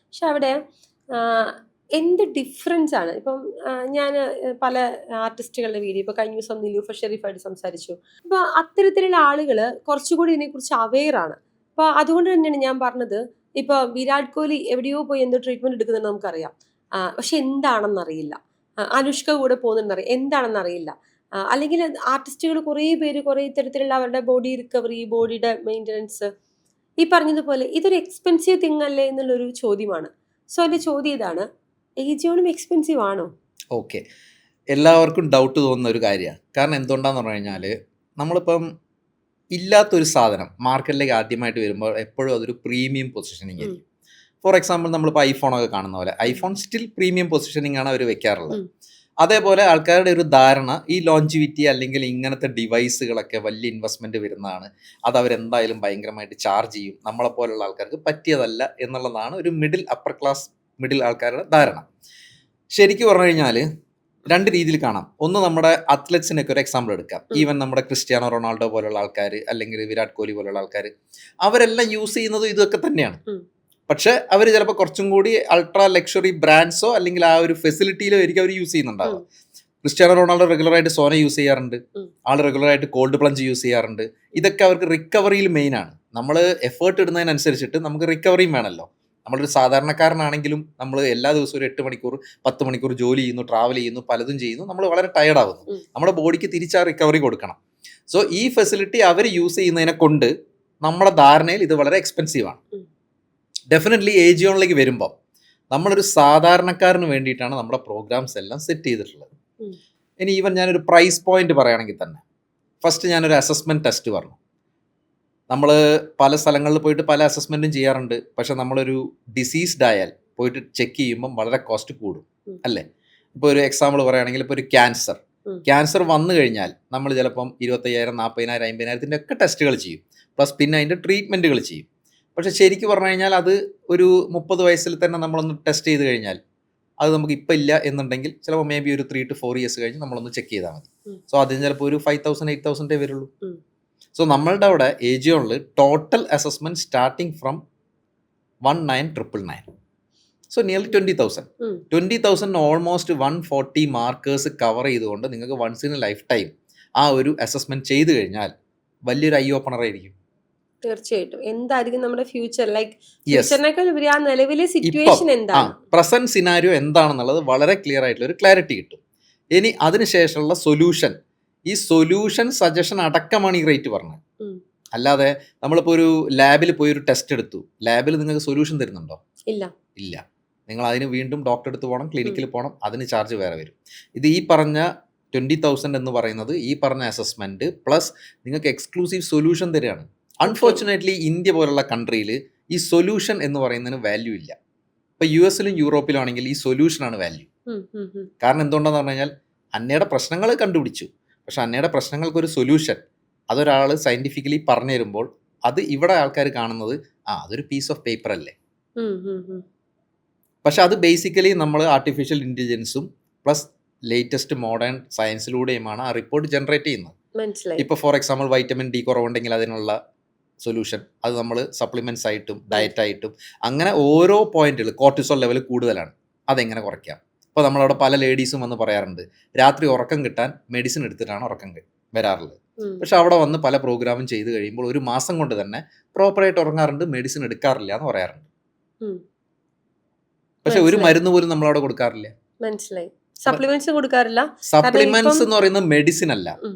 പക്ഷെ അവിടെ എന്ത് ഡിഫറൻസ് ആണ്. ഇപ്പം ഞാൻ പല ആർട്ടിസ്റ്റുകളുടെ വീഡിയോ, ഇപ്പൊ കഴിഞ്ഞ ദിവസം നിലൂഫർ ഷെരീഫായിട്ട് സംസാരിച്ചു. അപ്പൊ അത്തരത്തിലുള്ള ആളുകൾ കുറച്ചുകൂടി ഇതിനെക്കുറിച്ച് അവെയർ ആണ്. അപ്പൊ അതുകൊണ്ട് തന്നെയാണ് ഞാൻ പറഞ്ഞത്, ഇപ്പൊ വിരാട് കോഹ്ലി എവിടെയോ പോയി എന്തോ ട്രീറ്റ്മെന്റ് എടുക്കുന്നുണ്ട് നമുക്കറിയാം, പക്ഷെ എന്താണെന്നറിയില്ല. അനുഷ്ക കൂടെ പോകുന്നുണ്ടെന്നറിയാം, എന്താണെന്നറിയില്ല. അല്ലെങ്കിൽ ആർട്ടിസ്റ്റുകൾ കുറേ പേര് കുറേ ഇത്തരത്തിലുള്ള അവരുടെ ബോഡി റിക്കവറി, ബോഡിയുടെ മെയിൻ്റനൻസ്, ഈ പറഞ്ഞതുപോലെ ഇതൊരു എക്സ്പെൻസീവ് തിങ് അല്ലേ എന്നുള്ളൊരു ചോദ്യമാണ്. സോ എൻ്റെ ചോദ്യം ഇതാണ്, ഏജിയോണും എക്സ്പെൻസീവ് ആണോ? ഓക്കെ, എല്ലാവർക്കും ഡൗട്ട് തോന്നുന്ന ഒരു കാര്യമാണ്. കാരണം എന്തുകൊണ്ടാന്ന് പറഞ്ഞു കഴിഞ്ഞാൽ നമ്മളിപ്പം ഇല്ലാത്തൊരു സാധനം മാർക്കറ്റിലേക്ക് ആദ്യമായിട്ട് വരുമ്പോൾ എപ്പോഴും അതൊരു പ്രീമിയം പൊസിഷനിങ് ആയിരിക്കും. ഫോർ എക്സാമ്പിൾ നമ്മളിപ്പോൾ ഐഫോണൊക്കെ കാണുന്ന പോലെ ഐഫോൺ സ്റ്റിൽ പ്രീമിയം പൊസിഷനിങ് ആണ് അവർ വെക്കാറുള്ളത്. അതേപോലെ ആൾക്കാരുടെ ഒരു ധാരണ ഈ ലോഞ്ചിവിറ്റി അല്ലെങ്കിൽ ഇങ്ങനത്തെ ഡിവൈസുകളൊക്കെ വലിയ ഇൻവെസ്റ്റ്മെൻറ്റ് വരുന്നതാണ്, അത് അവരെന്തായാലും ഭയങ്കരമായിട്ട് ചാർജ് ചെയ്യും, നമ്മളെപ്പോലുള്ള ആൾക്കാർക്ക് പറ്റിയതല്ല എന്നുള്ളതാണ് ഒരു അപ്പർ ക്ലാസ് മിഡിൽ ആൾക്കാരുടെ ധാരണ. ശരിക്കും പറഞ്ഞു കഴിഞ്ഞാൽ 2 രീതിയിൽ കാണാം. ഒന്ന്, നമ്മുടെ അത്ലറ്റ്സിനൊക്കെ ഒരു എക്സാമ്പിൾ എടുക്കാം. ഈവൻ നമ്മുടെ ക്രിസ്ത്യാനോ റൊണാൾഡോ പോലുള്ള ആൾക്കാർ അല്ലെങ്കിൽ വിരാട് കോഹ്ലി പോലുള്ള ആൾക്കാർ, അവരെല്ലാം യൂസ് ചെയ്യുന്നത് ഇതൊക്കെ തന്നെയാണ്. പക്ഷെ അവർ ചിലപ്പോൾ കുറച്ചും കൂടി അൾട്രാ ലക്ഷറി ബ്രാൻഡ്സോ അല്ലെങ്കിൽ ആ ഒരു ഫെസിലിറ്റിയിലോ ആയിരിക്കും അവർ യൂസ് ചെയ്യുന്നുണ്ടാവുക. ക്രിസ്ത്യാനോ റൊണാൾഡോ റെഗുലറായിട്ട് സോന യൂസ് ചെയ്യാറുണ്ട്, ആൾ റെഗുലറായിട്ട് കോൾഡ് പ്ലഞ്ച് യൂസ് ചെയ്യാറുണ്ട്. ഇതൊക്കെ അവർക്ക് റിക്കവറിയിൽ മെയിൻ ആണ്. നമ്മൾ എഫേർട്ട് ഇടുന്നതിനനുസരിച്ചിട്ട് നമുക്ക് റിക്കവറിയും വേണമല്ലോ. നമ്മളൊരു സാധാരണക്കാരനാണെങ്കിലും നമ്മൾ എല്ലാ ദിവസവും ഒരു 8 മണിക്കൂർ 10 മണിക്കൂർ ജോലി ചെയ്യുന്നു, ട്രാവൽ ചെയ്യുന്നു, പലതും ചെയ്യുന്നു, നമ്മൾ വളരെ ടയർഡ് ആവുന്നു. നമ്മുടെ ബോഡിക്ക് തിരിച്ചാ റിക്കവറി കൊടുക്കണം. സോ ഈ ഫെസിലിറ്റി അവർ യൂസ് ചെയ്യുന്നതിനെ കൊണ്ട് നമ്മുടെ ധാരണയിൽ ഇത് വളരെ എക്സ്പെൻസീവ് ആണ്. ഡെഫിനറ്റ്ലി ഏജിയോണിലേക്ക് വരുമ്പോൾ നമ്മളൊരു സാധാരണക്കാരന് വേണ്ടിയിട്ടാണ് നമ്മുടെ പ്രോഗ്രാംസ് എല്ലാം സെറ്റ് ചെയ്തിട്ടുള്ളത്. ഇനി ഈവൻ ഞാനൊരു പ്രൈസ് പോയിന്റ് പറയുകയാണെങ്കിൽ തന്നെ, ഫസ്റ്റ് ഞാനൊരു അസസ്മെൻറ്റ് ടെസ്റ്റ് പറഞ്ഞു. നമ്മൾ പല സ്ഥലങ്ങളിൽ പോയിട്ട് പല അസസ്മെൻറ്റും ചെയ്യാറുണ്ട്. പക്ഷെ നമ്മളൊരു ഡിസീസ്ഡ് ആയാൽ പോയിട്ട് ചെക്ക് ചെയ്യുമ്പം വളരെ കോസ്റ്റ് കൂടും അല്ലേ? ഇപ്പോൾ ഒരു എക്സാമ്പിൾ പറയുകയാണെങ്കിൽ, ഇപ്പോൾ ഒരു ക്യാൻസർ വന്നു കഴിഞ്ഞാൽ നമ്മൾ ചിലപ്പം 25,000, 40,000, 50,000 ഒക്കെ ടെസ്റ്റുകൾ ചെയ്യും, പ്ലസ് പിന്നെ അതിൻ്റെ ട്രീറ്റ്മെൻറ്റുകൾ ചെയ്യും. പക്ഷെ ശരിക്കും പറഞ്ഞു കഴിഞ്ഞാൽ അത് ഒരു 30 വയസ്സിൽ തന്നെ നമ്മളൊന്ന് ടെസ്റ്റ് ചെയ്ത് കഴിഞ്ഞാൽ അത് നമുക്ക് ഇപ്പം ഇല്ല എന്നുണ്ടെങ്കിൽ ചിലപ്പോൾ മേ ബി ഒരു 3 to 4 years കഴിഞ്ഞ് നമ്മളൊന്ന് ചെക്ക് ചെയ്താൽ മതി. സോ അതിന് ചിലപ്പോൾ ഒരു 5,000, 8,000 വരുള്ളൂ. സോ നമ്മളുടെ അവിടെ ഏജിയോണിൽ total assessment starting from 19,999. So nearly 20,000 almost 140 markers cover ചെയ്തുകൊണ്ട് നിങ്ങൾക്ക് once in a life time ആ ഒരു അസസ്മെന്റ് ചെയ്തു കഴിഞ്ഞാൽ വലിയൊരു ഐ ഓപ്പണർ ആയിരിക്കും. തീർച്ചയായിട്ടും എന്തായിരിക്കും നമ്മുടെ ഫ്യൂച്ചർ, ലൈക്ക് യെസ്, ഫ്യൂച്ചറിനേക്കാൾ ഉപരി ആ നിലവിലെ സിറ്റുവേഷൻ എന്താണ്? പ്രസന്റ് സിനാരിയോ എന്താണെന്നുള്ളത് വളരെ ക്ലിയർ ആയിട്ടുള്ള ഒരു ക്ലാരിറ്റി കിട്ടും. ഇനി അതിനുശേഷമുള്ള സൊല്യൂഷൻ, ഈ സൊല്യൂഷൻ സജഷൻ അടക്കമാണ് ഈ റേറ്റ് പറഞ്ഞത്. അല്ലാതെ നമ്മളിപ്പോൾ ഒരു ലാബിൽ പോയി ഒരു ടെസ്റ്റ് എടുത്തു, ലാബിൽ നിങ്ങൾക്ക് സൊല്യൂഷൻ തരുന്നുണ്ടോ? ഇല്ല. നിങ്ങൾ അതിന് വീണ്ടും ഡോക്ടറെ അടുത്ത് പോകണം, ക്ലിനിക്കിൽ പോകണം, അതിന് ചാർജ് വേറെ വരും. ഇത് ഈ പറഞ്ഞ 20,000 എന്ന് പറയുന്നത് ഈ പറഞ്ഞ അസസ്മെന്റ് പ്ലസ് നിങ്ങൾക്ക് എക്സ്ക്ലൂസീവ് സൊല്യൂഷൻ തരികയാണ്. അൺഫോർച്ചുനേറ്റ്ലി ഇന്ത്യ പോലുള്ള കൺട്രിയിൽ ഈ സൊല്യൂഷൻ എന്ന് പറയുന്നതിന് വാല്യൂ ഇല്ല. ഇപ്പോൾ US-ലും യൂറോപ്പിലും ആണെങ്കിൽ ഈ സൊല്യൂഷനാണ് വാല്യൂ. കാരണം എന്തുകൊണ്ടാന്ന് പറഞ്ഞു കഴിഞ്ഞാൽ അന്നയുടെ പ്രശ്നങ്ങൾ കണ്ടുപിടിച്ചു, പക്ഷെ അന്നയുടെ പ്രശ്നങ്ങൾക്കൊരു സൊല്യൂഷൻ അതൊരാൾ സയൻറ്റിഫിക്കലി പറഞ്ഞു തരുമ്പോൾ അത് ഇവിടെ ആൾക്കാർ കാണുന്നത് അതൊരു പീസ് ഓഫ് പേപ്പർ അല്ലേ. പക്ഷെ അത് ബേസിക്കലി നമ്മൾ ആർട്ടിഫിഷ്യൽ ഇൻ്റലിജൻസും പ്ലസ് ലേറ്റസ്റ്റ് മോഡേൺ സയൻസിലൂടെയുമാണ് ആ റിപ്പോർട്ട് ജനറേറ്റ് ചെയ്യുന്നത്. ഇപ്പോൾ ഫോർ എക്സാമ്പിൾ വൈറ്റമിൻ ഡി കുറവുണ്ടെങ്കിൽ അതിനുള്ള സൊല്യൂഷൻ അത് നമ്മൾ സപ്ലിമെൻറ്റ്സ് ആയിട്ടും ഡയറ്റായിട്ടും അങ്ങനെ ഓരോ പോയിന്റുകൾ, കോർട്ടിസോൾ ലെവൽ കൂടുതലാണ്, അതെങ്ങനെ കുറയ്ക്കാം. ഇപ്പോൾ നമ്മളവിടെ പല ലേഡീസും വന്ന് പറയാറുണ്ട് രാത്രി ഉറക്കം കിട്ടാൻ മെഡിസിൻ എടുത്തിട്ടാണ് ഉറക്കം വരാറുള്ളത്. പക്ഷെ അവിടെ വന്ന് പല പ്രോഗ്രാമും ചെയ്ത് കഴിയുമ്പോൾ ഒരു മാസം കൊണ്ട് തന്നെ പ്രോപ്പറായിട്ട് ഉറങ്ങാറുണ്ട്, മെഡിസിൻ എടുക്കാറില്ല എന്ന് പറയാറുണ്ട്. പക്ഷെ ഒരു മരുന്ന് പോലും നമ്മളവിടെ കൊടുക്കാറില്ല. മനസ്സിലായി. സപ്ലിമെന്റ്സ് കൊടുക്കാറില്ല. സപ്ലിമെന്റ്സ് എന്ന് പറയുന്നത് മെഡിസിൻ അല്ല.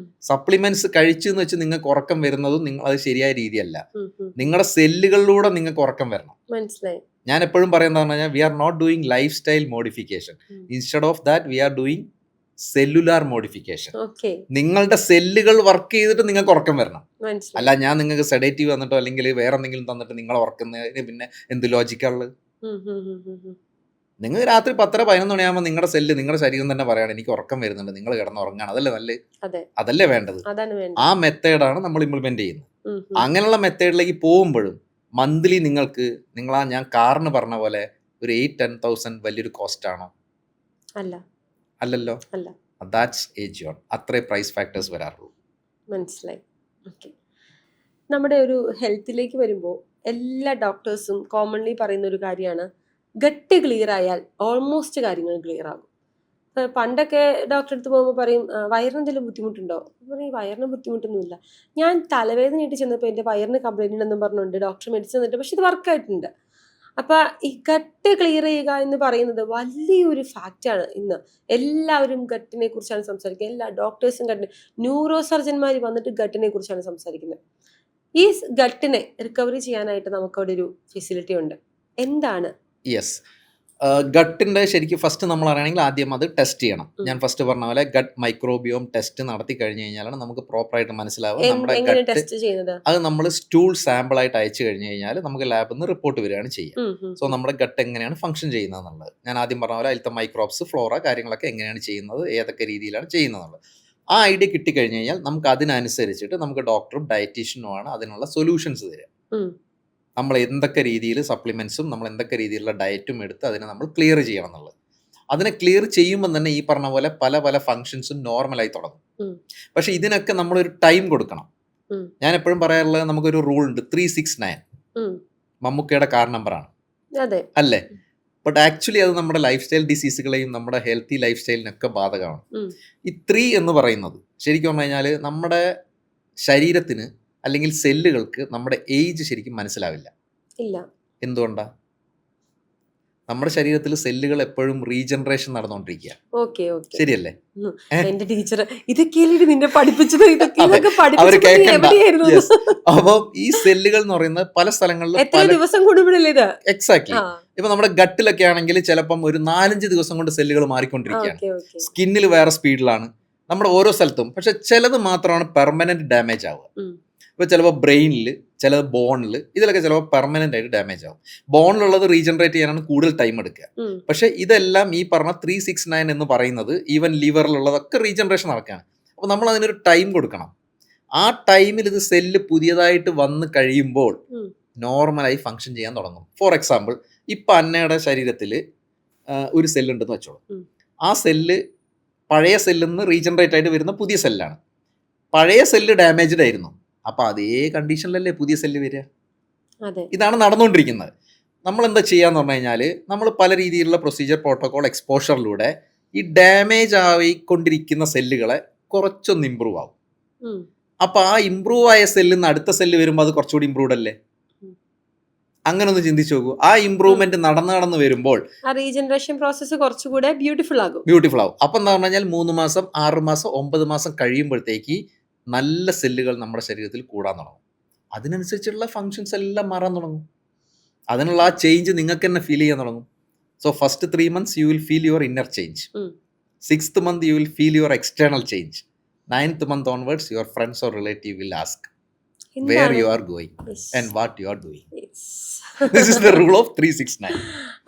സപ്ലിമെന്റ്സ് കഴിച്ചെന്ന് വെച്ച് നിങ്ങൾക്ക് ഉറക്കം വരുന്നതും അത് ശരിയായ രീതിയല്ല. നിങ്ങളുടെ സെല്ലുകളിലൂടെ നിങ്ങൾക്ക് ഉറക്കം വരണം. മനസ്സിലായി. ഞാൻ എപ്പോഴും പറയുന്നത് പറഞ്ഞാൽ we are not doing lifestyle modification, instead of that we are doing cellular modification. നിങ്ങളുടെ സെല്ലുകൾ വർക്ക് ചെയ്തിട്ട് നിങ്ങൾക്ക് ഉറക്കം വരണം. അല്ല ഞാൻ നിങ്ങൾക്ക് സെഡേറ്റീവ് തന്നിട്ടോ അല്ലെങ്കിൽ വേറെ എന്തെങ്കിലും തന്നിട്ട് നിങ്ങളെ ഉറക്കുന്നതിന് പിന്നെ എന്ത് ലോജിക്കാണുള്ളത്? നിങ്ങൾ രാത്രി 10-11 മണിയാകുമ്പോൾ നിങ്ങളുടെ സെല്ല്, നിങ്ങളുടെ ശരീരം തന്നെ പറയാണ് എനിക്ക് ഉറക്കം വരുന്നുണ്ട്, നിങ്ങൾ കിടന്ന് ഉറങ്ങാണ്, അതല്ലേ നല്ലത്, അതല്ലേ വേണ്ടത്. ആ മെത്തേഡാണ് നമ്മൾ ഇംപ്ലിമെന്റ് ചെയ്യുന്നത്. അങ്ങനെയുള്ള മെത്തേഡിലേക്ക് പോകുമ്പോഴും മന്ത്ലി നിങ്ങൾക്ക് ഞാൻ കാറിന് പറഞ്ഞ പോലെ ഒരു 8-10,000 വലിയൊരു കോസ്റ്റ് ആണോ? അല്ലല്ലോ. That's age on. അത്രേ പ്രൈസ് ഫാക്ടേഴ്സ് വരാറുള്ളൂ. മനസ്സിലായി. നമ്മുടെ ഒരു ഹെൽത്തിലേക്ക് വരുമ്പോൾ എല്ലാ ഡോക്ടേഴ്സും കോമൺലി പറയുന്ന ഒരു കാര്യമാണ് ഗട്ട് ക്ലിയർ ആയാൽ ഓൾമോസ്റ്റ് കാര്യങ്ങൾ ക്ലിയർ ആകും. പണ്ടൊക്കെ ഡോക്ടറെ അടുത്ത് പോകുമ്പോൾ പറയും വയറിന് എന്തെങ്കിലും ബുദ്ധിമുട്ടുണ്ടോ? പറയും വയറിന് ബുദ്ധിമുട്ടൊന്നുമില്ല. ഞാൻ തലവേദനയായിട്ട് ചെന്നപ്പോൾ എൻ്റെ വയറിന് കംപ്ലൈൻറ്റ് ഉണ്ടെന്നും പറഞ്ഞുകൊണ്ട് ഡോക്ടർ മെഡിസിൻ തന്നിട്ട്, പക്ഷെ ഇത് വർക്കായിട്ടുണ്ട്. അപ്പം ഈ ഗട്ട് ക്ലിയർ ചെയ്യുക എന്ന് പറയുന്നത് വലിയൊരു ഫാക്റ്റാണ്. ഇന്ന് എല്ലാവരും ഗട്ടിനെ കുറിച്ചാണ് സംസാരിക്കുക. എല്ലാ ഡോക്ടേഴ്സും ന്യൂറോ സർജന്മാർ വന്നിട്ട് ഗട്ടിനെ കുറിച്ചാണ് സംസാരിക്കുന്നത്. ഈ ഗട്ടിനെ റിക്കവറി ചെയ്യാനായിട്ട് നമുക്കവിടെ ഒരു ഫെസിലിറ്റി ഉണ്ട്. എന്താണ്? യെസ്, ഗട്ടിൻ്റെ ശരിക്കും ഫസ്റ്റ് നമ്മൾ അറിയണമെങ്കിൽ ആദ്യം അത് ടെസ്റ്റ് ചെയ്യണം. ഞാൻ ഫസ്റ്റ് പറഞ്ഞ പോലെ ഗട്ട് മൈക്രോബിയോം ടെസ്റ്റ് നടത്തി കഴിഞ്ഞ് കഴിഞ്ഞാലാണ് നമുക്ക് പ്രോപ്പറായിട്ട് മനസ്സിലാവുക നമ്മുടെ ഗട്ട്. അത് നമ്മൾ സ്റ്റൂൾ സാമ്പിൾ ആയിട്ട് അയച്ചു കഴിഞ്ഞ് കഴിഞ്ഞാൽ നമുക്ക് ലാബിൽ നിന്ന് റിപ്പോർട്ട് വരികയാണ് ചെയ്യുക. സോ നമ്മുടെ ഗട്ട് എങ്ങനെയാണ് ഫംഗ്ഷൻ ചെയ്യുന്നത് എന്നുള്ളത് ഞാൻ ആദ്യം പറഞ്ഞ പോലെ അതിലത്തെ മൈക്രോബ്സ്, ഫ്ലോറ കാര്യങ്ങളൊക്കെ എങ്ങനെയാണ് ചെയ്യുന്നത്, ഏതൊക്കെ രീതിയിലാണ് ചെയ്യുന്നത് എന്നുള്ളത് ആ ഐഡിയ കിട്ടിക്കഴിഞ്ഞ് കഴിഞ്ഞാൽ നമുക്ക് അതിനനുസരിച്ചിട്ട് നമുക്ക് ഡോക്ടറും ഡയറ്റീഷ്യനുമാണ് അതിനുള്ള സൊല്യൂഷൻസ് തരിക. നമ്മൾ എന്തൊക്കെ രീതിയിൽ സപ്ലിമെൻറ്റ്സും നമ്മൾ എന്തൊക്കെ രീതിയിലുള്ള ഡയറ്റും എടുത്ത് അതിനെ നമ്മൾ ക്ലിയർ ചെയ്യണം എന്നുള്ളത്. അതിനെ ക്ലിയർ ചെയ്യുമ്പോൾ തന്നെ ഈ പറഞ്ഞ പോലെ പല പല ഫങ്ഷൻസും നോർമലായി തുടങ്ങും. പക്ഷെ ഇതിനൊക്കെ നമ്മളൊരു ടൈം കൊടുക്കണം. ഞാൻ എപ്പോഴും പറയാറുള്ളത് നമുക്കൊരു റൂൾ ഉണ്ട്, 369 മമ്മൂക്കയുടെ കാർ നമ്പറാണ് അല്ലേ. ബട്ട് ആക്ച്വലി അത് നമ്മുടെ ലൈഫ് സ്റ്റൈൽ ഡിസീസുകളെയും നമ്മുടെ ഹെൽത്തി ലൈഫ് സ്റ്റൈലിനൊക്കെ ബാധകമാണ്. ഈ 3 എന്ന് പറയുന്നത് ശരിക്കും പറഞ്ഞു കഴിഞ്ഞാൽ നമ്മുടെ ശരീരത്തിന് അല്ലെങ്കിൽ സെല്ലുകൾക്ക് നമ്മുടെ ഏജ് ശരിക്കും മനസ്സിലാവില്ല. എന്തുകൊണ്ടാ? നമ്മുടെ ശരീരത്തിൽ സെല്ലുകൾ എപ്പോഴും റീജനറേഷൻ നടന്നുകൊണ്ടിരിക്കുക. ശരിയല്ലേ? അപ്പം ഈ സെല്ലുകൾ എന്ന് പറയുന്നത് പല സ്ഥലങ്ങളിലും എക്സാക്ട്ലി. ഇപ്പൊ നമ്മുടെ ഗട്ടിലൊക്കെ ആണെങ്കിൽ ചിലപ്പം ഒരു 4-5 ദിവസം കൊണ്ട് സെല്ലുകൾ മാറിക്കൊണ്ടിരിക്കുകയാണ്. സ്കിന്നിൽ വേറെ സ്പീഡിലാണ് നമ്മുടെ ഓരോ സ്ഥലത്തും. പക്ഷെ ചിലത് മാത്രമാണ് പെർമനന്റ് ഡാമേജ് ആവുക. ഇപ്പോൾ ചിലപ്പോൾ ബ്രെയിനിൽ, ചിലത് ബോണിൽ, ഇതിലൊക്കെ ചിലപ്പോൾ പെർമനന്റ് ആയിട്ട് ഡാമേജ് ആവും. ബോണിലുള്ളത് റീജനറേറ്റ് ചെയ്യാനാണ് കൂടുതൽ ടൈം എടുക്കുക. പക്ഷെ ഇതെല്ലാം ഈ പറഞ്ഞ 369 എന്ന് പറയുന്നത് ഈവൻ ലിവറിലുള്ളതൊക്കെ റീജനറേഷൻ നടക്കുകയാണ്. അപ്പോൾ നമ്മൾ അതിനൊരു ടൈം കൊടുക്കണം. ആ ടൈമിൽ ഇത് സെല്ല് പുതിയതായിട്ട് വന്ന് കഴിയുമ്പോൾ നോർമലായി ഫങ്ഷൻ ചെയ്യാൻ തുടങ്ങും. ഫോർ എക്സാമ്പിൾ ഇപ്പം അന്നയുടെ ശരീരത്തിൽ ഒരു സെല്ലുണ്ടെന്ന് വെച്ചോളൂ. ആ സെല്ല് പഴയ സെല്ലിൽ നിന്ന് റീജനറേറ്റ് ആയിട്ട് വരുന്ന പുതിയ സെല്ലാണ്. പഴയ സെല്ല് ഡാമേജ്ഡ് ആയിരുന്നു, അപ്പോൾ അതേ കണ്ടീഷനിലല്ലേ പുതിയ സെല്ല് വരിക. ഇതാണ് നടന്നുകൊണ്ടിരിക്കുന്നത്. നമ്മൾ എന്താ ചെയ്യാന്ന് പറഞ്ഞു കഴിഞ്ഞാൽ നമ്മൾ പല രീതിയിലുള്ള പ്രൊസീജിയർ പ്രോട്ടോകോൾ എക്സ്പോഷറിലൂടെ ഈ ഡാമേജ് ആയിക്കൊണ്ടിരിക്കുന്ന സെല്ലുകളെ കുറച്ചൊന്ന് ഇമ്പ്രൂവ് ആവും. അപ്പോൾ ആ ഇമ്പ്രൂവ് ആയ സെല്ലിൽ നിന്ന് അടുത്ത സെല്ല് വരുമ്പോൾ അത് കുറച്ചുകൂടി ഇമ്പ്രൂവ്ഡ് അല്ലേ? അങ്ങനെ ഒന്ന് ചിന്തിച്ചു നോക്കൂ. ആ ഇമ്പ്രൂവ്മെന്റ് നടന്ന് വരുമ്പോൾ റീജനറേഷൻ പ്രോസസ്സ് കുറച്ചുകൂടെ ബ്യൂട്ടിഫുൾ ആകും. അപ്പം എന്താ പറഞ്ഞു കഴിഞ്ഞാൽ 3 മാസം 6 മാസം 9 മാസം കഴിയുമ്പോഴത്തേക്ക് നല്ല സെല്ലുകൾ നമ്മുടെ ശരീരത്തിൽ കൂടാൻ തുടങ്ങും. അതിനനുസരിച്ചുള്ള ഫങ്ഷൻസ് എല്ലാം മാറാൻ തുടങ്ങും. അതിനുള്ള ആ ചേഞ്ച് നിങ്ങൾക്ക് തന്നെ ഫീൽ ചെയ്യാൻ തുടങ്ങും. So first 3 months you will feel your inner change. 6th month you will feel your external change. 9th month onwards your friends or relative will ask where you are going and what you are doing. This is the rule of 369.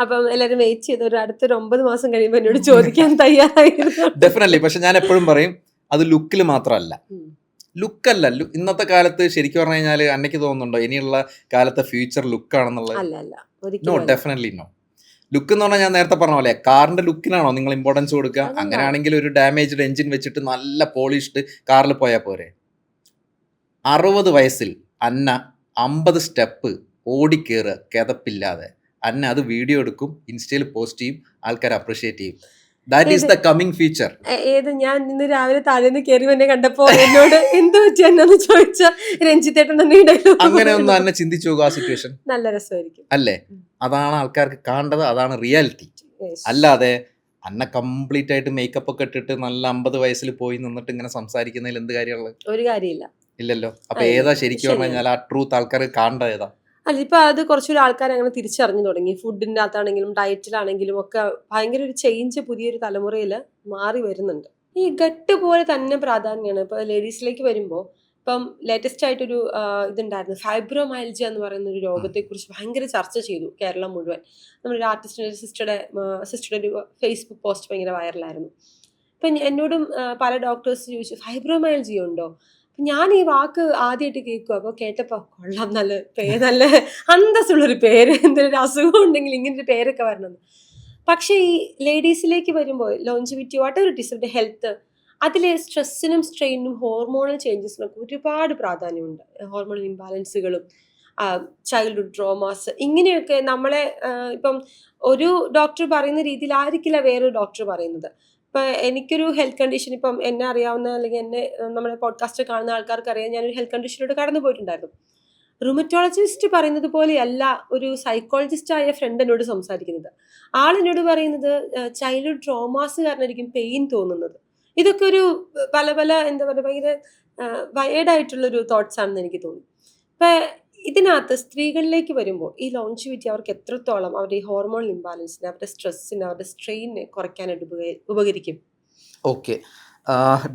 അപ്പം എല്ലാവരും wait ചെയ്ത് ഒരു അടുത്തൊരു 9 മാസം കഴിയുമ്പോൾ എന്നോട് ചോദിക്കാൻ തയ്യാറായിരുന്നു. ഡെഫിനറ്റ്ലി. പക്ഷെ ഞാൻ എപ്പോഴും പറയും അത് ലുക്കിൽ മാത്രമല്ല. ലുക്കല്ല, ഇന്നത്തെ കാലത്ത് ശരിക്കും പറഞ്ഞു കഴിഞ്ഞാൽ അന്നയ്ക്ക് തോന്നുന്നുണ്ടോ ഇനിയുള്ള കാലത്തെ ഫ്യൂച്ചർ ലുക്കാണെന്നുള്ളത്? No, definitely no. ലുക്ക് എന്ന് പറഞ്ഞാൽ ഞാൻ നേരത്തെ പറഞ്ഞ പോലെ കാറിന്റെ ലുക്കിനാണോ നിങ്ങൾ ഇമ്പോർട്ടൻസ് കൊടുക്കുക? അങ്ങനെയാണെങ്കിൽ ഒരു ഡാമേജ്ഡ് എഞ്ചിൻ വെച്ചിട്ട് നല്ല പോളിഷ്ഡ് കാറിൽ പോയാൽ പോരെ? 60 വയസ്സിൽ അന്ന 50 സ്റ്റെപ്പ് ഓടിക്കേറുക കിതപ്പില്ലാതെ. അന്ന അത് വീഡിയോ എടുക്കും, ഇൻസ്റ്റയിൽ പോസ്റ്റ് ചെയ്യും, ആൾക്കാർ അപ്രിഷിയേറ്റ് ചെയ്യും. That is the coming future. ഏത് ഞാൻ ഇന്ന് രാവിലെ താഴേന്ന് കയറി എന്നെ കണ്ടപ്പോ എന്നോട് എന്ത് പറ്റി എന്നു ചോദിച്ച രഞ്ജിത്തേട്ടൻ തന്നെ അങ്ങനെ ഒന്നും അന്നെ ചിന്തിച്ചു പോകുക. ആ സിറ്റുവേഷൻ നല്ല രസമായിരിക്കും അല്ലേ? അതാണ് ആൾക്കാർക്ക് കാണേണ്ടത്, അതാണ് റിയാലിറ്റി. അല്ലാതെ അന്ന കംപ്ലീറ്റ് ആയിട്ട് മേക്കപ്പ് ഒക്കെ ഇട്ടിട്ട് നല്ല 50 വയസ്സിൽ പോയി നിന്നിട്ട് ഇങ്ങനെ സംസാരിക്കുന്നതിൽ എന്ത് കാര്യമുള്ളത്? ഒരു കാര്യമില്ല, ഇല്ലല്ലോ. അപ്പൊ ഏതാ ശരിക്കും പറഞ്ഞു കഴിഞ്ഞാൽ ആ ട്രൂത്ത് ആൾക്കാർ കാണേണ്ടത് ഏതാ? അല്ല, ഇപ്പൊ അത് കുറച്ചുകൂടി ആൾക്കാർ അങ്ങനെ തിരിച്ചറിഞ്ഞു തുടങ്ങി. ഫുഡിന്റെ അകത്താണെങ്കിലും ഡയറ്റിലാണെങ്കിലും ഒക്കെ ഭയങ്കര ഒരു ചേഞ്ച് പുതിയൊരു തലമുറയിൽ മാറി വരുന്നുണ്ട്. ഈ ഗട്ട് പോലെ തന്നെ പ്രാധാന്യമാണ് ഇപ്പൊ ലേഡീസിലേക്ക് വരുമ്പോൾ. ഇപ്പം ലേറ്റസ്റ്റ് ആയിട്ടൊരു ഇതുണ്ടായിരുന്നു, ഫൈബ്രോമൈൽജിയ എന്ന് പറയുന്ന ഒരു രോഗത്തെക്കുറിച്ച് ഭയങ്കര ചർച്ച ചെയ്തു കേരളം മുഴുവൻ. നമ്മുടെ ആർട്ടിസ്റ്റിന്റെ സിസ്റ്ററുടെ ഒരു ഫേസ്ബുക്ക് പോസ്റ്റ് ഭയങ്കര വൈറലായിരുന്നു. ഇപ്പം എന്നോടും പല ഡോക്ടേഴ്സ് ചോദിച്ചു ഫൈബ്രോമൈൽജിയ ഉണ്ടോ? ഞാൻ ഈ വാക്ക് ആദ്യമായിട്ട് കേൾക്കുക. അപ്പോൾ കേട്ടപ്പോൾ കൊള്ളാം, നല്ല അന്തസ്സുള്ളൊരു പേര്, എന്തെങ്കിലും അസുഖം ഉണ്ടെങ്കിൽ ഇങ്ങനൊരു പേരൊക്കെ വരണമെന്ന്. പക്ഷേ ഈ ലേഡീസിലേക്ക് വരുമ്പോൾ longevity water it is health, അതിലെ സ്ട്രെസ്സിനും സ്ട്രെയിനും ഹോർമോണൽ ചേഞ്ചസിനൊക്കെ ഒരുപാട് പ്രാധാന്യമുണ്ട്. ഹോർമോണൽ ഇംബാലൻസുകളും ചൈൽഡ്ഹുഡ് ട്രോമാസ് ഇങ്ങനെയൊക്കെ നമ്മളെ ഇപ്പം ഒരു ഡോക്ടർ പറയുന്ന രീതിയിലായിരിക്കില്ല വേറൊരു ഡോക്ടർ പറയുന്നത്. ഇപ്പം എനിക്കൊരു ഹെൽത്ത് കണ്ടീഷൻ, ഇപ്പം എന്നെ അറിയാവുന്ന അല്ലെങ്കിൽ എന്നെ നമ്മുടെ പോഡ്കാസ്റ്റ് കാണുന്ന ആൾക്കാർക്ക് അറിയാം, ഞാനൊരു ഹെൽത്ത് കണ്ടീഷനിലൂടെ കടന്നു പോയിട്ടുണ്ടായിരുന്നു. റുമറ്റോളജിസ്റ്റ് പറയുന്നത് പോലെയല്ല ഒരു സൈക്കോളജിസ്റ്റായ ഫ്രണ്ട് എന്നോട് സംസാരിക്കുന്നത്. ആളെന്നോട് പറയുന്നത് ചൈൽഡ്ഹുഡ് ട്രോമാസ് കാരണമായിരിക്കും പെയിൻ തോന്നുന്നത്. ഇതൊക്കെ ഒരു പല എന്താ പറയുക ഭയങ്കര വയേർഡായിട്ടുള്ളൊരു തോട്ട്സ് ആണെന്ന് എനിക്ക് തോന്നി. ഇപ്പം ഇതിനകത്ത് സ്ത്രീകളിലേക്ക് വരുമ്പോൾ ഈ ലോഞ്ചിവിറ്റി അവർക്ക് എത്രത്തോളം അവരുടെ ഈ ഹോർമോൺ ഇംബാലൻസിന്, അവരുടെ സ്ട്രെസ്സിന്, അവരുടെ സ്ട്രെയിനെ കുറയ്ക്കാനായിട്ട് ഉപകരിക്കും? ഓക്കെ,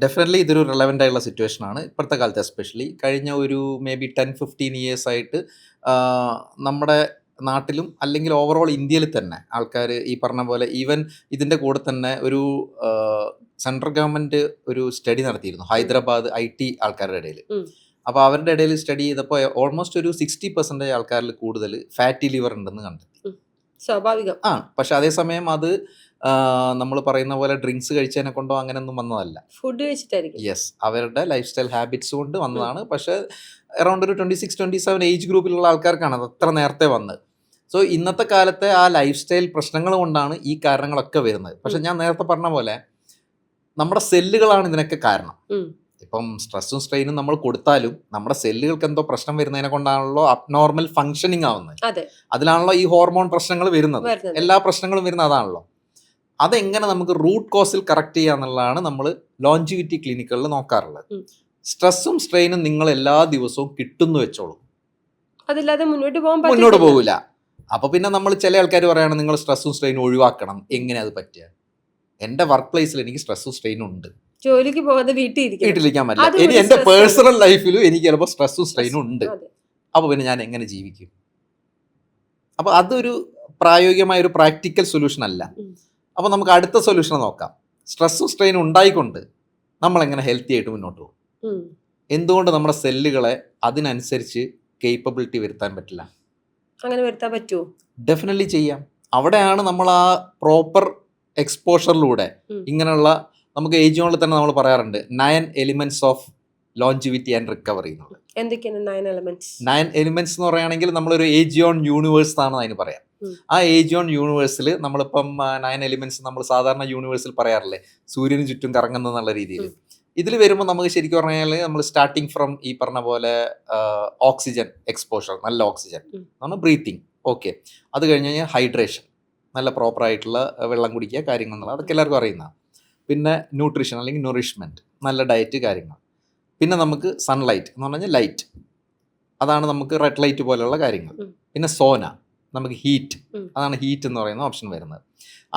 ഡെഫിനറ്റ്ലി ഇതൊരു റിലവൻ്റ് ആയിട്ടുള്ള സിറ്റുവേഷൻ ആണ് ഇപ്പോഴത്തെ കാലത്ത്. എസ്പെഷ്യലി കഴിഞ്ഞ ഒരു മേ ബി 10-15 years ആയിട്ട് നമ്മുടെ നാട്ടിലും അല്ലെങ്കിൽ ഓവറോൾ ഇന്ത്യയിൽ തന്നെ ആൾക്കാർ ഈ പറഞ്ഞ പോലെ ഈവൻ ഇതിൻ്റെ കൂടെ തന്നെ ഒരു സെൻട്രൽ ഗവൺമെൻറ് ഒരു സ്റ്റഡി നടത്തിയിരുന്നു ഹൈദരാബാദ് IT ആൾക്കാരുടെ ഇടയിൽ. അപ്പോൾ അവരുടെ ഇടയിൽ സ്റ്റഡി ചെയ്തപ്പോൾ ഓൾമോസ്റ്റ് ഒരു 60% ആൾക്കാരിൽ കൂടുതൽ ഫാറ്റി ലിവർ ഉണ്ടെന്ന് കണ്ടെത്തി. സ്വാഭാവികം. പക്ഷെ അതേസമയം അത് നമ്മൾ പറയുന്ന പോലെ ഡ്രിങ്ക്സ് കഴിച്ചതിനെ കൊണ്ടോ അങ്ങനെയൊന്നും വന്നതല്ല, ഫുഡ് കഴിച്ചിട്ടായിരിക്കും. യെസ്, അവരുടെ ലൈഫ് സ്റ്റൈൽ ഹാബിറ്റ്സ് കൊണ്ട് വന്നതാണ്. പക്ഷെ അറൗണ്ട് ഒരു 26-27 ഏജ് ഗ്രൂപ്പിലുള്ള ആൾക്കാർക്കാണ് അത് അത്ര നേരത്തെ വന്നത്. സോ ഇന്നത്തെ കാലത്തെ ആ ലൈഫ് സ്റ്റൈൽ പ്രശ്നങ്ങൾ കൊണ്ടാണ് ഈ കാരണങ്ങളൊക്കെ വരുന്നത്. പക്ഷെ ഞാൻ നേരത്തെ പറഞ്ഞ പോലെ നമ്മുടെ സെല്ലുകളാണ് ഇതിനൊക്കെ കാരണം. ഇപ്പം സ്ട്രെസ്സും സ്ട്രെയിനും നമ്മൾ കൊടുത്താലും നമ്മുടെ സെല്ലുകൾക്ക് എന്തോ പ്രശ്നം വരുന്നതിനെ കൊണ്ടാണല്ലോ അബ്നോർമൽ ഫങ്ഷനിങ് ആവുന്നത്. അതിലാണല്ലോ ഈ ഹോർമോൺ പ്രശ്നങ്ങൾ വരുന്നത്. എല്ലാ പ്രശ്നങ്ങളും വരുന്നത് അതാണല്ലോ. അതെങ്ങനെ നമുക്ക് റൂട്ട് കോസിൽ കറക്റ്റ് ചെയ്യുക എന്നുള്ളതാണ് നമ്മൾ ലോഞ്ചിവിറ്റി ക്ലിനിക്കുകളിൽ നോക്കാറുള്ളത്. സ്ട്രെസ്സും സ്ട്രെയിനും നിങ്ങൾ എല്ലാ ദിവസവും കിട്ടുന്നു വെച്ചോളൂ, അതില്ലാതെ മുന്നോട്ട് പോകില്ല. അപ്പൊ പിന്നെ നമ്മൾ ചില ആൾക്കാർ പറയാണ് നിങ്ങൾ സ്ട്രെസ്സും സ്ട്രെയിനും ഒഴിവാക്കണം. എങ്ങനെ അത് പറ്റുക? എൻ്റെ വർക്ക് പ്ലേസിൽ എനിക്ക് സ്ട്രെസ്സും സ്ട്രെയിനും ഉണ്ട്, ജോലിക്ക് പോകാതെ വീട്ടിലിരിക്കാൻ പറ്റില്ല. ഇനി എൻ്റെ പേഴ്സണൽ ലൈഫിലും എനിക്ക് ചിലപ്പോൾ സ്ട്രെസ്സും സ്ട്രെയിനും ഉണ്ട്. അപ്പോൾ പിന്നെ ഞാൻ എങ്ങനെ ജീവിക്കും? അപ്പോൾ അതൊരു പ്രായോഗികമായ ഒരു പ്രാക്ടിക്കൽ സൊല്യൂഷൻ അല്ല. അപ്പോൾ നമുക്ക് അടുത്ത സൊല്യൂഷൻ നോക്കാം. സ്ട്രെസ്സും സ്ട്രെയിനും ഉണ്ടായിക്കൊണ്ട് നമ്മൾ എങ്ങനെ ഹെൽത്തി ആയിട്ട് മുന്നോട്ട് പോകും? എന്തുകൊണ്ട് നമ്മുടെ സെല്ലുകളെ അതിനനുസരിച്ച് കേപ്പബിലിറ്റി വരുത്താൻ പറ്റില്ല? അങ്ങനെ വരുത്താൻ പറ്റുമോ? ഡെഫിനറ്റ്ലി ചെയ്യാം. അവിടെയാണ് നമ്മൾ ആ പ്രോപ്പർ എക്സ്പോഷറിലൂടെ ഇങ്ങനെയുള്ള നമുക്ക് ഏജിയോണിൽ തന്നെ നമ്മൾ പറയാറുണ്ട് 9 elements of longevity and recovery എന്നുള്ളത്. എന്തൊക്കെയാണ് 9 elements? 9 elements എന്ന് പറയുകയാണെങ്കിൽ നമ്മളൊരു ഏജിയോൺ യൂണിവേഴ്സ് ആണ് അതിന് പറയാം. ആ ഏജിയോൺ യൂണിവേഴ്സിൽ നമ്മളിപ്പം 9 എലിമെന്റ്സ് നമ്മൾ സാധാരണ യൂണിവേഴ്സിൽ പറയാറില്ലേ, സൂര്യന് ചുറ്റും കറങ്ങുന്ന എന്നുള്ള രീതിയിൽ. ഇതിൽ വരുമ്പോൾ നമുക്ക് ശരിക്കും പറഞ്ഞാൽ നമ്മൾ സ്റ്റാർട്ടിങ് ഫ്രം ഈ പറഞ്ഞ പോലെ ഓക്സിജൻ എക്സ്പോഷർ, നല്ല ഓക്സിജൻ എന്നാണ് ബ്രീത്തിങ്. ഓക്കെ, അത് കഴിഞ്ഞ് കഴിഞ്ഞാൽ ഹൈഡ്രേഷൻ, നല്ല പ്രോപ്പർ ആയിട്ടുള്ള വെള്ളം കുടിക്കുക, കാര്യങ്ങൾ എന്നുള്ളത് അതൊക്കെ എല്ലാവർക്കും അറിയുന്ന. പിന്നെ ന്യൂട്രീഷൻ അല്ലെങ്കിൽ നൊറിഷ്മെൻറ്റ്, നല്ല ഡയറ്റ്, കാര്യങ്ങൾ. പിന്നെ നമുക്ക് സൺലൈറ്റ് എന്ന് പറഞ്ഞാൽ ലൈറ്റ്, അതാണ് നമുക്ക് റെഡ് ലൈറ്റ് പോലെയുള്ള കാര്യങ്ങൾ. പിന്നെ സോന, നമുക്ക് ഹീറ്റ്, അതാണ് ഹീറ്റ് എന്ന് പറയുന്ന ഓപ്ഷൻ വരുന്നത്.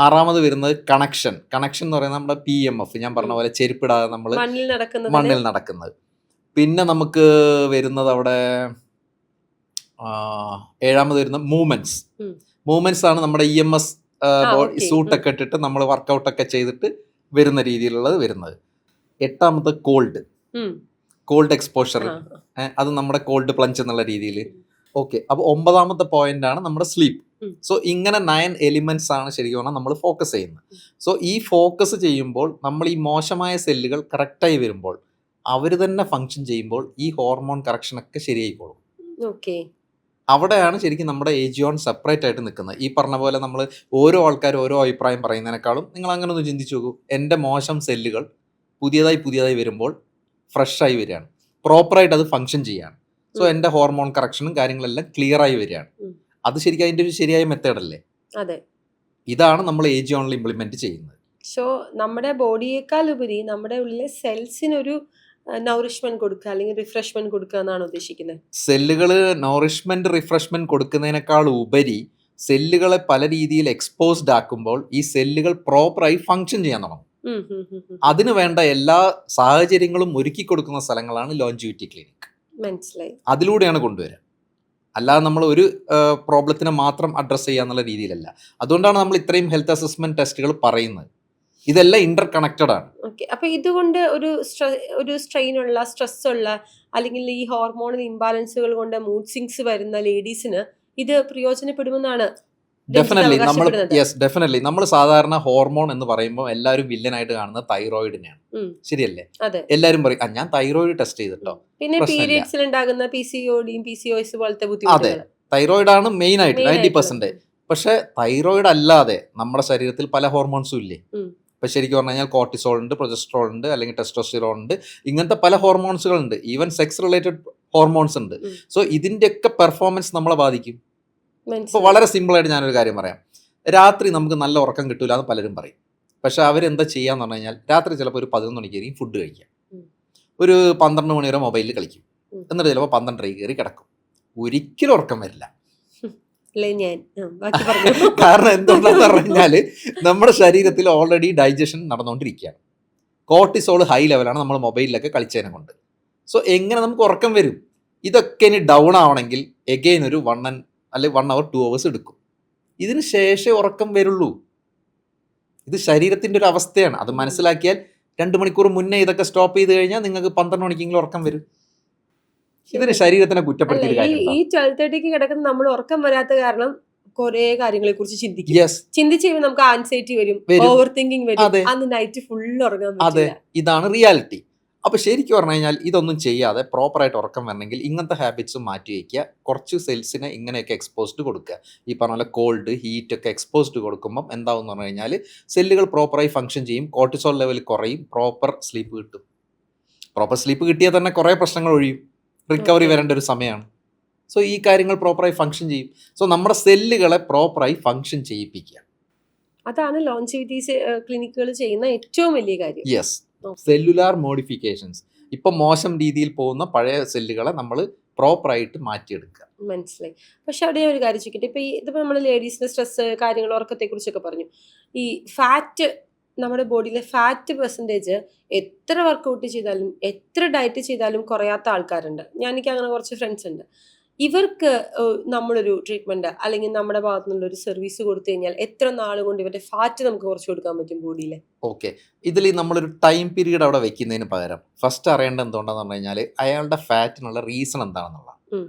ആറാമത് വരുന്നത് കണക്ഷൻ. കണക്ഷൻ എന്ന് പറയുന്നത് നമ്മുടെ PMF, ഞാൻ പറഞ്ഞ പോലെ ചെരുപ്പിടാതെ നമ്മൾ മണ്ണിൽ നടക്കുന്നത്. പിന്നെ നമുക്ക് വരുന്നത് അവിടെ ഏഴാമത് വരുന്ന മൂവ്മെന്റ്സ്. മൂവ്മെന്റ്സ് ആണ് നമ്മുടെ EMS സൂട്ടൊക്കെ ഇട്ടിട്ട് നമ്മൾ വർക്കൗട്ടൊക്കെ ചെയ്തിട്ട് വരുന്ന രീതിയിലുള്ളത് വരുന്നത്. എട്ടാമത്തെ കോൾഡ് എക്സ്പോഷർ, അത് നമ്മുടെ കോൾഡ് പ്ലഞ്ച് എന്നുള്ള രീതിയിൽ. ഓക്കെ, അപ്പോൾ 9ാമത്തെ പോയിന്റ് ആണ് നമ്മുടെ സ്ലീപ്പ്. സോ ഇങ്ങനെ 9 എലിമെന്റ്സ് ആണ് ശരിക്കും പറഞ്ഞാൽ നമ്മൾ ഫോക്കസ് ചെയ്യുന്നത്. സോ ഈ ഫോക്കസ് ചെയ്യുമ്പോൾ നമ്മൾ ഈ മോശമായ സെല്ലുകൾ കറക്റ്റായി വരുമ്പോൾ അവർ തന്നെ ഫങ്ഷൻ ചെയ്യുമ്പോൾ ഈ ഹോർമോൺ കറക്ഷനൊക്കെ ശരിയായിക്കോളും. അവിടെയാണ് ശരിക്കും നമ്മുടെ ഏജിയോൺ സെപ്പറേറ്റ് ആയിട്ട് നിൽക്കുന്നത്. ഈ പറഞ്ഞ പോലെ നമ്മൾ ഓരോ ആൾക്കാരും ഓരോ അഭിപ്രായം പറയുന്നതിനേക്കാളും നിങ്ങൾ അങ്ങനെ ഒന്ന് ചിന്തിച്ചു നോക്കൂ. എൻ്റെ മോശം സെല്ലുകൾ പുതിയതായി വരുമ്പോൾ ഫ്രഷായി വരികയാണ്, പ്രോപ്പറായിട്ട് അത് ഫങ്ഷൻ ചെയ്യാണ്. സോ എൻ്റെ ഹോർമോൺ കറക്ഷനും കാര്യങ്ങളെല്ലാം ക്ലിയർ ആയി വരികയാണ്. അത് ശരിക്കും അതിൻ്റെ ഒരു ശരിയായ മെത്തേഡല്ലേ? അതെ, ഇതാണ് നമ്മൾ ഏജിയോണിൽ ഇംപ്ലിമെന്റ് ചെയ്യുന്നത്. സോ നമ്മുടെ ബോഡിയേക്കാൾ ഉപരി നമ്മുടെ ഉള്ളിലെ സെൽസിനൊരു നൗറിഷ്മെന്റ് കൊടുക്കുക അല്ലെങ്കിൽ റിഫ്രഷ്മെന്റ് കൊടുക്കുക എന്നാണ് ഉദ്ദേശിക്കുന്നത്. സെല്ലുകൾ നൗറിഷ്മെന്റ് റിഫ്രഷ്മെന്റ് കൊടുക്കുന്നതിനേക്കാൾ ഉപരി സെല്ലുകളെ പല രീതിയിൽ എക്സ്പോസ്ഡ് ആക്കുമ്പോൾ ഈ സെല്ലുകൾ പ്രോപ്പറായി ഫങ്ഷൻ ചെയ്യാൻ തുടങ്ങും. അതിന് വേണ്ട എല്ലാ സാഹചര്യങ്ങളും ഒരുക്കി കൊടുക്കുന്ന സ്ഥലങ്ങളാണ് ലോഞ്ചിവിറ്റി ക്ലിനിക്. മനസ്സിലായി. അതിലൂടെയാണ് കൊണ്ടുവരിക, അല്ലാതെ നമ്മൾ ഒരു പ്രോബ്ലത്തിനെ മാത്രം അഡ്രസ്സ് ചെയ്യാന്നുള്ള രീതിയിലല്ല. അതുകൊണ്ടാണ് നമ്മൾ ഇത്രയും ഹെൽത്ത് അസസ്മെന്റ് ടെസ്റ്റുകൾ പറയുന്നത്. ഇതെല്ലാം ഇന്റർ കണക്റ്റഡ് ആണ്. ഓക്കെ, അപ്പൊ ഇതുകൊണ്ട് ഒരു സ്ട്രെയിൻ ഉള്ള, സ്ട്രെസ് ഉള്ള, അല്ലെങ്കിൽ ഈ ഹോർമോണൽ ഇംബാലൻസുകൾ കൊണ്ട് മൂഡ് സ്വിങ്സ് വരുന്ന ലേഡീസിന് ഇത് പ്രയോജനപ്പെടുമെന്നാണ്. ഡെഫിനറ്റ്ലി നമ്മൾ സാധാരണ ഹോർമോൺ എന്ന് പറയുമ്പോൾ എല്ലാവരും വില്ലനായിട്ട് കാണുന്നത് തൈറോയിഡിനെയാണ്, ശരിയല്ലേ? എല്ലാവരും പറയും ഞാൻ തൈറോയിഡ് ടെസ്റ്റ് ചെയ്തിട്ടോ. പിന്നെ പീരിയഡ്സിൽ ഉണ്ടാകുന്ന PCODയും PCOS പോലത്തെ ബുദ്ധിമുട്ടുകൾ, തൈറോയിഡ് ആണ് മെയിൻ ആയിട്ട് 90%. പക്ഷെ തൈറോയിഡ് അല്ലാതെ നമ്മുടെ ശരീരത്തിൽ പല ഹോർമോൺസും ഇല്ലേ? ഇപ്പൊ ശരിക്കും പറഞ്ഞു കഴിഞ്ഞാൽ കോർട്ടിസോൾ ഉണ്ട്, പ്രൊജസ്ട്രോൾ ഉണ്ട്, അല്ലെങ്കിൽ ടെസ്റ്റോസ്റ്റിറോൺ ഉണ്ട്, ഇങ്ങനത്തെ പല ഹോർമോൺസുകൾ ഉണ്ട്. ഈവൻ സെക്സ് റിലേറ്റഡ് ഹോർമോൺസ് ഉണ്ട്. സോ ഇതിന്റെയൊക്കെ പെർഫോമൻസ് നമ്മളെ ബാധിക്കും. ഇപ്പൊ വളരെ സിമ്പിൾ ആയിട്ട് ഞാനൊരു കാര്യം പറയാം. രാത്രി നമുക്ക് നല്ല ഉറക്കം കിട്ടൂല എന്ന് പലരും പറയും. പക്ഷെ അവരെന്താ ചെയ്യാന്ന് പറഞ്ഞു കഴിഞ്ഞാൽ രാത്രി ചിലപ്പോൾ ഒരു 11 മണിക്കായിരിക്കും ഫുഡ് കഴിക്കാം, ഒരു 12 മണി വരെ മൊബൈലിൽ കളിക്കും, എന്നിട്ട് ചിലപ്പോൾ 12 കയറി കിടക്കും. ഒരിക്കലും ഉറക്കം വരില്ല. കാരണം എന്തുകൊണ്ടാന്ന് പറഞ്ഞാല് നമ്മുടെ ശരീരത്തിൽ ഓൾറെഡി ഡൈജഷൻ നടന്നുകൊണ്ടിരിക്കുകയാണ്. കോർട്ടിസോൾ ഹൈ ലെവലാണ് നമ്മൾ മൊബൈലിലൊക്കെ കളിച്ചതിനെ കൊണ്ട്. സോ എങ്ങനെ നമുക്ക് ഉറക്കം വരും? ഇതൊക്കെ ഇനി ഡൗൺ ആവണമെങ്കിൽ എഗെയിൻ ഒരു 1 hour 2 hours എടുക്കും. ഇതിന് ശേഷമേ ഉറക്കം വരുള്ളൂ. ഇത് ശരീരത്തിന്റെ ഒരു അവസ്ഥയാണ്. അത് മനസ്സിലാക്കിയാൽ 2 മണിക്കൂർ മുന്നേ ഇതൊക്കെ സ്റ്റോപ്പ് ചെയ്ത് കഴിഞ്ഞാൽ നിങ്ങൾക്ക് 12 മണിക്കെങ്കിലും ഉറക്കം വരും. ഇതിന് ശരീരത്തിനെ കുറ്റപ്പെടുത്തിയ കാര്യം. ഈ 12:30 കിടക്കുന്ന നമ്മൾ ഉറക്കം വരാത്ത കാരണം കുറെ കാര്യങ്ങളെ കുറിച്ച് ചിന്തിക്കും. ചിന്തിച്ച് കഴിയുമ്പോൾ നമുക്ക് ആൻസൈറ്റി വരും, ഓവർ തിങ്കിങ് വരും, അന്ന് നൈറ്റ് ഫുൾ ഉറങ്ങാൻ പറ്റില്ല. ഇതാണ് റിയാലിറ്റി. അപ്പൊ ശരിക്കും പറഞ്ഞു കഴിഞ്ഞാൽ ഇതൊന്നും ചെയ്യാതെ പ്രോപ്പറായിട്ട് ഉറക്കം വരണമെങ്കിൽ ഇങ്ങനത്തെ ഹാബിറ്റ്സും മാറ്റി വയ്ക്കുക. കുറച്ച് സെൽസിനെ ഇങ്ങനെയൊക്കെ എക്സ്പോസ്ഡ് കൊടുക്കുക. ഈ പറഞ്ഞ പോലെ കോൾഡ്, ഹീറ്റ് ഒക്കെ എക്സ്പോസ്ഡ് കൊടുക്കുമ്പോൾ എന്താവും എന്ന് പറഞ്ഞു കഴിഞ്ഞാൽ സെല്ലുകൾ പ്രോപ്പറായി ഫങ്ഷൻ ചെയ്യും, കോർട്ടിസോൾ ലെവൽ കുറയും, പ്രോപ്പർ സ്ലീപ്പ് കിട്ടും. പ്രോപ്പർ സ്ലീപ്പ് കിട്ടിയാൽ തന്നെ കുറേ പ്രശ്നങ്ങൾ ഒഴിയും, റിക്കവറി വരേണ്ട ഒരു സമയമാണ്. സോ ഈ കാര്യങ്ങൾ പ്രോപ്പറായി ഫങ്ഷൻ ചെയ്യും. സോ നമ്മുടെ സെല്ലുകളെ പ്രോപ്പറായി ഫങ്ഷൻ ചെയ്യിപ്പിക്കുക. അതാണ് ലോഞ്ചിവിറ്റി ക്ലിനിക്കുകൾ ചെയ്യുന്ന ഏറ്റവും വലിയ കാര്യം. Yes, cellular modifications. ഇപ്പൊ മോശം രീതിയിൽ പോകുന്ന പഴയ സെല്ലുകളെ നമ്മൾ പ്രോപ്പറായിട്ട് മാറ്റിയെടുക്കുക. മനസ്സിലായി. പക്ഷെ അവിടെ ഒരു കാര്യം ചോദിക്കട്ടെ, ഇപ്പൊ ഇതിപ്പോ നമ്മൾ ലേഡീസിന്റെ സ്ട്രെസ്, കാര്യങ്ങൾ, ഉറക്കത്തെ കുറിച്ചൊക്കെ പറഞ്ഞു. ഈ ഫാറ്റ്, നമ്മുടെ ബോഡിയിലെ ഫാറ്റ് പെർസെൻറ്റേജ് എത്ര വർക്കൗട്ട് ചെയ്താലും എത്ര ഡയറ്റ് ചെയ്താലും കുറയാത്ത ആൾക്കാരുണ്ട്. എനിക്ക് അങ്ങനെ കുറച്ച് ഫ്രണ്ട്സ് ഉണ്ട്. ഇവർക്ക് നമ്മളൊരു ട്രീറ്റ്മെന്റ് അല്ലെങ്കിൽ നമ്മുടെ ഭാഗത്തു നിന്നുള്ള ഒരു സർവീസ് കൊടുത്തു കഴിഞ്ഞാൽ എത്ര നാൾ കൊണ്ട് ഇവരുടെ ഫാറ്റ് നമുക്ക് കുറച്ച് കൊടുക്കാൻ പറ്റും ബോഡിയിലെ? ഓക്കെ, ഇതിൽ നമ്മളൊരു ടൈം പീരീഡ് അവിടെ വെക്കുന്നതിന് പകരം ഫസ്റ്റ് അറിയേണ്ടത് എന്തുകൊണ്ടാന്ന് പറഞ്ഞു കഴിഞ്ഞാൽ അയാളുടെ ഫാറ്റിനുള്ള റീസൺ എന്താണെന്നുള്ള.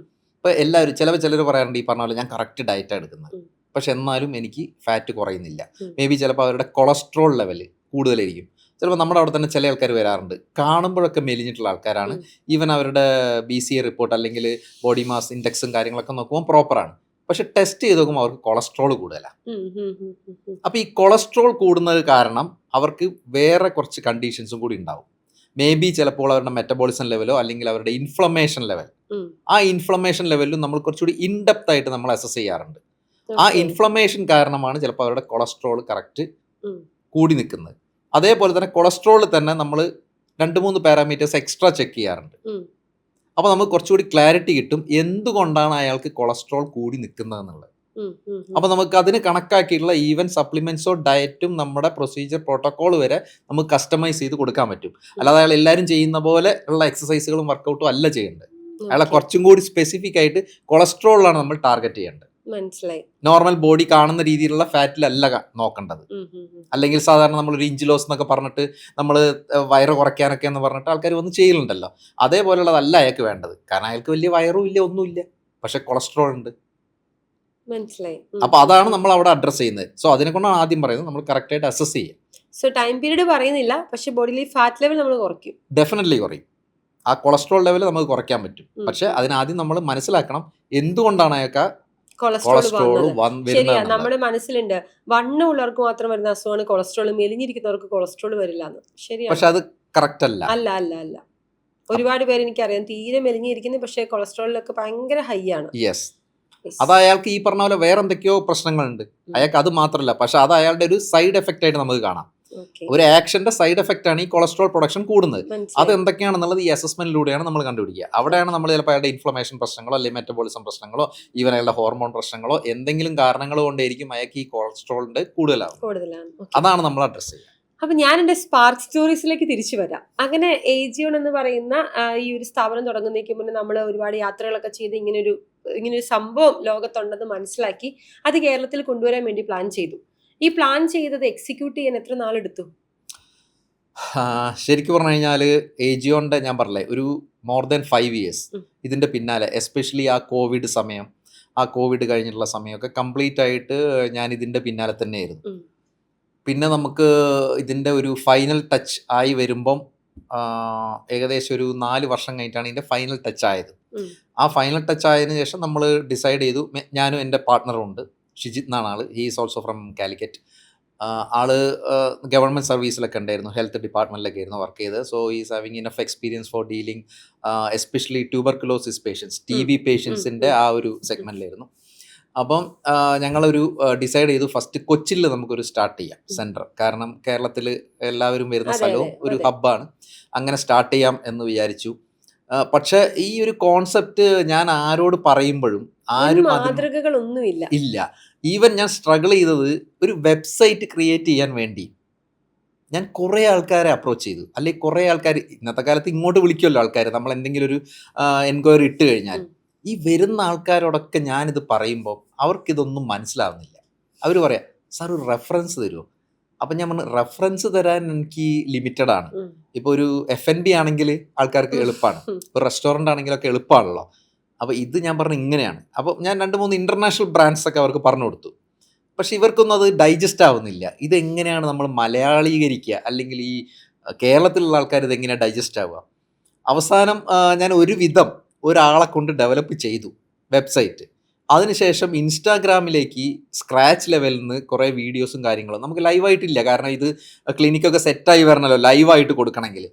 ഇപ്പൊ എല്ലാവരും ചിലർ പറയാറുണ്ട് ഈ പറഞ്ഞ പോലെ ഞാൻ കറക്റ്റ് ഡയറ്റാണ് എടുക്കുന്നത്, പക്ഷെ എന്നാലും എനിക്ക് ഫാറ്റ് കുറയുന്നില്ല. മേ ബി ചിലപ്പോൾ അവരുടെ കൊളസ്ട്രോൾ ലെവല് കൂടുതലായിരിക്കും. ചിലപ്പോൾ നമ്മുടെ അവിടെ തന്നെ ചില ആൾക്കാർ വരാറുണ്ട്, കാണുമ്പോഴൊക്കെ മെലിഞ്ഞിട്ടുള്ള ആൾക്കാരാണ്. ഈവൻ അവരുടെ BCA റിപ്പോർട്ട് അല്ലെങ്കിൽ ബോഡി മാസ് ഇൻഡെക്സും കാര്യങ്ങളൊക്കെ നോക്കുമ്പോൾ പ്രോപ്പറാണ്. പക്ഷെ ടെസ്റ്റ് ചെയ്ത് നോക്കുമ്പോൾ അവർക്ക് കൊളസ്ട്രോൾ കൂടുതലാണ്. ഉം, ഉം, ഉം, ഉം, ഉം. അപ്പോൾ ഈ കൊളസ്ട്രോൾ കൂടുന്നത് കാരണം അവർക്ക് വേറെ കുറച്ച് കണ്ടീഷൻസും കൂടി ഉണ്ടാവും. മേ ബി ചിലപ്പോൾ അവരുടെ മെറ്റബോളിസം ലെവലോ അല്ലെങ്കിൽ അവരുടെ ഇൻഫ്ലമേഷൻ ലെവൽ, ഉം. ആ ഇൻഫ്ലമേഷൻ ലെവലിലും നമ്മൾ കുറച്ചുകൂടി ഇൻഡെപ്ത് ആയിട്ട് നമ്മൾ അസസ് ചെയ്യാറുണ്ട്. ആ Okay. ഇൻഫ്ലമേഷൻ കാരണമാണ് ചിലപ്പോൾ അവരുടെ കൊളസ്ട്രോൾ കറക്റ്റ് ഉം. കൂടി നിൽക്കുന്നത്. അതേപോലെ തന്നെ കൊളസ്ട്രോളിൽ തന്നെ നമ്മൾ 2-3 പാരാമീറ്റേഴ്സ് എക്സ്ട്രാ ചെക്ക് ചെയ്യാറുണ്ട്. ഉം. അപ്പോൾ നമുക്ക് കുറച്ചുകൂടി ക്ലാരിറ്റി കിട്ടും എന്തുകൊണ്ടാണ് അയാൾക്ക് കൊളസ്ട്രോൾ കൂടി നിൽക്കുന്നത് എന്നുള്ളത്. ഉം, ഉം, ഉം. അപ്പോൾ നമുക്ക് അതിന് കണക്കാക്കിയിട്ടുള്ള ഈവൻ സപ്ലിമെന്റ്സോ ഡയറ്റും നമ്മുടെ പ്രൊസീജിയർ പ്രോട്ടോകോൾ വരെ നമുക്ക് കസ്റ്റമൈസ് ചെയ്ത് കൊടുക്കാൻ പറ്റും. അല്ലാതെ അയാൾ എല്ലാവരും ചെയ്യുന്ന പോലെ ഉള്ള എക്സസൈസുകളും വർക്കൗട്ടും അല്ല ചെയ്യേണ്ടത്. അയാളെ Okay. കുറച്ചും കൂടി സ്പെസിഫിക് ആയിട്ട് കൊളസ്ട്രോളിലാണ് നമ്മൾ ടാർഗറ്റ് ചെയ്യേണ്ടത്. മനസ്സിലായി. നോർമൽ ബോഡി കാണുന്ന രീതിയിലുള്ള ഫാറ്റിലല്ല നോക്കേണ്ടത്. ഉം, ഉം, ഉം. അല്ലെങ്കിൽ സാധാരണ നമ്മളൊരു ഇഞ്ച് ലോസ് എന്നൊക്കെ പറഞ്ഞിട്ട് നമ്മൾ വയറ് കുറയ്ക്കാനൊക്കെ എന്ന് പറഞ്ഞിട്ട് ആൾക്കാർ വന്ന് ചെയ്യുന്നുണ്ടല്ലോ, അതേപോലെയുള്ളതല്ല അയാൾക്ക് വേണ്ടത്. കാരണം അയാൾക്ക് വലിയ വയറും ഇല്ല, ഒന്നുമില്ല, പക്ഷെ കൊളസ്ട്രോൾ ഉണ്ട്. മനസ്സിലായി. അപ്പോൾ അതാണ് നമ്മൾ അവിടെ അഡ്രസ്സ് ചെയ്യുന്നത്. സോ അതിനെക്കൊണ്ടാണ് ആദ്യം പറയുന്നത് നമ്മൾ കറക്റ്റായിട്ട് അസസ് ചെയ്യുക. സോ ടൈം പീരീഡ് പറയുന്നില്ല, പക്ഷെ ബോഡിയിൽ ഫാറ്റ് ലെവൽ നമ്മൾ കുറയ്ക്കും. ഡെഫിനറ്റ്ലി കുറയും. ആ കൊളസ്ട്രോൾ ലെവൽ നമുക്ക് കുറയ്ക്കാൻ പറ്റും. ഉം. പക്ഷെ അതിനാദ്യം നമ്മൾ മനസ്സിലാക്കണം എന്തുകൊണ്ടാണ് അയാൾക്ക് കൊളസ്ട്രോൾ കൊളസ്ട്രോൾ വന്നത്. ശരിയാ, വരുന്നത്. നമ്മുടെ മനസ്സിലുണ്ട് വണ്ണം ഉള്ളവർക്ക് മാത്രം വരുന്ന അസുഖമാണ് കൊളസ്ട്രോൾ, മെലിഞ്ഞിരിക്കുന്നവർക്ക് കൊളസ്ട്രോൾ വരില്ല എന്ന്. ശരിയാണ്. പക്ഷെ അത് കറക്റ്റ് അല്ല. അല്ല അല്ല അല്ല, ഒരുപാട് പേര് എനിക്കറിയാം തീരെ മെലിഞ്ഞിരിക്കുന്നത്, പക്ഷെ കൊളസ്ട്രോളിലൊക്കെ ഭയങ്കര ഹൈ ആണ്. Yes, Yes. അത് അയാൾക്ക് ഈ പറഞ്ഞ പോലെ വേറെ എന്തൊക്കെയോ പ്രശ്നങ്ങളുണ്ട്. അയാൾക്ക് അത് മാത്രമല്ല, പക്ഷെ അത് അയാളുടെ ഒരു സൈഡ് എഫക്റ്റ് ആയിട്ട് നമുക്ക് കാണാം. Okay. ഒരു ആക്ഷന്റെ സൈഡ് എഫക്റ്റ് ആണ് ഈ കൊളസ്ട്രോൾ പ്രൊഡക്ഷൻ കൂടുന്നത്. അത് മനസ്സിലായി. എന്തൊക്കെയാണെന്നുള്ളത് ഈ അസസ്മെന്റിലൂടെയാണ് നമ്മൾ കണ്ടുപിടിക്കുക. അവിടെയാണ് നമ്മൾ ചിലപ്പോൾ അയാളുടെ ഇൻഫ്ലമേഷൻ പ്രശ്നങ്ങളോ അല്ലെങ്കിൽ മെറ്റബോളിസം പ്രശ്നങ്ങളോ ഈവൻ അയാളുടെ ഹോർമോൺ പ്രശ്നങ്ങളോ എന്തെങ്കിലും കാരണങ്ങൾ കൊണ്ടായിരിക്കും അയാൾക്ക് ഈ കൊളസ്ട്രോളിന്റെ കൂടുതലാവും. കൂടുതലാണ്. Okay. അതാണ് നമ്മൾ അഡ്രസ് ചെയ്യുക. അപ്പൊ ഞാൻ എന്റെ സ്പാർക്ക് സ്റ്റോറീസിലേക്ക് തിരിച്ചു വരാം. അങ്ങനെ ഏജിയോൺ എന്ന് പറയുന്ന ഈ ഒരു സ്ഥാപനം തുടങ്ങുന്നതിന് മുന്നേ നമ്മൾ ഒരുപാട് യാത്രകളൊക്കെ ചെയ്ത് ഇങ്ങനൊരു സംഭവം ലോകത്തുണ്ടെന്ന് മനസ്സിലാക്കി അത് കേരളത്തിൽ കൊണ്ടുവരാൻ വേണ്ടി പ്ലാൻ ചെയ്തു. ഈ പ്ലാൻ ചെയ്തത് എക്സിക്യൂട്ട് ചെയ്യാൻ എത്ര നാളെടുത്തു? ശരിക്കും പറഞ്ഞു കഴിഞ്ഞാൽ ഏജിയോന്റെ ഞാൻ പറഞ്ഞില്ലേ ഒരു മോർ ദാൻ 5 years ഉം. ഇതിന്റെ പിന്നാലെ, എസ്പെഷ്യലി ആ കോവിഡ് സമയം, ആ കോവിഡ് കഴിഞ്ഞിട്ടുള്ള സമയമൊക്കെ കംപ്ലീറ്റ് ആയിട്ട് ഞാൻ ഇതിന്റെ പിന്നാലെ തന്നെയായിരുന്നു. ഉം. പിന്നെ നമുക്ക് ഇതിൻ്റെ ഒരു ഫൈനൽ ടച്ച് ആയി വരുമ്പം ഏകദേശം ഒരു 4 വർഷം കഴിഞ്ഞിട്ടാണ് ഇതിൻ്റെ ഫൈനൽ ടച്ച് ആയത്. ഉം. ആ ഫൈനൽ ടച്ച് ആയതിനു ശേഷം നമ്മൾ ഡിസൈഡ് ചെയ്തു, ഞാനും എൻ്റെ പാർട്ട്ണറും ഉണ്ട്, ഷിജിത് എന്നാണ് ആള്, he is also from Calicut. ആള് ഗവൺമെൻറ് സർവീസിലൊക്കെ ഉണ്ടായിരുന്നു, ഹെൽത്ത് ഡിപ്പാർട്ട്മെൻറ്റിലൊക്കെ ആയിരുന്നു വർക്ക് ചെയ്തത്. So is having enough experience for dealing especially tuberculosis patients, TB പേഷ്യൻസിൻ്റെ ആ ഒരു സെഗ്മെൻറ്റിലായിരുന്നു. അപ്പം ഞങ്ങളൊരു ഡിസൈഡ് ചെയ്തു ഫസ്റ്റ് കൊച്ചിയിൽ നമുക്കൊരു സ്റ്റാർട്ട് ചെയ്യാം സെൻറ്റർ. കാരണം കേരളത്തിൽ എല്ലാവരും വരുന്ന അതെ, സ്ഥലവും അതെ, ഒരു അതെ. ഹബ്ബാണ്. അങ്ങനെ സ്റ്റാർട്ട് ചെയ്യാം എന്ന് വിചാരിച്ചു. പക്ഷെ ഈ ഒരു കോൺസെപ്റ്റ് ഞാൻ ആരോട് പറയുമ്പോഴും ആരും അതിന് മാതൃകകളൊന്നുമില്ല. ഇല്ല. ഈവൻ ഞാൻ സ്ട്രഗിൾ ചെയ്തത് ഒരു വെബ്സൈറ്റ് ക്രിയേറ്റ് ചെയ്യാൻ വേണ്ടി ഞാൻ കുറേ ആൾക്കാരെ അപ്രോച്ച് ചെയ്തു. അല്ലെങ്കിൽ കുറേ ആൾക്കാർ ഇന്നത്തെ കാലത്ത് ഇങ്ങോട്ട് വിളിക്കുമല്ലോ ആൾക്കാർ, നമ്മൾ എന്തെങ്കിലും ഒരു എൻക്വയറി ഇട്ട് കഴിഞ്ഞാൽ. ഉം. ഈ വരുന്ന ആൾക്കാരോടൊക്കെ ഞാനിത് പറയുമ്പോൾ അവർക്കിതൊന്നും മനസ്സിലാവുന്നില്ല. അവർ പറയാം, സാർ ഒരു റെഫറൻസ് തരുമോ? അപ്പം ഞാൻ പറഞ്ഞു, റെഫറൻസ് തരാൻ എനിക്ക് ലിമിറ്റഡ് ആണ്. ഉം. ഇപ്പോൾ ഒരു F&B ആണെങ്കിൽ ആൾക്കാർക്ക് എളുപ്പമാണ്, ഉം. ഒരു റെസ്റ്റോറൻ്റ് ആണെങ്കിലൊക്കെ എളുപ്പമാണല്ലോ. അപ്പോൾ ഇത് ഞാൻ പറഞ്ഞു ഇങ്ങനെയാണ്. അപ്പോൾ ഞാൻ 2-3 ഇൻ്റർനാഷണൽ ബ്രാൻഡ്സ് ഒക്കെ അവർക്ക് പറഞ്ഞു കൊടുത്തു. പക്ഷെ ഇവർക്കൊന്നും അത് ഡൈജസ്റ്റ് ആവുന്നില്ല. ഇതെങ്ങനെയാണ് നമ്മൾ മലയാളീകരിക്കുക, അല്ലെങ്കിൽ ഈ കേരളത്തിലുള്ള ആൾക്കാർ ഇതെങ്ങനെയാണ് ഡൈജസ്റ്റ് ആവുക? അവസാനം ഞാൻ ഒരു വിധം ഒരാളെ കൊണ്ട് ഡെവലപ്പ് ചെയ്തു വെബ്സൈറ്റ്. അതിനുശേഷം ഇൻസ്റ്റാഗ്രാമിലേക്ക് സ്ക്രാച്ച് ലെവലിൽ നിന്ന് കുറേ വീഡിയോസും കാര്യങ്ങളും, നമുക്ക് ലൈവായിട്ടില്ല, കാരണം ഇത് ക്ലിനിക്കൊക്കെ സെറ്റായി വരണമല്ലോ ലൈവായിട്ട് കൊടുക്കണമെങ്കിൽ.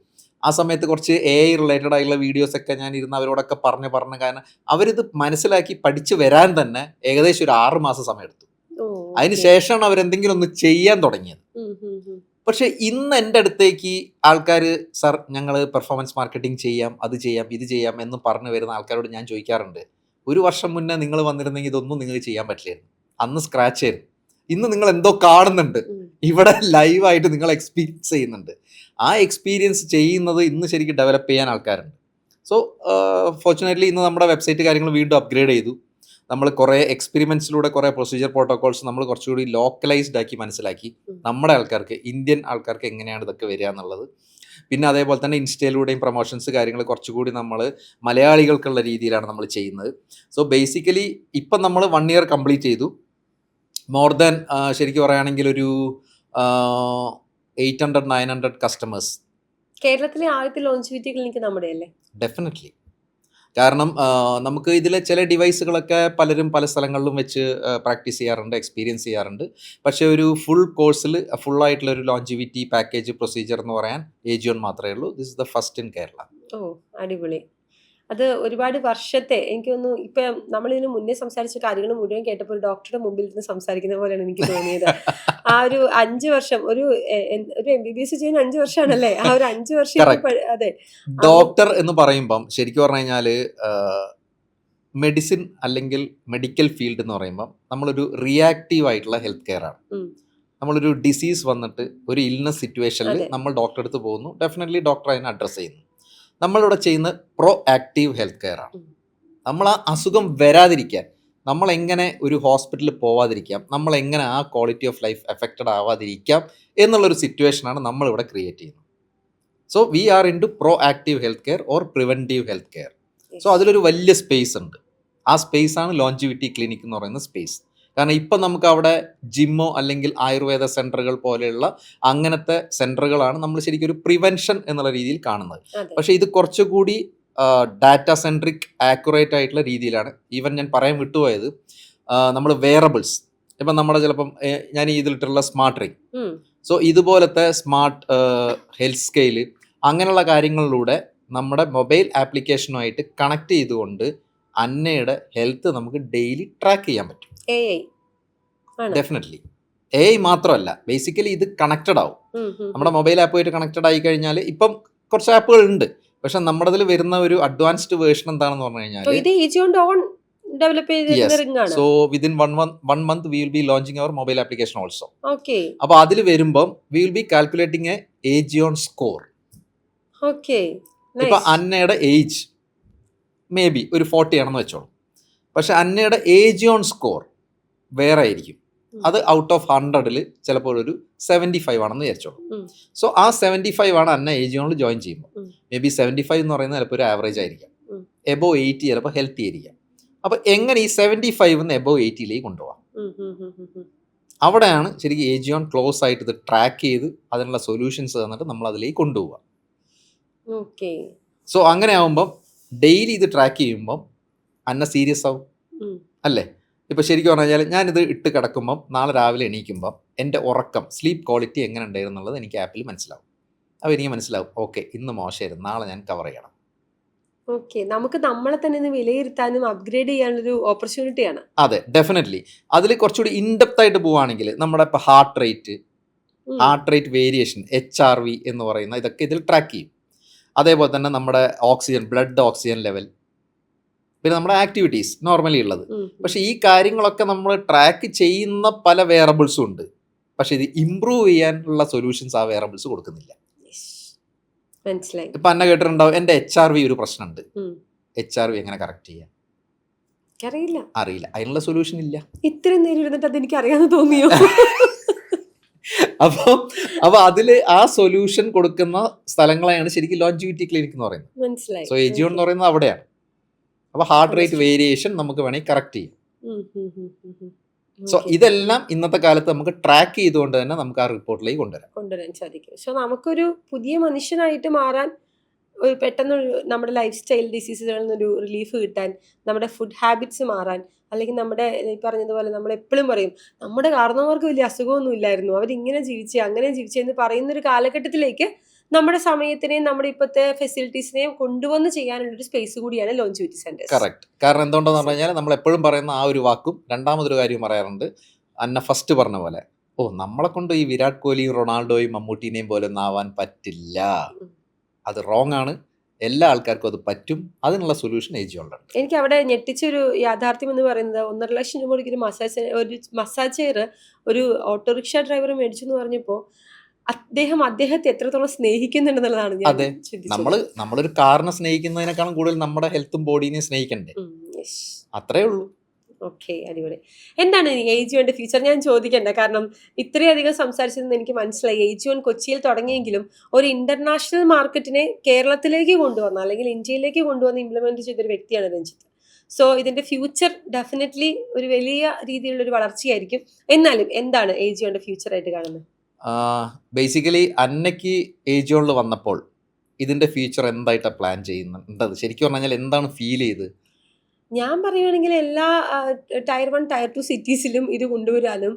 ആ സമയത്ത് കുറച്ച് AI റിലേറ്റഡ് ആയിട്ടുള്ള വീഡിയോസൊക്കെ ഞാൻ ഇരുന്ന് അവരോടൊക്കെ പറഞ്ഞ് കാരണം അവരിത് മനസ്സിലാക്കി പഠിച്ച് വരാൻ തന്നെ ഏകദേശം ഒരു 6 മാസം സമയമെടുത്തു. ഓ, അതിന് okay. ശേഷമാണ് അവരെന്തെങ്കിലും ഒന്ന് ചെയ്യാൻ തുടങ്ങിയത്. ഉം, ഉം, ഉം. പക്ഷെ ഇന്ന് എൻ്റെ അടുത്തേക്ക് ആൾക്കാർ, സാർ ഞങ്ങൾ പെർഫോമൻസ് മാർക്കറ്റിംഗ് ചെയ്യാം, അത് ചെയ്യാം, ഇത് ചെയ്യാം എന്ന് പറഞ്ഞു വരുന്ന ആൾക്കാരോട് ഞാൻ ചോദിക്കാറുണ്ട്, 1 വർഷം മുന്നേ നിങ്ങൾ വന്നിരുന്നെങ്കിൽ ഇതൊന്നും നിങ്ങൾക്ക് ചെയ്യാൻ പറ്റില്ലായിരുന്നു. അന്ന് സ്ക്രാച്ച് ആയിരുന്നു. ഇന്ന് നിങ്ങൾ എന്തോ കാണുന്നുണ്ട്, ഉം. ഇവിടെ ലൈവായിട്ട് നിങ്ങൾ എക്സ്പീരിയൻസ് ചെയ്യുന്നുണ്ട്. ആ എക്സ്പീരിയൻസ് ചെയ്യുന്നത് ഇന്ന് ശരിക്കും ഡെവലപ്പ് ചെയ്യാൻ ആൾക്കാരുണ്ട്. സോ ഫോർച്യുനേറ്റ്ലി ഇന്ന് നമ്മുടെ വെബ്സൈറ്റ് കാര്യങ്ങൾ വീണ്ടും അപ്ഗ്രേഡ് ചെയ്തു. നമ്മൾ കുറേ എക്സ്പെരിമെൻറ്റ്സിലൂടെ കുറേ പ്രൊസീജിയർ പ്രോട്ടോകോൾസ് നമ്മൾ കുറച്ചുകൂടി ലോക്കലൈസ്ഡ് ആക്കി മനസ്സിലാക്കി നമ്മുടെ ആൾക്കാർക്ക്, ഇന്ത്യൻ ആൾക്കാർക്ക് എങ്ങനെയാണ് ഇതൊക്കെ വരിക എന്നുള്ളത്. പിന്നെ അതേപോലെ തന്നെ ഇൻസ്റ്റയിലൂടെയും പ്രൊമോഷൻസ് കാര്യങ്ങൾ കുറച്ചുകൂടി നമ്മൾ മലയാളികൾക്കുള്ള രീതിയിലാണ് നമ്മൾ ചെയ്യുന്നത്. സോ ബേസിക്കലി ഇപ്പം നമ്മൾ 1 year കംപ്ലീറ്റ് ചെയ്തു. മോർ ദാൻ ശരിക്കും പറയുകയാണെങ്കിൽ ഒരു 800-900 കസ്റ്റമേഴ്സ്. കേരളത്തിലെ ആദ്യത്തെ ലോഞ്ചിവിറ്റി ക്ലിനിക്ക് നമ്മുടെ അല്ലേ? ഡെഫിനറ്റ്ലി കാരണം നമുക്ക് ഇതിലെ ചില ഡിവൈസുകളൊക്കെ പലരും പല സ്ഥലങ്ങളിലും വെച്ച് പ്രാക്ടീസ് ചെയ്യാറുണ്ട്, എക്സ്പീരിയൻസ് ചെയ്യാറുണ്ട്. പക്ഷേ ഒരു ഫുൾ കോഴ്സിൽ ഫുള്ളായിട്ടുള്ള ഒരു ലോഞ്ചിവിറ്റി പാക്കേജ് പ്രൊസീജിയർ എന്ന് പറയാൻ ഏജിയോൺ മാത്രമേ ഉള്ളൂ. This is the first in Kerala. Oh, അടിപൊളി. അത് ഒരുപാട് വർഷത്തെ എനിക്ക് തോന്നുന്നു ഇപ്പം നമ്മളിതിന് മുന്നേ സംസാരിച്ച കാര്യങ്ങൾ മുഴുവൻ കേട്ടപ്പോൾ ഒരു ഡോക്ടറുടെ മുമ്പിൽ ഇരുന്ന് സംസാരിക്കുന്ന പോലെയാണ് എനിക്ക് തോന്നിയത്. ആ ഒരു 5 വർഷം ഒരു MBBS ചെയ്യുന്ന 5 വർഷമാണല്ലേ? ആ ഒരു 5 വർഷം അതെ. ഡോക്ടർ എന്ന് പറയുമ്പം ശരിക്കും പറഞ്ഞു കഴിഞ്ഞാൽ മെഡിസിൻ അല്ലെങ്കിൽ മെഡിക്കൽ ഫീൽഡ് എന്ന് പറയുമ്പം നമ്മളൊരു റിയാക്റ്റീവ് ആയിട്ടുള്ള ഹെൽത്ത് കെയർ ആണ്. നമ്മളൊരു ഡിസീസ് വന്നിട്ട് ഒരു ഇൽനസ് സിറ്റുവേഷനിൽ നമ്മൾ ഡോക്ടറെ അടുത്ത് പോകുന്നു, ഡെഫിനറ്റ്ലി ഡോക്ടർ അതിനെ അഡ്രസ്സ് ചെയ്യുന്നു. നമ്മളിവിടെ ചെയ്യുന്ന പ്രോ ആക്റ്റീവ് ഹെൽത്ത് കെയർ ആണ്. നമ്മൾ ആ അസുഖം വരാതിരിക്കാൻ, നമ്മളെങ്ങനെ ഒരു ഹോസ്പിറ്റലിൽ പോവാതിരിക്കാം, നമ്മളെങ്ങനെ ആ ക്വാളിറ്റി ഓഫ് ലൈഫ് എഫക്റ്റഡ് ആവാതിരിക്കാം എന്നുള്ളൊരു സിറ്റുവേഷനാണ് നമ്മളിവിടെ ക്രിയേറ്റ് ചെയ്യുന്നത്. So we are into proactive health care or preventive health care. So അതിലൊരു വലിയ സ്പേസ് ഉണ്ട്. ആ സ്പേസാണ് ലോഞ്ചിവിറ്റി ക്ലിനിക് എന്ന് പറയുന്ന സ്പേസ്. കാരണം ഇപ്പം നമുക്ക് അവിടെ ജിമ്മോ അല്ലെങ്കിൽ ആയുർവേദ സെൻറ്ററുകൾ പോലെയുള്ള അങ്ങനത്തെ സെൻറ്ററുകളാണ് നമ്മൾ ശരിക്കും ഒരു പ്രിവെൻഷൻ എന്നുള്ള രീതിയിൽ കാണുന്നത്. പക്ഷേ ഇത് കുറച്ചുകൂടി ഡാറ്റ സെൻട്രിക് ആക്യുറേറ്റ് ആയിട്ടുള്ള രീതിയിലാണ്. ഈവൻ ഞാൻ പറയാൻ വിട്ടുപോയത്, നമ്മൾ വെയറബിൾസ് ഇപ്പം നമ്മുടെ ചിലപ്പം ഞാൻ ഇതിലിട്ടുള്ള സ്മാർട്ട് റിംഗ്, സോ ഇതുപോലത്തെ സ്മാർട്ട് ഹെൽത്ത് സ്കെയില് അങ്ങനെയുള്ള കാര്യങ്ങളിലൂടെ നമ്മുടെ മൊബൈൽ ആപ്ലിക്കേഷനുമായിട്ട് കണക്ട് ചെയ്തുകൊണ്ട് അന്നയുടെ ഹെൽത്ത് നമുക്ക് ഡെയിലി ട്രാക്ക് ചെയ്യാൻ പറ്റും. ഡെഫിനറ്റ്ലി AI മാത്രമല്ല, ബേസിക്കലി ഇത് കണക്റ്റഡ് ആവും. നമ്മുടെ മൊബൈൽ ആപ്പുമായിട്ട് കണക്റ്റഡ് ആയി കഴിഞ്ഞാൽ ഇപ്പം കുറച്ച് ആപ്പുകൾ ഉണ്ട്, പക്ഷെ നമ്മുടെ അതിൽ വരുന്ന ഒരു അഡ്വാൻസ്ഡ് വേർഷൻ എന്താണെന്ന് പറഞ്ഞു കഴിഞ്ഞാൽ, so within 1 month we will be launching our mobile application also. അപ്പോൾ അതിൽ വരുമ്പം we will be calculating a AGON score. ഇപ്പൊ അന്നയുടെ ഏജ് മേ ബി ഒരു 40 ആണെന്ന് വെച്ചോളൂ, പക്ഷെ അന്നയുടെ AGON സ്കോർ വേറെ ആയിരിക്കും. അത് ഔട്ട് ഓഫ് 100 ചിലപ്പോൾ ഒരു 75 ആണെന്ന് വിചാരിച്ചോളൂ. സോ ആ 75 ആണ് അന്ന AGOണിൽ ജോയിൻ ചെയ്യുമ്പോൾ. മേ ബി 75 എന്ന് പറയുന്നത് ചിലപ്പോൾ ഒരു ആവറേജ് ആയിരിക്കാം, എബോവ് 80 ചിലപ്പോൾ ഹെൽത്തി ആയിരിക്കാം. അപ്പോൾ എങ്ങനെ ഈ 75 എബോവ് 80 കൊണ്ടുപോകാം? അവിടെയാണ് ശരിക്കും AGON ക്ലോസ് ആയിട്ട് ഇത് ട്രാക്ക് ചെയ്ത് അതിനുള്ള സൊല്യൂഷൻസ് തന്നിട്ട് നമ്മൾ അതിലേക്ക് കൊണ്ടുപോവുക. സോ അങ്ങനെ ആവുമ്പം ഡെയിലി ഇത് ട്രാക്ക് ചെയ്യുമ്പം അന്ന സീരിയസ് ആവും അല്ലേ? ഇപ്പോൾ ശരിക്കും പറഞ്ഞു കഴിഞ്ഞാൽ ഞാനിത് ഇട്ട് കിടക്കുമ്പം നാളെ രാവിലെ എണീക്കുമ്പം എൻ്റെ ഉറക്കം, സ്ലീപ്പ് ക്വാളിറ്റി എങ്ങനെ ഉണ്ടായിരുന്നുള്ളത് എനിക്ക് ആപ്പിൽ മനസ്സിലാവും. അപ്പോൾ എനിക്ക് മനസ്സിലാവും, ഓക്കെ ഇന്ന് മോശമായിരുന്നു, നാളെ ഞാൻ കവർ ചെയ്യണം. നമുക്ക് നമ്മളെ തന്നെ വിലയിരുത്താനും അപ്ഗ്രേഡ് ചെയ്യാനൊരു ഓപ്പർച്യൂണിറ്റിയാണ്. അതെ, ഡെഫിനറ്റ്ലി. അതിൽ കുറച്ചുകൂടി ഇൻഡെപ്ത് ആയിട്ട് പോവുകയാണെങ്കിൽ നമ്മുടെ ഇപ്പോൾ ഹാർട്ട് റേറ്റ് വേരിയേഷൻ, HRV എന്ന് പറയുന്ന ഇതൊക്കെ ഇതിൽ ട്രാക്ക് ചെയ്യും. അതേപോലെ തന്നെ നമ്മുടെ ബ്ലഡ് ഓക്സിജൻ ലെവൽ, പിന്നെ നമ്മുടെ ആക്ടിവിറ്റീസ് നോർമലി ഉള്ളത്. പക്ഷെ ഈ കാര്യങ്ങളൊക്കെ നമ്മൾ ട്രാക്ക് ചെയ്യുന്ന പല വെയറബിൾസും ഉണ്ട്, പക്ഷെ ഇത് ഇംപ്രൂവ് ചെയ്യാനുള്ള സൊല്യൂഷൻസ് ആ വെയറബിൾസ് കൊടുക്കുന്നില്ല. ഇപ്പൊ അന്ന കേട്ടിട്ടുണ്ടാവും, എൻ്റെ HRV ഒരു പ്രശ്നമുണ്ട്, HRV എങ്ങനെ കറക്റ്റ് ചെയ്യാൻ അറിയില്ല, അതിനുള്ള സൊല്യൂഷൻ ഇല്ല. ഇത്രയും നേരം ഇരുന്നിട്ട് അത് എനിക്ക് അറിയാമെന്ന് തോന്നിയോ? അപ്പൊ അതില് ആ സൊല്യൂഷൻ കൊടുക്കുന്ന സ്ഥലങ്ങളെയാണ് ശരിക്കും ലോഞ്ചിവിറ്റി ക്ലിനിക് എന്ന് പറയുന്നത്. സോ AGON എന്ന് പറയുന്നത് അവിടെയാണ്. അപ്പൊ ഹാർട്ട് റേറ്റ് വേരിയേഷൻ നമുക്ക് വേണമെങ്കിൽ കറക്റ്റ് ചെയ്യാം. സോ ഇതെല്ലാം ഇന്നത്തെ കാലത്ത് നമുക്ക് ട്രാക്ക് ചെയ്തുകൊണ്ട് തന്നെ നമുക്ക് ആ റിപ്പോർട്ടിലേക്ക് കൊണ്ടുവരാൻ സാധിക്കും. സോ നമുക്കൊരു പുതിയ മനുഷ്യനായിട്ട് മാറാൻ, ഒരു പെട്ടെന്ന് നമ്മുടെ ലൈഫ് സ്റ്റൈൽ ഡിസീസുകളിൽ നിന്നൊരു റിലീഫ് കിട്ടാൻ, നമ്മുടെ ഫുഡ് ഹാബിറ്റ്സ് മാറാൻ, അല്ലെങ്കിൽ നമ്മുടെ ഈ പറഞ്ഞതുപോലെ നമ്മൾ എപ്പോഴും പറയും നമ്മുടെ കാരണവർക്ക് വലിയ അസുഖമൊന്നും ഇല്ലായിരുന്നു, അവരിങ്ങനെ ജീവിച്ചേ അങ്ങനെ ജീവിച്ചേ എന്ന് പറയുന്നൊരു കാലഘട്ടത്തിലേക്ക് നമ്മുടെ സമയത്തിനെയും നമ്മുടെ ഇപ്പോഴത്തെ ഫെസിലിറ്റീസിനെയും കൊണ്ടുവന്ന് ചെയ്യാനുള്ളൊരു സ്പേസ് കൂടിയാണ് ലോഞ്ചിവിറ്റി സെന്റേഴ്സ്. കറക്റ്റ്. കാരണം എന്തുകൊണ്ടെന്ന് പറഞ്ഞു കഴിഞ്ഞാൽ നമ്മൾ എപ്പോഴും പറയുന്ന ആ ഒരു വാക്കും രണ്ടാമതൊരു കാര്യം പറയാറുണ്ട്. അന്ന ഫസ്റ്റ് പറഞ്ഞ പോലെ, നമ്മളെ കൊണ്ട് ഈ വിരാട് കോഹ്ലിയും റൊണാൾഡോയും മമ്മൂട്ടിനെയും പോലെ ഒന്നും ആവാൻ പറ്റില്ല. അത് റോങ് ആണ്. എല്ലാ ആൾക്കാർക്കും അത് പറ്റും. അതിനുള്ള സൊല്യൂഷൻ AGOണിലുണ്ട്. എനിക്ക് അവിടെ ഞെട്ടിച്ചൊരു യാഥാർത്ഥ്യം എന്ന് പറയുന്നത് 1.5 ലക്ഷം രൂപ ഒരു മസാജ് ചെയർ ഒരു ഓട്ടോറിക്ഷ ഡ്രൈവർ മേടിച്ചു എന്ന് പറഞ്ഞപ്പോൾ അദ്ദേഹത്തെ എത്രത്തോളം സ്നേഹിക്കുന്നുണ്ടെന്നുള്ളതാണ് ഞാൻ ചിന്തിച്ചത്. നമ്മളൊരു കാറിനെ സ്നേഹിക്കുന്നതിനേക്കാളും കൂടുതൽ നമ്മുടെ ഹെൽത്തും ബോഡീനെ സ്നേഹിക്കണ്ടേ? അത്രേ ഉള്ളൂ. ഓക്കെ, അടിപൊളി. എന്താണ് AGOന്റെ ഫ്യൂച്ചർ? ഞാൻ ചോദിക്കണ്ട, കാരണം ഇത്രയധികം സംസാരിച്ചതെന്ന് എനിക്ക് മനസ്സിലായി. AGON കൊച്ചിയിൽ തുടങ്ങിയെങ്കിലും ഒരു ഇന്റർനാഷണൽ മാർക്കറ്റിനെ കേരളത്തിലേക്ക് കൊണ്ടുവന്ന, അല്ലെങ്കിൽ ഇന്ത്യയിലേക്ക് കൊണ്ടുവന്ന് ഇംപ്ലിമെന്റ് ചെയ്തൊരു വ്യക്തിയാണ് രഞ്ജിത്ത്. സോ ഇതിന്റെ ഫ്യൂച്ചർ ഡെഫിനറ്റ്ലി ഒരു വലിയ രീതിയിലുള്ള ഒരു വളർച്ചയായിരിക്കും. എന്നാലും എന്താണ് AGOന്റെ ഫ്യൂച്ചർ ആയിട്ട് കാണുന്നത്? ബേസിക്കലി അന്നയ്ക്ക് AGOണിൽ വന്നപ്പോൾ ഇതിന്റെ ഫ്യൂച്ചർ എന്തായിട്ടാണ് പ്ലാൻ ചെയ്യുന്നുണ്ടത്? ശരിക്കും പറഞ്ഞാൽ എന്താണ് ഫീൽ ചെയ്ത്? ഞാൻ പറയുകയാണെങ്കിൽ എല്ലാ ടയർ 1 ടയർ 2 സിറ്റീസിലും ഇത് കൊണ്ടുവരാനും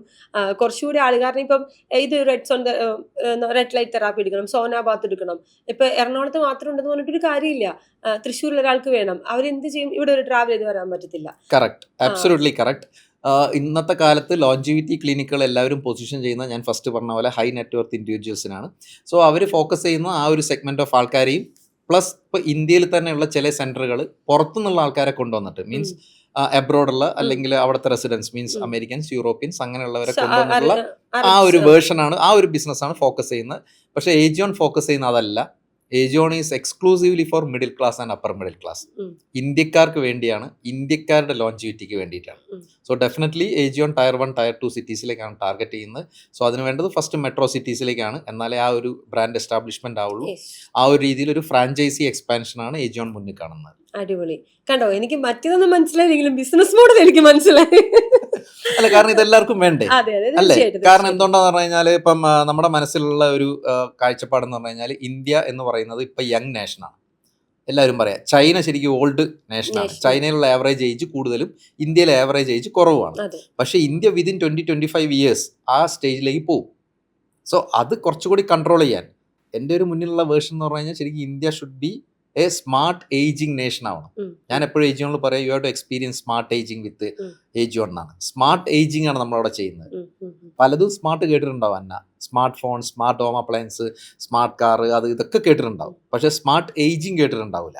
കുറച്ചുകൂടി ആളുകാരനെ ഇപ്പം ഇത് റെഡ് ലൈറ്റ് തെറാപ്പി എടുക്കണം, സോനാബാത്ത് എടുക്കണം. ഇപ്പൊ എറണാകുളത്ത് മാത്രം ഉണ്ടെന്ന് പറഞ്ഞിട്ടൊരു കാര്യമില്ല. തൃശ്ശൂരിൽ ഒരാൾക്ക് വേണം, അവരെന്ത് ചെയ്യും? ഇവിടെ ഒരു ട്രാവൽ ചെയ്ത് വരാൻ പറ്റത്തില്ല. Correct, absolutely correct. ഇന്നത്തെ കാലത്ത് ലോഞ്ചിവിറ്റി ക്ലിനിക്കുകൾ എല്ലാവരും പൊസിഷൻ ചെയ്യുന്ന, ഞാൻ ഫസ്റ്റ് പറഞ്ഞ പോലെ, ഹൈ നെറ്റ്വർത്ത് ഇൻഡിവിജ്വൽസിനാണ്. സോ അവർ ഫോക്കസ് ചെയ്യുന്ന ആ ഒരു സെഗ്മെന്റ് ഓഫ് ആൾക്കാരെയും പ്ലസ് ഇപ്പോൾ ഇന്ത്യയിൽ തന്നെയുള്ള ചില സെന്ററുകൾ പുറത്തുനിന്നുള്ള ആൾക്കാരെ കൊണ്ടുവന്നിട്ട്, മീൻസ് അബ്രോഡുള്ള അല്ലെങ്കിൽ അവിടുത്തെ റെസിഡൻസ്, മീൻസ് അമേരിക്കൻസ്, യൂറോപ്യൻസ്, അങ്ങനെയുള്ളവരെ കൊണ്ടുവന്നിട്ടുള്ള ആ ഒരു വേർഷനാണ്, ആ ഒരു ബിസിനസ്സാണ് ഫോക്കസ് ചെയ്യുന്നത്. പക്ഷേ ഏജിയോൺ ഫോക്കസ് ചെയ്യുന്ന അതല്ല. Ageon is exclusively for middle class and upper middle class. ഇന്ത്യക്കാർക്ക് വേണ്ടിയാണ്, ഇന്ത്യക്കാരുടെ ലോഞ്ചിവിറ്റിക്ക് വേണ്ടിയിട്ടാണ്. So definitely Ageon tier 1 tier 2 സിറ്റീസിലേക്കാണ് ടാർഗറ്റ് ചെയ്യുന്നത്. സോ അതിന് വേണ്ടത് ഫസ്റ്റ് മെട്രോ സിറ്റീസിലേക്കാണ്, എന്നാലേ ആ ഒരു ബ്രാൻഡ് എസ്റ്റാബ്ലിഷ്മെന്റ് ആവുള്ളൂ. ആ ഒരു രീതിയിൽ ഒരു ഫ്രാഞ്ചൈസി എക്സ്പാൻഷനാണ് ഏജിയോൺ മുന്നിൽ കാണുന്നത്. അടിപൊളി. കണ്ടോ, എനിക്ക് മറ്റേതൊന്നും മനസ്സിലായില്ലെങ്കിലും ബിസിനസ് മോഡൽ എനിക്ക് മനസ്സിലായി. അല്ല, കാരണം ഇതെല്ലാവർക്കും വേണ്ടേ? അതെ, അതെ, അല്ലേ? തീർച്ചയായിട്ടും, കാരണം എന്തുകൊണ്ടാന്ന് പറഞ്ഞു കഴിഞ്ഞാൽ, ഇപ്പം നമ്മുടെ മനസ്സിലുള്ള ഒരു കാഴ്ചപ്പാടെന്ന് പറഞ്ഞു കഴിഞ്ഞാൽ, ഇന്ത്യ എന്ന് പറയുന്നത് ഇപ്പൊ യങ് നേഷനാണ്. എല്ലാവരും പറയാം ചൈന ശരിക്കും ഓൾഡ് നേഷനാണ്. ചൈനയിലുള്ള ആവറേജ് ഏജ് കൂടുതലും, ഇന്ത്യയിലെ ആവറേജ് ഏജ് കുറവാണ്. അതെ. പക്ഷേ ഇന്ത്യ വിതിൻ 20-25 ഇയേഴ്സ് ആ സ്റ്റേജിലേക്ക് പോകും. സോ അത് കുറച്ചുകൂടി കൺട്രോൾ ചെയ്യാൻ എൻ്റെ ഒരു മുന്നിലുള്ള വേർഷൻ എന്ന് പറഞ്ഞു കഴിഞ്ഞാൽ, ശരിക്കും India should be a smart ageing nation ആവണം. ഞാൻ എപ്പോഴും ഏജിയോണിൽ പറയാം, you have to experience smart ageing with Ageon എന്നാണ്. സ്മാർട്ട് ഏജിങ് ആണ് നമ്മളവിടെ ചെയ്യുന്നത്. പലതും സ്മാർട്ട് കേട്ടിട്ടുണ്ടാവും, Anna smart phone, smart home appliance, smart car, അത് ഇതൊക്കെ കേട്ടിട്ടുണ്ടാവും. പക്ഷെ സ്മാർട്ട് ഏജിങ് കേട്ടിട്ടുണ്ടാവില്ല.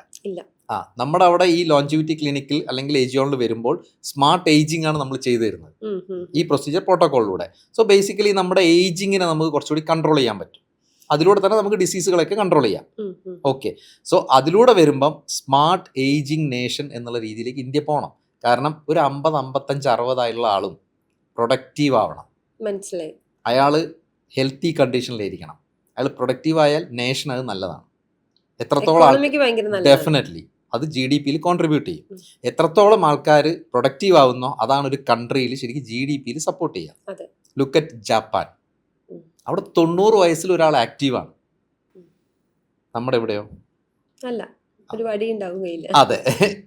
നമ്മുടെ അവിടെ ഈ ലോഞ്ചിവിറ്റി ക്ലിനിക്കിൽ അല്ലെങ്കിൽ ഏജിയോണിൽ വരുമ്പോൾ സ്മാർട്ട് ഏജിങ് ആണ് നമ്മൾ ചെയ്തു തരുന്നത്, ഈ പ്രൊസീജിയർ പ്രോട്ടോക്കോളിലൂടെ. സോ ബേസിക്കലി നമ്മുടെ ഏജിങ്ങിനെ നമുക്ക് കുറച്ചുകൂടി കൺട്രോൾ ചെയ്യാൻ പറ്റും. അതിലൂടെ തന്നെ നമുക്ക് ഡിസീസുകളൊക്കെ കൺട്രോൾ ചെയ്യാം. ഓക്കെ, സോ അതിലൂടെ വരുമ്പം സ്മാർട്ട് ഏജിങ് നേഷൻ എന്നുള്ള രീതിയിലേക്ക് ഇന്ത്യ പോകണം. കാരണം ഒരു 50-55 60 ആളും പ്രൊഡക്റ്റീവ് ആവണം. മനസ്സിലായി. അയാൾ ഹെൽത്തി കണ്ടീഷനിലിരിക്കണം. അയാൾ പ്രൊഡക്റ്റീവ് ആയാൽ നേഷൻ അത് നല്ലതാണ്. എത്രത്തോളം ഡെഫിനറ്റ്ലി അത് GDP-യിൽ കോൺട്രിബ്യൂട്ട് ചെയ്യും. എത്രത്തോളം ആൾക്കാർ പ്രൊഡക്റ്റീവ് ആവുന്നോ അതാണ് ഒരു കൺട്രിയിൽ ശരിക്കും GDP-യിൽ സപ്പോർട്ട് ചെയ്യുക. Look at Japan. അവിടെ 90 വയസ്സിൽ ഒരാൾ ആക്റ്റീവാണ്. നമ്മുടെ എവിടെയോ അല്ല, ഒരു വടി ഉണ്ടാവുകയില്ല. അതെ,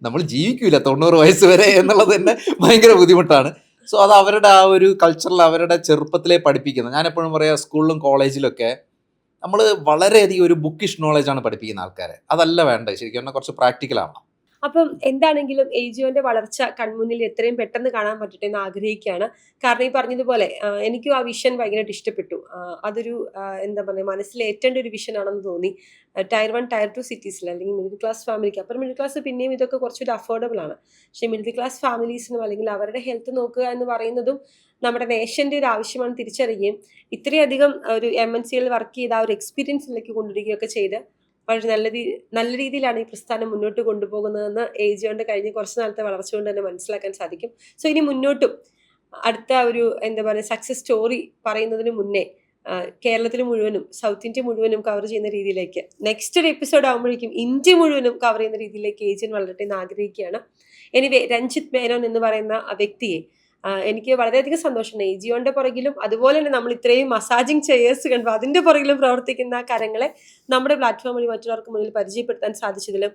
നമ്മൾ ജീവിക്കൂല 90 വയസ്സ് വരെ എന്നുള്ളത് തന്നെ ഭയങ്കര ബുദ്ധിമുട്ടാണ്. സോ അത് അവരുടെ ആ ഒരു കൾച്ചറിൽ അവരുടെ ചെറുപ്പത്തിലേ പഠിപ്പിക്കുന്നത്. ഞാൻ എപ്പോഴും പറയാം, സ്കൂളിലും കോളേജിലൊക്കെ നമ്മൾ വളരെയധികം ഒരു ബുക്കിഷ് നോളജാണ് പഠിപ്പിക്കുന്ന ആൾക്കാരെ. അതല്ല വേണ്ടത്, ശരിക്കും പറഞ്ഞാൽ കുറച്ച് പ്രാക്ടിക്കലാണ്. അപ്പം എന്താണെങ്കിലും ഏജിയോന്റെ വളർച്ച കൺമുന്നിൽ എത്രയും പെട്ടെന്ന് കാണാൻ പറ്റട്ടെ എന്ന് ആഗ്രഹിക്കുകയാണ്. കാരണം ഈ പറഞ്ഞതുപോലെ എനിക്കും ആ വിഷൻ ഭയങ്കരമായിട്ട് ഇഷ്ടപ്പെട്ടു. അതൊരു എന്താ പറയുക, മനസ്സിലേറ്റേണ്ട ഒരു വിഷൻ ആണെന്ന് തോന്നി. ടയർ 1 ടയർ 2 സിറ്റീസിൽ അല്ലെങ്കിൽ മിഡിൽ ക്ലാസ് ഫാമിലിക്ക്, അപ്പർ മിഡിൽ ക്ലാസ് പിന്നെയും ഇതൊക്കെ കുറച്ചൊരു അഫോർഡബിൾ ആണ്. പക്ഷേ മിഡിൽ ക്ലാസ് ഫാമിലീസിനും അല്ലെങ്കിൽ അവരുടെ ഹെൽത്ത് നോക്കുക എന്ന് പറയുന്നതും നമ്മുടെ നേഷന്റെ ഒരു ആവശ്യമാണ് തിരിച്ചറിയുകയും ഇത്രയധികം ഒരു MNC-യിൽ വർക്ക് ചെയ്ത ആ ഒരു എക്സ്പീരിയൻസിലേക്ക് കൊണ്ടുവരികയൊക്കെ ചെയ്ത് വളരെ നല്ല രീതിയിലാണ് ഈ പ്രസ്ഥാനം മുന്നോട്ട് കൊണ്ടുപോകുന്നതെന്ന് ഏജിയോണ്ട് കഴിഞ്ഞ കുറച്ച് നാളത്തെ വളർച്ച കൊണ്ട് തന്നെ മനസ്സിലാക്കാൻ സാധിക്കും. സോ ഇനി മുന്നോട്ടും അടുത്ത ഒരു എന്താ പറയുക സക്സസ് സ്റ്റോറി പറയുന്നതിന് മുന്നേ കേരളത്തിൽ മുഴുവനും സൗത്ത് ഇന്ത്യ മുഴുവനും കവർ ചെയ്യുന്ന രീതിയിലേക്ക് നെക്സ്റ്റ് ഒരു എപ്പിസോഡ് ആകുമ്പോഴേക്കും ഇന്ത്യ മുഴുവനും കവർ ചെയ്യുന്ന രീതിയിലേക്ക് ഏജിയൻ വളരട്ടെ എന്ന് ആഗ്രഹിക്കുകയാണ്. എനിവേ, രഞ്ജിത്ത് മേനോൻ എന്ന് പറയുന്ന ആ വ്യക്തിയെ എനിക്ക് വളരെയധികം സന്തോഷമാണ്. ഏജിയോന്റെ പുറകിലും അതുപോലെ തന്നെ നമ്മൾ ഇത്രയും മസാജിങ് ചെയേഴ്സ് കണ്ടു, അതിന്റെ പുറകിലും പ്രവർത്തിക്കുന്ന കരങ്ങളെ നമ്മുടെ പ്ലാറ്റ്ഫോം വഴി മറ്റുള്ളവർക്ക് മുന്നിൽ പരിചയപ്പെടുത്താൻ സാധിച്ചതിലും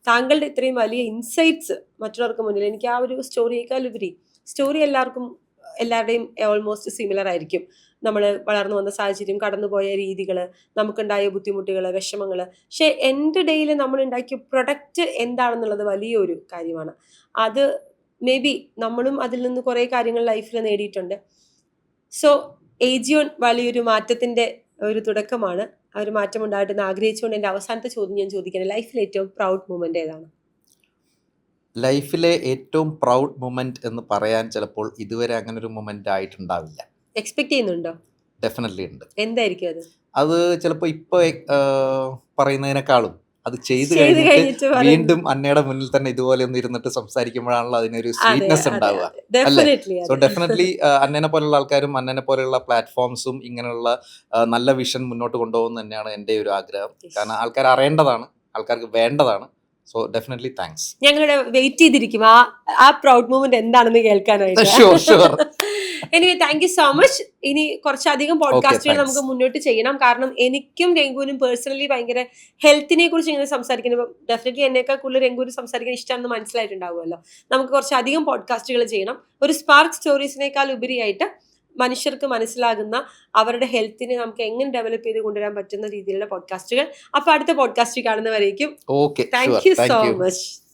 താങ്കളുടെ ഇത്രയും വലിയ ഇൻസൈറ്റ്സ് മറ്റുള്ളവർക്ക് മുന്നിൽ, എനിക്ക് ആ ഒരു സ്റ്റോറിയേക്കാൾ ഉപരി സ്റ്റോറി എല്ലാവരുടെയും ഓൾമോസ്റ്റ് സിമിലർ ആയിരിക്കും. നമ്മൾ വളർന്നു വന്ന സാഹചര്യം, കടന്നുപോയ രീതികൾ, നമുക്കുണ്ടായ ബുദ്ധിമുട്ടുകൾ, വിഷമങ്ങൾ. പക്ഷെ എൻ്റെ ഡേയിൽ നമ്മൾ ഉണ്ടാക്കിയ പ്രൊഡക്റ്റ് എന്താണെന്നുള്ളത് വലിയൊരു കാര്യമാണ്. അത് മേ ബി നമ്മളും അതിൽ നിന്ന് കുറേ കാര്യങ്ങൾ ലൈഫിൽ നേടിയിട്ടുണ്ട്. സോ ഏജിയോൺ വലിയൊരു മാറ്റത്തിൻ്റെ ഒരു തുടക്കമാണ്. ആ ഒരു മാറ്റം ഉണ്ടായിട്ടെന്ന് ആഗ്രഹിച്ചുകൊണ്ട് എൻ്റെ അവസാനത്തെ ചോദ്യം ഞാൻ ചോദിക്കുന്നത്, ലൈഫിലെ ഏറ്റവും പ്രൗഡ് മൂമെൻ്റ് ഏതാണ്? ലൈഫിലെ ഏറ്റവും പ്രൗഡ് മൊമെന്റ് എന്ന് പറയാൻ ചിലപ്പോൾ ഇതുവരെ അങ്ങനെ ഒരു മൊമെന്റ് ആയിട്ടുണ്ടാവില്ല. എക്സ്പെക്ട് ചെയ്യുന്നുണ്ടോ? ഡെഫിനറ്റ്ലി ഉണ്ട്. എന്തായിരിക്കും അത്? അത് ചിലപ്പോൾ ഇപ്പോൾ പറയുന്നതിനേക്കാളും അത് ചെയ്ത് കഴിഞ്ഞിട്ട് വീണ്ടും അന്നയുടെ മുന്നിൽ തന്നെ ഇതുപോലെ ഒന്ന് ഇരുന്നിട്ട് സംസാരിക്കുമ്പോഴാണല്ലോ അതിനൊരു സ്വീറ്റ്നെസ് ഉണ്ടാവുക, അല്ലേ? സോ ഡെഫിനറ്റ്ലി അന്നനെ പോലുള്ള ആൾക്കാരും അന്നനെ പോലെയുള്ള പ്ലാറ്റ്ഫോംസും ഇങ്ങനെയുള്ള നല്ല വിഷൻ മുന്നോട്ട് കൊണ്ടുപോകുന്നത് തന്നെയാണ് എൻ്റെ ഒരു ആഗ്രഹം. കാരണം ആൾക്കാർ അറിയേണ്ടതാണ്, ആൾക്കാർക്ക് വേണ്ടതാണ്. So definitely thanks. ഞങ്ങളുടെ വെയിറ്റ് ചെയ്തിരിക്കും ആ പ്രൗഡ് മൂമെന്റ് എന്താണെന്ന് കേൾക്കാനായിട്ട്. Anyway thank you so much. ഇനി കുറച്ചധികം പോഡ്കാസ്റ്റുകൾ thanks. നമുക്ക് മുന്നോട്ട് ചെയ്യണം. കാരണം എനിക്കും രംഗൂനും പേഴ്സണലി ഭയങ്കര ഹെൽത്തിനെ കുറിച്ച് ഇങ്ങനെ സംസാരിക്കുന്നത് ഡെഫിനറ്റ്ലി എന്നേക്കാൾ കൂടുതൽ രംഗൂന് സംസാരിക്കാൻ ഇഷ്ടമാണെന്ന് മനസ്സിലായിട്ടുണ്ടാവുമല്ലോ. നമുക്ക് കുറച്ചധികം പോഡ്കാസ്റ്റുകൾ ചെയ്യണം. ഒരു സ്പാർക്ക് സ്റ്റോറീസിനേക്കാൾ ഉപരിയായിട്ട് മനുഷ്യർക്ക് മനസ്സിലാകുന്ന അവരുടെ ഹെൽത്തിനെ നമുക്ക് എങ്ങനെ ഡെവലപ്പ് ചെയ്ത് കൊണ്ടുവരാൻ പറ്റുന്ന രീതിയിലുള്ള പോഡ്കാസ്റ്റുകൾ. അപ്പൊ അടുത്ത പോഡ്കാസ്റ്റ് കാണുന്നവരേക്കും okay, thank you so much.